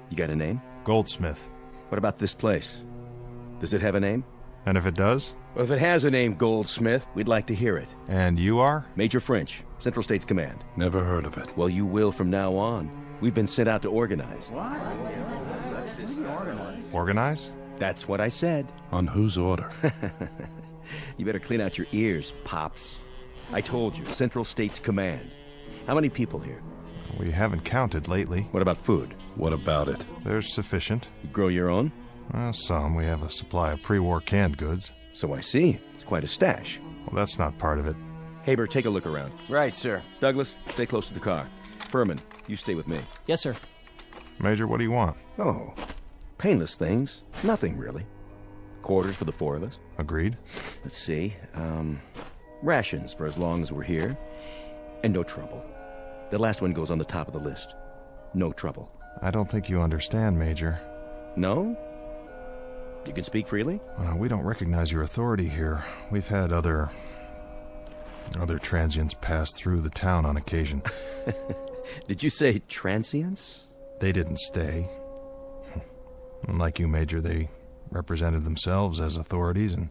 You got a name? Goldsmith. What about this place? Does it have a name? And if it does? Well, if it has a name, Goldsmith, we'd like to hear it. And you are? Major French, Central States Command. Never heard of it. Well, you will from now on. We've been sent out to organize. What? Organize? That's what I said. On whose order? You better clean out your ears, Pops. I told you, Central States Command. How many people here? We haven't counted lately. What about food? What about it? There's sufficient. You grow your own? Well, some. We have a supply of pre-war canned goods. So I see. It's quite a stash. Well, that's not part of it. Haber, take a look around. Right, sir. Douglas, stay close to the car. Furman, you stay with me. Yes, sir. Major, what do you want? Oh, painless things. Nothing, really. Quarters for the four of us. Agreed. Let's see. Rations for as long as we're here. And no trouble. The last one goes on the top of the list. No trouble. I don't think you understand, Major. No? You can speak freely? We don't recognize your authority here. We've had other transients pass through the town on occasion. Did you say transients? They didn't stay. Unlike you, Major, they represented themselves as authorities, and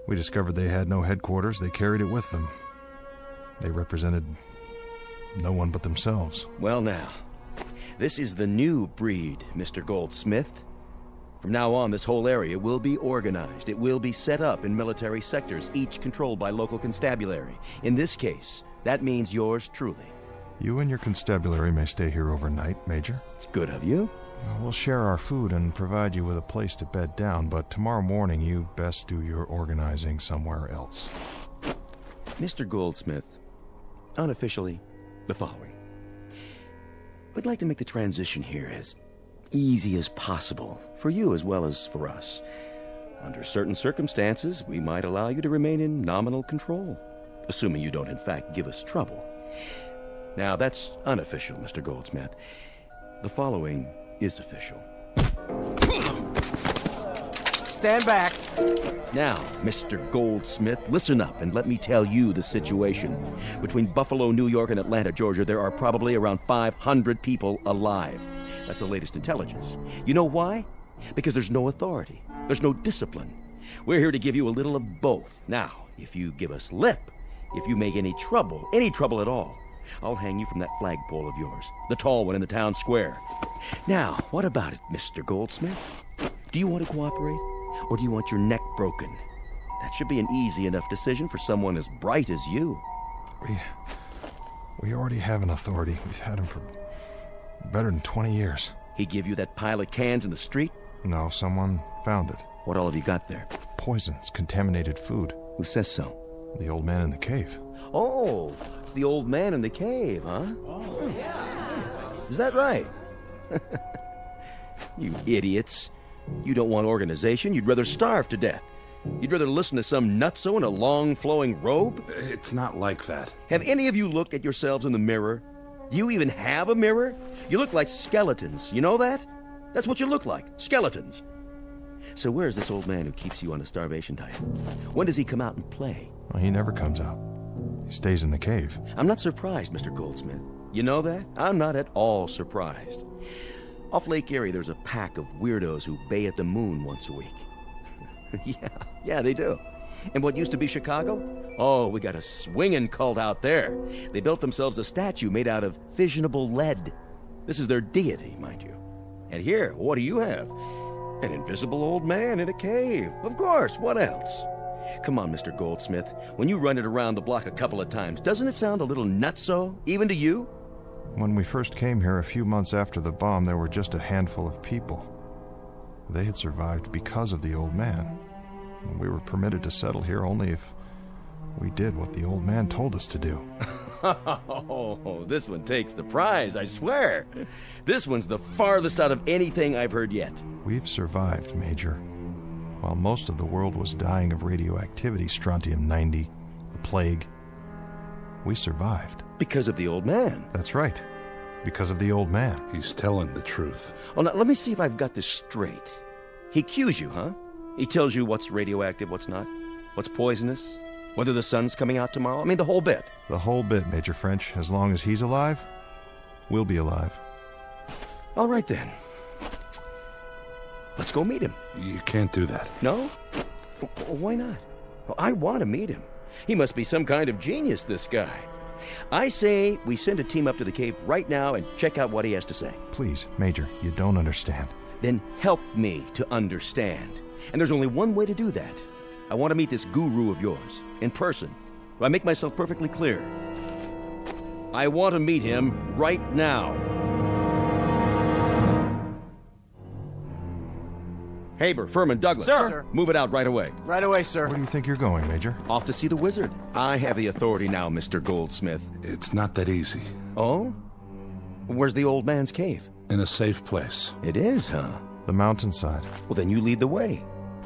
we discovered they had no headquarters. They carried it with them. They represented no one but themselves. Well, now, this is the new breed, Mr. Goldsmith. From now on, this whole area will be organized. It will be set up in military sectors, each controlled by local constabulary. In this case, that means yours truly. You and your constabulary may stay here overnight, Major. It's good of you. We'll share our food and provide you with a place to bed down, but tomorrow morning you best do your organizing somewhere else. Mr. Goldsmith, unofficially, the following. We'd like to make the transition here as easy as possible, for you as well as for us. Under certain circumstances, we might allow you to remain in nominal control, assuming you don't in fact give us trouble. Now, that's unofficial, Mr. Goldsmith. The following is official. Stand back. Now, Mr. Goldsmith, listen up and let me tell you the situation. Between Buffalo, New York, and Atlanta, Georgia, there are probably around 500 people alive. That's the latest intelligence. You know why? Because there's no authority. There's no discipline. We're here to give you a little of both. Now, if you give us lip, if you make any trouble at all, I'll hang you from that flagpole of yours, the tall one in the town square. Now, what about it, Mr. Goldsmith? Do you want to cooperate, or do you want your neck broken? That should be an easy enough decision for someone as bright as you. We already have an authority. We've had him for better than 20 years. He give you that pile of cans in the street? No, someone found it. What all have you got there? Poisons, contaminated food. Who says so? The old man in the cave. Oh, it's the old man in the cave, huh? Oh, yeah. Is that right? You idiots. You don't want organization. You'd rather starve to death. You'd rather listen to some nutso in a long flowing robe? It's not like that. Have any of you looked at yourselves in the mirror? Do you even have a mirror? You look like skeletons. You know that? That's what you look like. Skeletons. So where's this old man who keeps you on a starvation diet? When does he come out and play? Well, he never comes out. He stays in the cave. I'm not surprised, Mr. Goldsmith. You know that? I'm not at all surprised. Off Lake Erie, there's a pack of weirdos who bay at the moon once a week. Yeah, they do. And what used to be Chicago? Oh, we got a swinging cult out there. They built themselves a statue made out of fissionable lead. This is their deity, mind you. And here, what do you have? An invisible old man in a cave. Of course, what else? Come on, Mr. Goldsmith. When you run it around the block a couple of times, doesn't it sound a little nutso, even to you? When we first came here a few months after the bomb, there were just a handful of people. They had survived because of the old man. We were permitted to settle here only if we did what the old man told us to do. Oh, this one takes the prize, I swear. This one's the farthest out of anything I've heard yet. We've survived, Major. While most of the world was dying of radioactivity, strontium-90, the plague, we survived. Because of the old man? That's right. Because of the old man. He's telling the truth. Oh, now, let me see if I've got this straight. He cues you, huh? He tells you what's radioactive, what's not, what's poisonous, whether the sun's coming out tomorrow. I mean, the whole bit. The whole bit, Major French. As long as he's alive, we'll be alive. All right, then. Let's go meet him. You can't do that. No? Why not? Well, I want to meet him. He must be some kind of genius, this guy. I say we send a team up to the cave right now and check out what he has to say. Please, Major, you don't understand. Then help me to understand. And there's only one way to do that. I want to meet this guru of yours, in person. Do I make myself perfectly clear? I want to meet him right now. Haber, Furman, Douglas. Sir. Move it out right away. Right away, sir. Where do you think you're going, Major? Off to see the wizard. I have the authority now, Mr. Goldsmith. It's not that easy. Oh? Where's the old man's cave? In a safe place. It is, huh? The mountainside. Well, then you lead the way.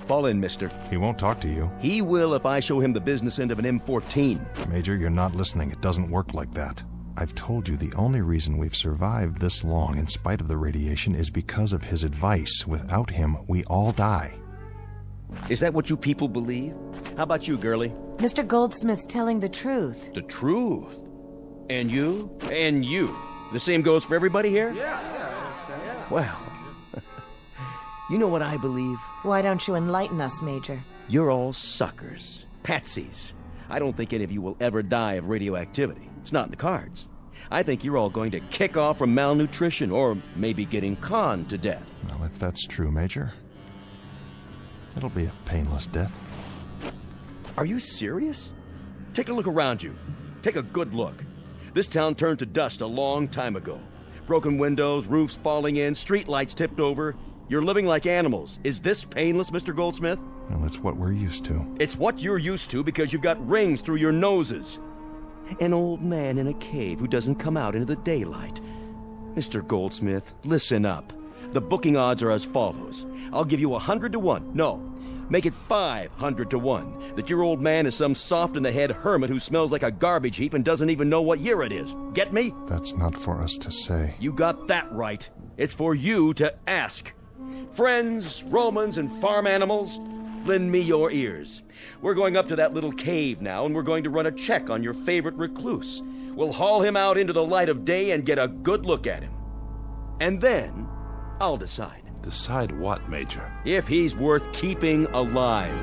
Fall in, mister. He won't talk to you. He will if I show him the business end of an M14. Major, you're not listening. It doesn't work like that. I've told you the only reason we've survived this long in spite of the radiation is because of his advice. Without him, we all die. Is that what you people believe? How about you, girlie? Mr. Goldsmith's telling the truth. The truth? And you? And you? The same goes for everybody here? Yeah. Well, you know what I believe? Why don't you enlighten us, Major? You're all suckers. Patsies. I don't think any of you will ever die of radioactivity. It's not in the cards. I think you're all going to kick off from malnutrition or maybe getting conned to death. Well, if that's true, Major, it'll be a painless death. Are you serious? Take a look around you. Take a good look. This town turned to dust a long time ago. Broken windows, roofs falling in, street lights tipped over. You're living like animals. Is this painless, Mr. Goldsmith? Well, it's what we're used to. It's what you're used to because you've got rings through your noses. An old man in a cave who doesn't come out into the daylight. Mr. Goldsmith, listen up. The booking odds are as follows. I'll give you 100 to 1. No, make it 500 to 1. That your old man is some soft-in-the-head hermit who smells like a garbage heap and doesn't even know what year it is. Get me? That's not for us to say. You got that right. It's for you to ask. Friends, Romans, and farm animals, lend me your ears. We're going up to that little cave now, and we're going to run a check on your favorite recluse. We'll haul him out into the light of day and get a good look at him. And then, I'll decide. Decide what, Major? If he's worth keeping alive.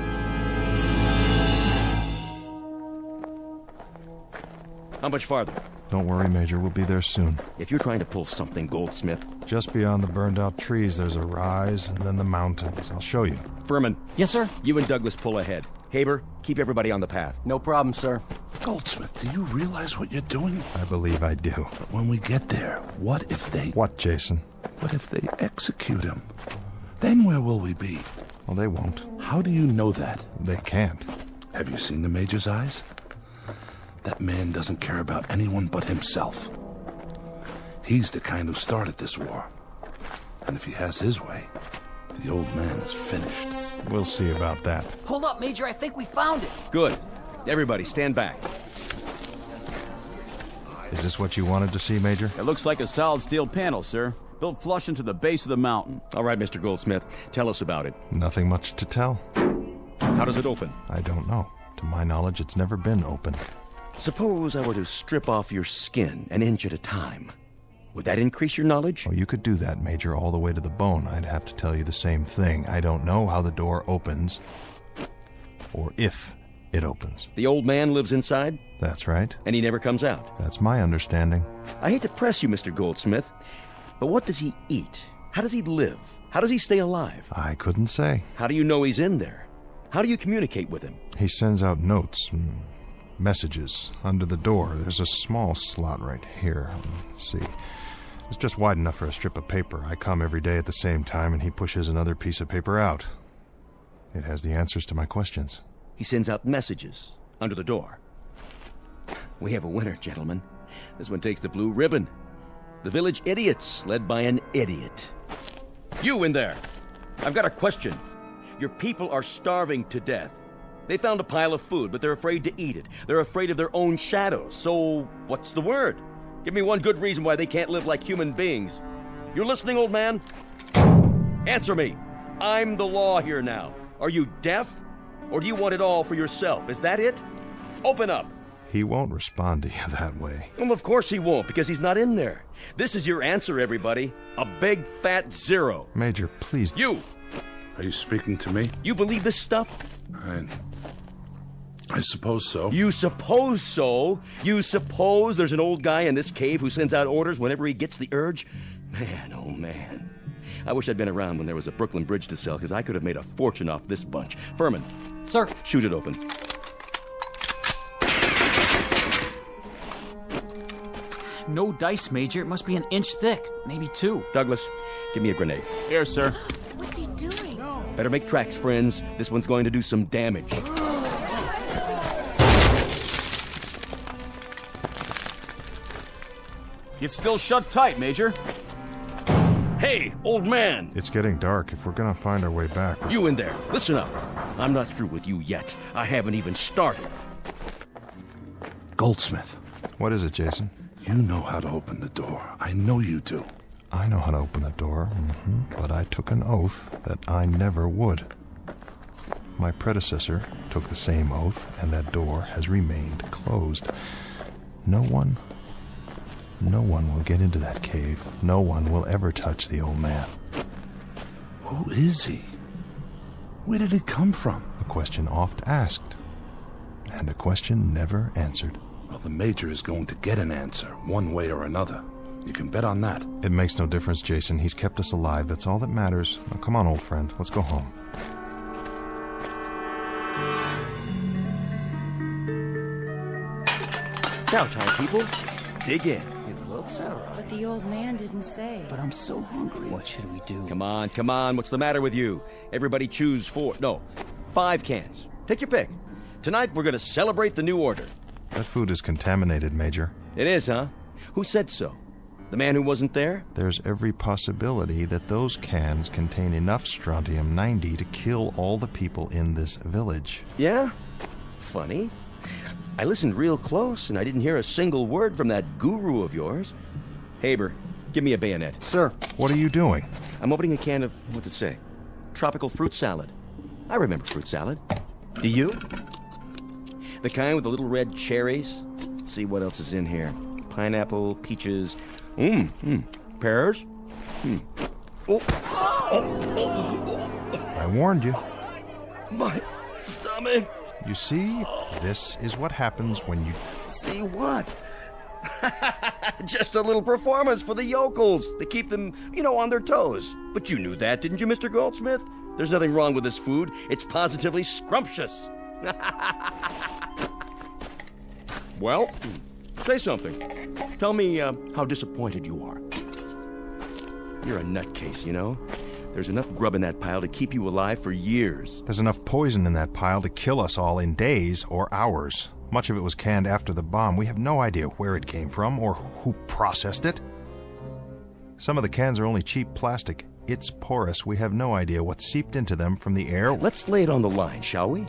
How much farther? Don't worry, Major. We'll be there soon. If you're trying to pull something, Goldsmith. Just beyond the burned-out trees, there's a rise, and then the mountains. I'll show you. Furman. Yes, sir? You and Douglas pull ahead. Haber, keep everybody on the path. No problem, sir. Goldsmith, do you realize what you're doing? I believe I do. But when we get there, what if they... What, Jason? What if they execute him? Then where will we be? Well, they won't. How do you know that? They can't. Have you seen the Major's eyes? That man doesn't care about anyone but himself. He's the kind who started this war. And if he has his way, the old man is finished. We'll see about that. Hold up, Major. I think we found it. Good. Everybody, stand back. Is this what you wanted to see, Major? It looks like a solid steel panel, sir. Built flush into the base of the mountain. All right, Mr. Goldsmith, tell us about it. Nothing much to tell. How does it open? I don't know. To my knowledge, it's never been opened. Suppose I were to strip off your skin an inch at a time. Would that increase your knowledge? Oh, you could do that, Major, all the way to the bone. I'd have to tell you the same thing. I don't know how the door opens, or if it opens. The old man lives inside? That's right. And he never comes out? That's my understanding. I hate to press you, Mr. Goldsmith, but what does he eat? How does he live? How does he stay alive? I couldn't say. How do you know he's in there? How do you communicate with him? He sends out notes, messages under the door. There's a small slot right here. Let's see. It's just wide enough for a strip of paper. I come every day at the same time, and he pushes another piece of paper out. It has the answers to my questions. He sends out messages under the door. We have a winner, gentlemen. This one takes the blue ribbon. The Village Idiots, led by an idiot. You in there! I've got a question. Your people are starving to death. They found a pile of food, but they're afraid to eat it. They're afraid of their own shadows. So, what's the word? Give me one good reason why they can't live like human beings. You listening, old man? Answer me. I'm the law here now. Are you deaf? Or do you want it all for yourself? Is that it? Open up. He won't respond to you that way. Well, of course he won't, because he's not in there. This is your answer, everybody. A big fat zero. Major, please. You! Are you speaking to me? You believe this stuff? I suppose so. You suppose so? You suppose there's an old guy in this cave who sends out orders whenever he gets the urge? Man, oh man. I wish I'd been around when there was a Brooklyn Bridge to sell, because I could have made a fortune off this bunch. Furman. Sir. Shoot it open. No dice, Major. It must be an inch thick, maybe 2. Douglas, give me a grenade. Here, sir. What's he doing? Better make tracks, friends. This one's going to do some damage. It's still shut tight, Major. Hey, old man! It's getting dark. If we're gonna find our way back... You in there, listen up. I'm not through with you yet. I haven't even started. Goldsmith. What is it, Jason? You know how to open the door. I know you do. I know how to open the door, but I took an oath that I never would. My predecessor took the same oath, and that door has remained closed. No one will get into that cave. No one will ever touch the old man. Who is he? Where did he come from? A question oft asked, and a question never answered. Well, the Major is going to get an answer, one way or another. You can bet on that. It makes no difference, Jason. He's kept us alive. That's all that matters. Now, come on, old friend. Let's go home. Now time, people. Dig in. It looks all right. But the old man didn't say. But I'm so hungry. What should we do? Come on. What's the matter with you? Everybody choose 5 cans. Take your pick. Tonight, we're going to celebrate the new order. That food is contaminated, Major. It is, huh? Who said so? The man who wasn't there? There's every possibility that those cans contain enough strontium-90 to kill all the people in this village. Yeah? Funny. I listened real close, and I didn't hear a single word from that guru of yours. Haber, give me a bayonet. Sir. What are you doing? I'm opening a can of, what's it say? Tropical fruit salad. I remember fruit salad. Do you? The kind with the little red cherries. Let's see what else is in here. Pineapple, peaches, pears. I warned you. My stomach. You see, this is what happens when you... See what? Just a little performance for the yokels to keep them, on their toes. But you knew that, didn't you, Mr. Goldsmith? There's nothing wrong with this food. It's positively scrumptious. Well, say something. Tell me how disappointed you are. You're a nutcase, There's enough grub in that pile to keep you alive for years. There's enough poison in that pile to kill us all in days or hours. Much of it was canned after the bomb. We have no idea where it came from or who processed it. Some of the cans are only cheap plastic. It's porous. We have no idea what seeped into them from the air. Let's lay it on the line, shall we?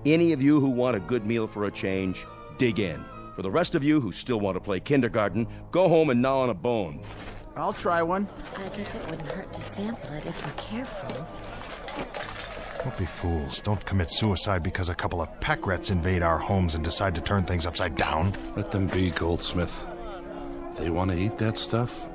Any of you who want a good meal for a change, dig in. For the rest of you who still want to play kindergarten, go home and gnaw on a bone. I'll try one. I guess it wouldn't hurt to sample it if we're careful. Don't be fools. Don't commit suicide because a couple of pack rats invade our homes and decide to turn things upside down. Let them be, Goldsmith. If they want to eat that stuff,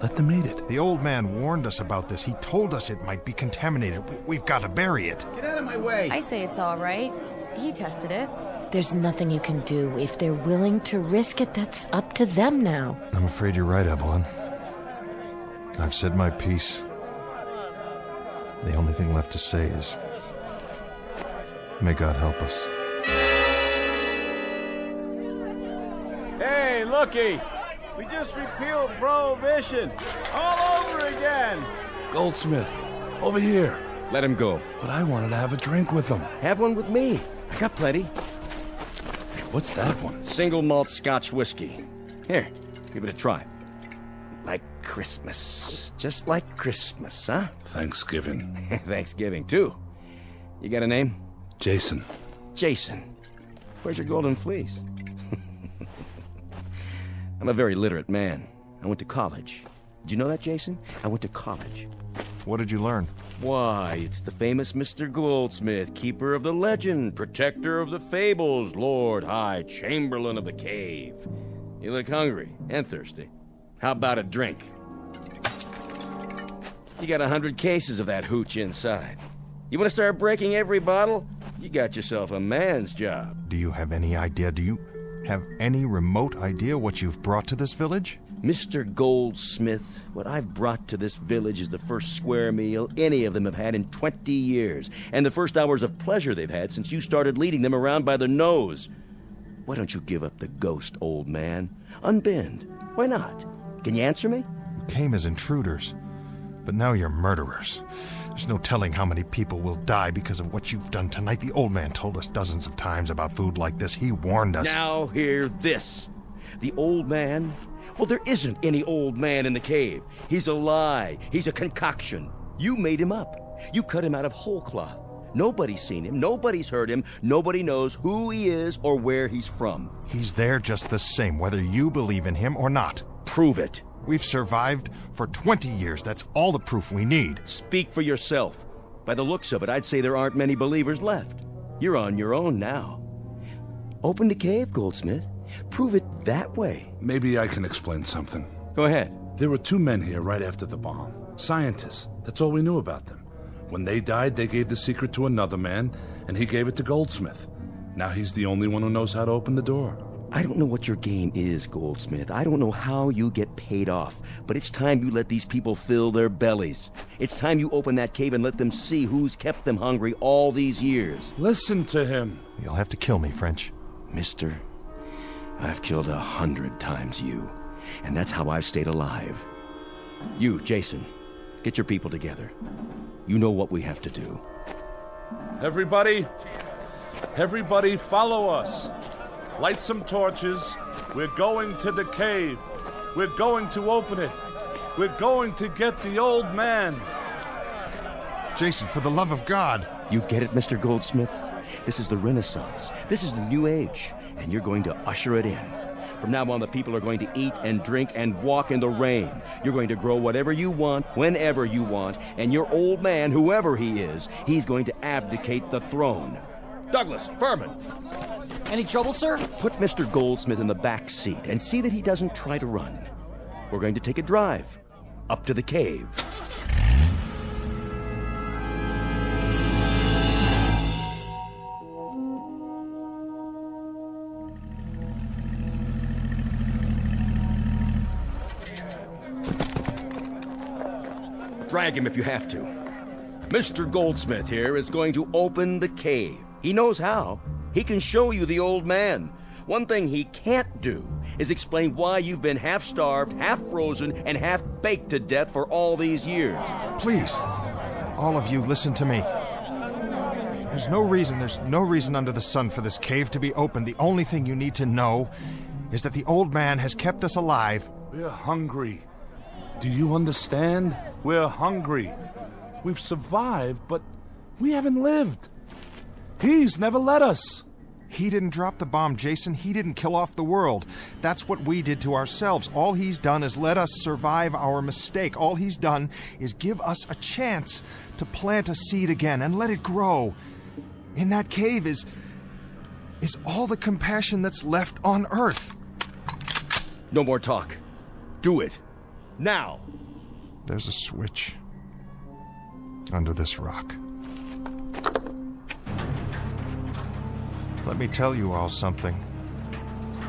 let them eat it. The old man warned us about this. He told us it might be contaminated. We've got to bury it. Get out of my way. I say it's all right. He tested it. There's nothing you can do. If they're willing to risk it, that's up to them now. I'm afraid you're right, Evelyn. I've said my piece. The only thing left to say is, may God help us. Hey, looky! We just repealed Prohibition. All over again. Goldsmith, over here. Let him go. But I wanted to have a drink with them. Have one with me. I got plenty. What's that one? Single malt Scotch whiskey. Here, give it a try. Like Christmas. Just like Christmas, huh? Thanksgiving. Thanksgiving, too. You got a name? Jason. Jason. Where's your golden fleece? I'm a very literate man. I went to college. Did you know that, Jason? I went to college. What did you learn? Why, it's the famous Mr. Goldsmith, keeper of the legend, protector of the fables, Lord High Chamberlain of the cave. You look hungry and thirsty. How about a drink? You got 100 cases of that hooch inside. You want to start breaking every bottle? You got yourself a man's job. Do you have any idea? Do you have any remote idea what you've brought to this village? Mr. Goldsmith, what I've brought to this village is the first square meal any of them have had in 20 years, and the first hours of pleasure they've had since you started leading them around by the nose. Why don't you give up the ghost, old man? Unbend. Why not? Can you answer me? You came as intruders, but now you're murderers. There's no telling how many people will die because of what you've done tonight. The old man told us dozens of times about food like this. He warned us. Now hear this. The old man? Well, there isn't any old man in the cave. He's a lie. He's a concoction. You made him up. You cut him out of whole cloth. Nobody's seen him. Nobody's heard him. Nobody knows who he is or where he's from. He's there just the same, whether you believe in him or not. Prove it. We've survived for 20 years. That's all the proof we need. Speak for yourself. By the looks of it, I'd say there aren't many believers left. You're on your own now. Open the cave, Goldsmith. Prove it that way. Maybe I can explain something. Go ahead. There were 2 men here right after the bomb. Scientists. That's all we knew about them. When they died, they gave the secret to another man, and he gave it to Goldsmith. Now he's the only one who knows how to open the door. I don't know what your game is, Goldsmith. I don't know how you get paid off. But it's time you let these people fill their bellies. It's time you open that cave and let them see who's kept them hungry all these years. Listen to him. You'll have to kill me, French. Mister, I've killed 100 times you. And that's how I've stayed alive. You, Jason, get your people together. You know what we have to do. Everybody follow us. Light some torches. We're going to the cave. We're going to open it. We're going to get the old man. Jason, for the love of God. You get it, Mr. Goldsmith? This is the Renaissance. This is the New Age. And you're going to usher it in. From now on, the people are going to eat and drink and walk in the rain. You're going to grow whatever you want, whenever you want, and your old man, whoever he is, he's going to abdicate the throne. Douglas, Furman. Any trouble, sir? Put Mr. Goldsmith in the back seat and see that he doesn't try to run. We're going to take a drive up to the cave. Drag him if you have to. Mr. Goldsmith here is going to open the cave. He knows how. He can show you the old man. One thing he can't do is explain why you've been half-starved, half-frozen, and half-baked to death for all these years. Please, all of you, listen to me. There's no reason under the sun for this cave to be open. The only thing you need to know is that the old man has kept us alive. We're hungry. Do you understand? We're hungry. We've survived, but we haven't lived. He's never let us. He didn't drop the bomb, Jason. He didn't kill off the world. That's what we did to ourselves. All he's done is let us survive our mistake. All he's done is give us a chance to plant a seed again and let it grow. In that cave is all the compassion that's left on Earth. No more talk. Do it. Now. There's a switch under this rock. Let me tell you all something.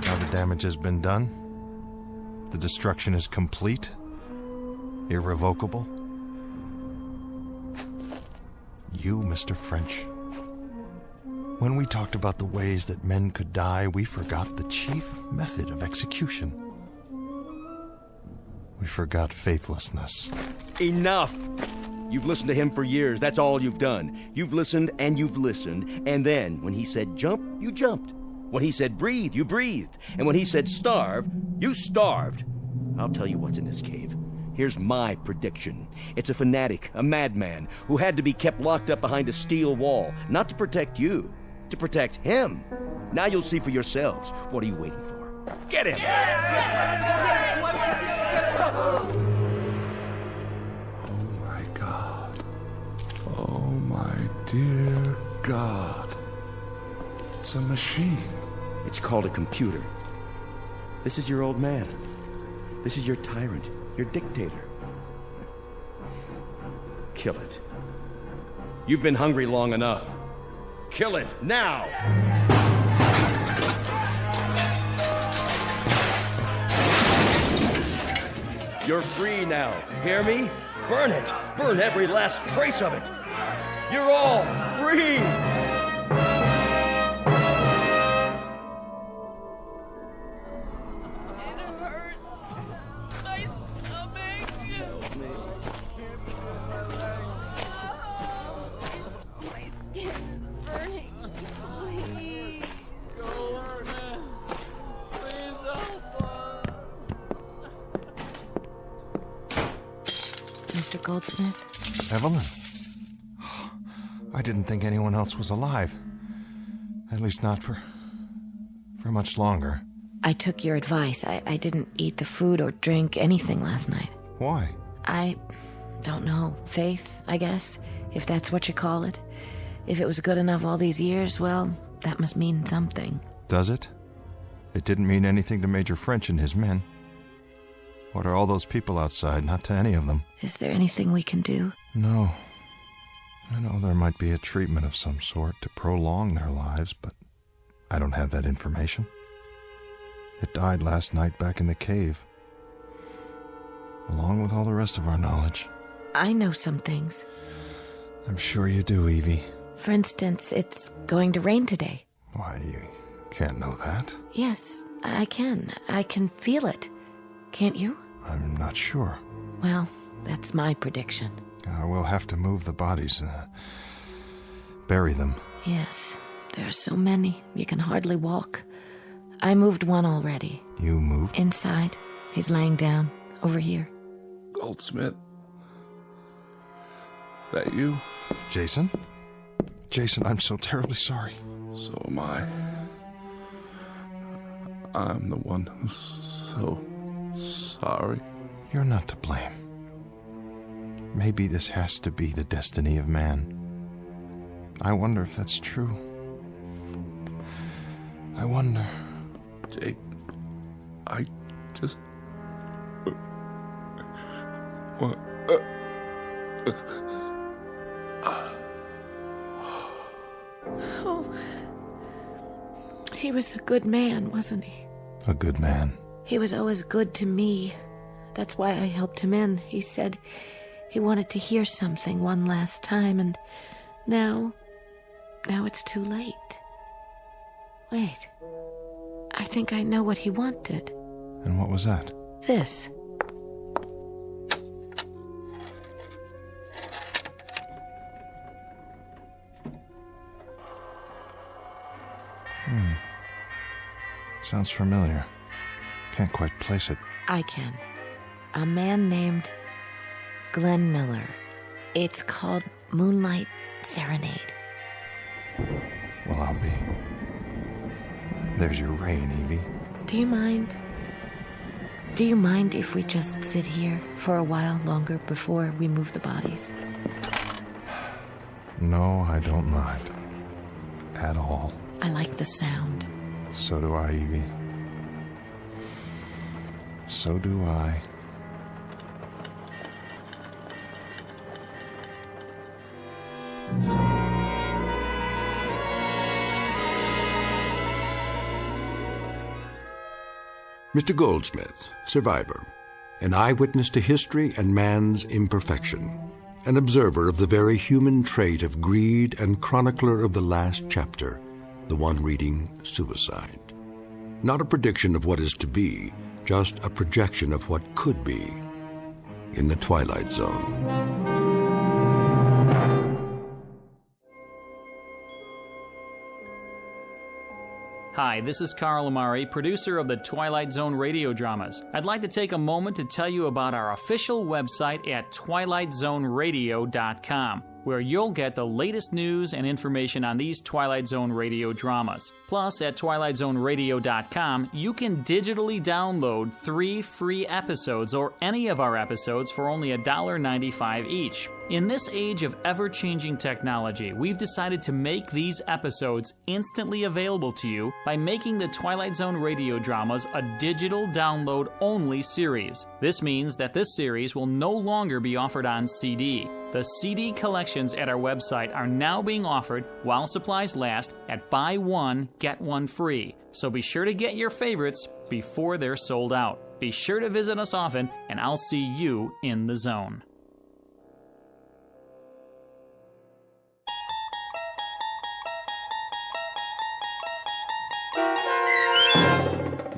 Now the damage has been done. The destruction is complete. Irrevocable. You, Mr. French. When we talked about the ways that men could die, we forgot the chief method of execution. We forgot faithlessness. Enough! You've listened to him for years. That's all you've done. You've listened and you've listened. And then, when he said jump, you jumped. When he said breathe, you breathed. And when he said starve, you starved. I'll tell you what's in this cave. Here's my prediction. It's a fanatic, a madman, who had to be kept locked up behind a steel wall. Not to protect you, to protect him. Now you'll see for yourselves. What are you waiting for? Get him! Oh, my dear God. It's a machine. It's called a computer. This is your old man. This is your tyrant, your dictator. Kill it. You've been hungry long enough. Kill it, now! You're free now. Hear me? Burn it. Burn every last trace of it. You're all free. Mr. Goldsmith? Evelyn? I didn't think anyone else was alive. At least not for much longer. I took your advice. I didn't eat the food or drink anything last night. Why? I don't know. Faith, I guess, if that's what you call it. If it was good enough all these years, well, that must mean something. Does it? It didn't mean anything to Major French and his men. What are all those people outside? Not to any of them. Is there anything we can do? No. I know there might be a treatment of some sort to prolong their lives, but I don't have that information. It died last night back in the cave, along with all the rest of our knowledge. I know some things. I'm sure you do, Evie. For instance, it's going to rain today. Why, you can't know that. Yes, I can. I can feel it. Can't you? I'm not sure. Well, that's my prediction. We'll have to move the bodies, bury them. Yes, there are so many. You can hardly walk. I moved one already. You moved? Inside. He's laying down, over here. Goldsmith? That you? Jason? Jason, I'm so terribly sorry. So am I. I'm the one who's so sorry. You're not to blame. Maybe this has to be the destiny of man. I wonder if that's true. I wonder. Jake, I just... Oh. He was a good man, wasn't he? A good man. He was always good to me. That's why I helped him in. He said he wanted to hear something one last time, and now it's too late. Wait. I think I know what he wanted. And what was that? This. Sounds familiar. Can't quite place it. I can. A man named Glenn Miller. It's called Moonlight Serenade. Well, I'll be. There's your rain, Evie. Do you mind? Do you mind if we just sit here for a while longer before we move the bodies? No, I don't mind. At all. I like the sound. So do I, Evie. So do I. Mr. Goldsmith, survivor, an eyewitness to history and man's imperfection, an observer of the very human trait of greed and chronicler of the last chapter, the one reading suicide. Not a prediction of what is to be, just a projection of what could be in the Twilight Zone. Hi, this is Carl Amari, producer of the Twilight Zone radio dramas. I'd like to take a moment to tell you about our official website at twilightzoneradio.com, where you'll get the latest news and information on these Twilight Zone radio dramas. Plus, at twilightzoneradio.com, you can digitally download 3 free episodes or any of our episodes for only $1.95 each. In this age of ever-changing technology, we've decided to make these episodes instantly available to you by making the Twilight Zone radio dramas a digital download-only series. This means that this series will no longer be offered on CD. The CD collections at our website are now being offered while supplies last at buy one, get one free. So be sure to get your favorites before they're sold out. Be sure to visit us often, and I'll see you in the zone.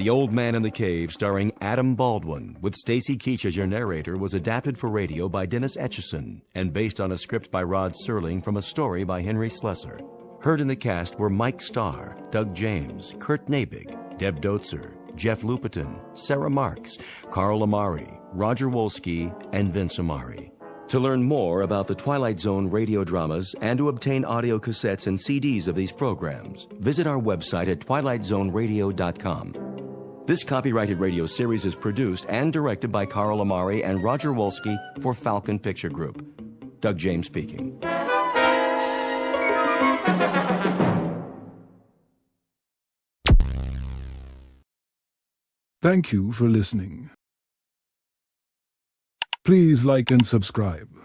The Old Man in the Cave, starring Adam Baldwin, with Stacy Keach as your narrator, was adapted for radio by Dennis Etchison and based on a script by Rod Serling from a story by Henry Slesser. Heard in the cast were Mike Starr, Doug James, Kurt Nabig, Deb Dotzer, Jeff Lupetin, Sarah Marks, Carl Amari, Roger Wolski, and Vince Amari. To learn more about the Twilight Zone radio dramas and to obtain audio cassettes and CDs of these programs, visit our website at twilightzoneradio.com. This copyrighted radio series is produced and directed by Carl Amari and Roger Wolski for Falcon Picture Group. Doug James speaking. Thank you for listening. Please like and subscribe.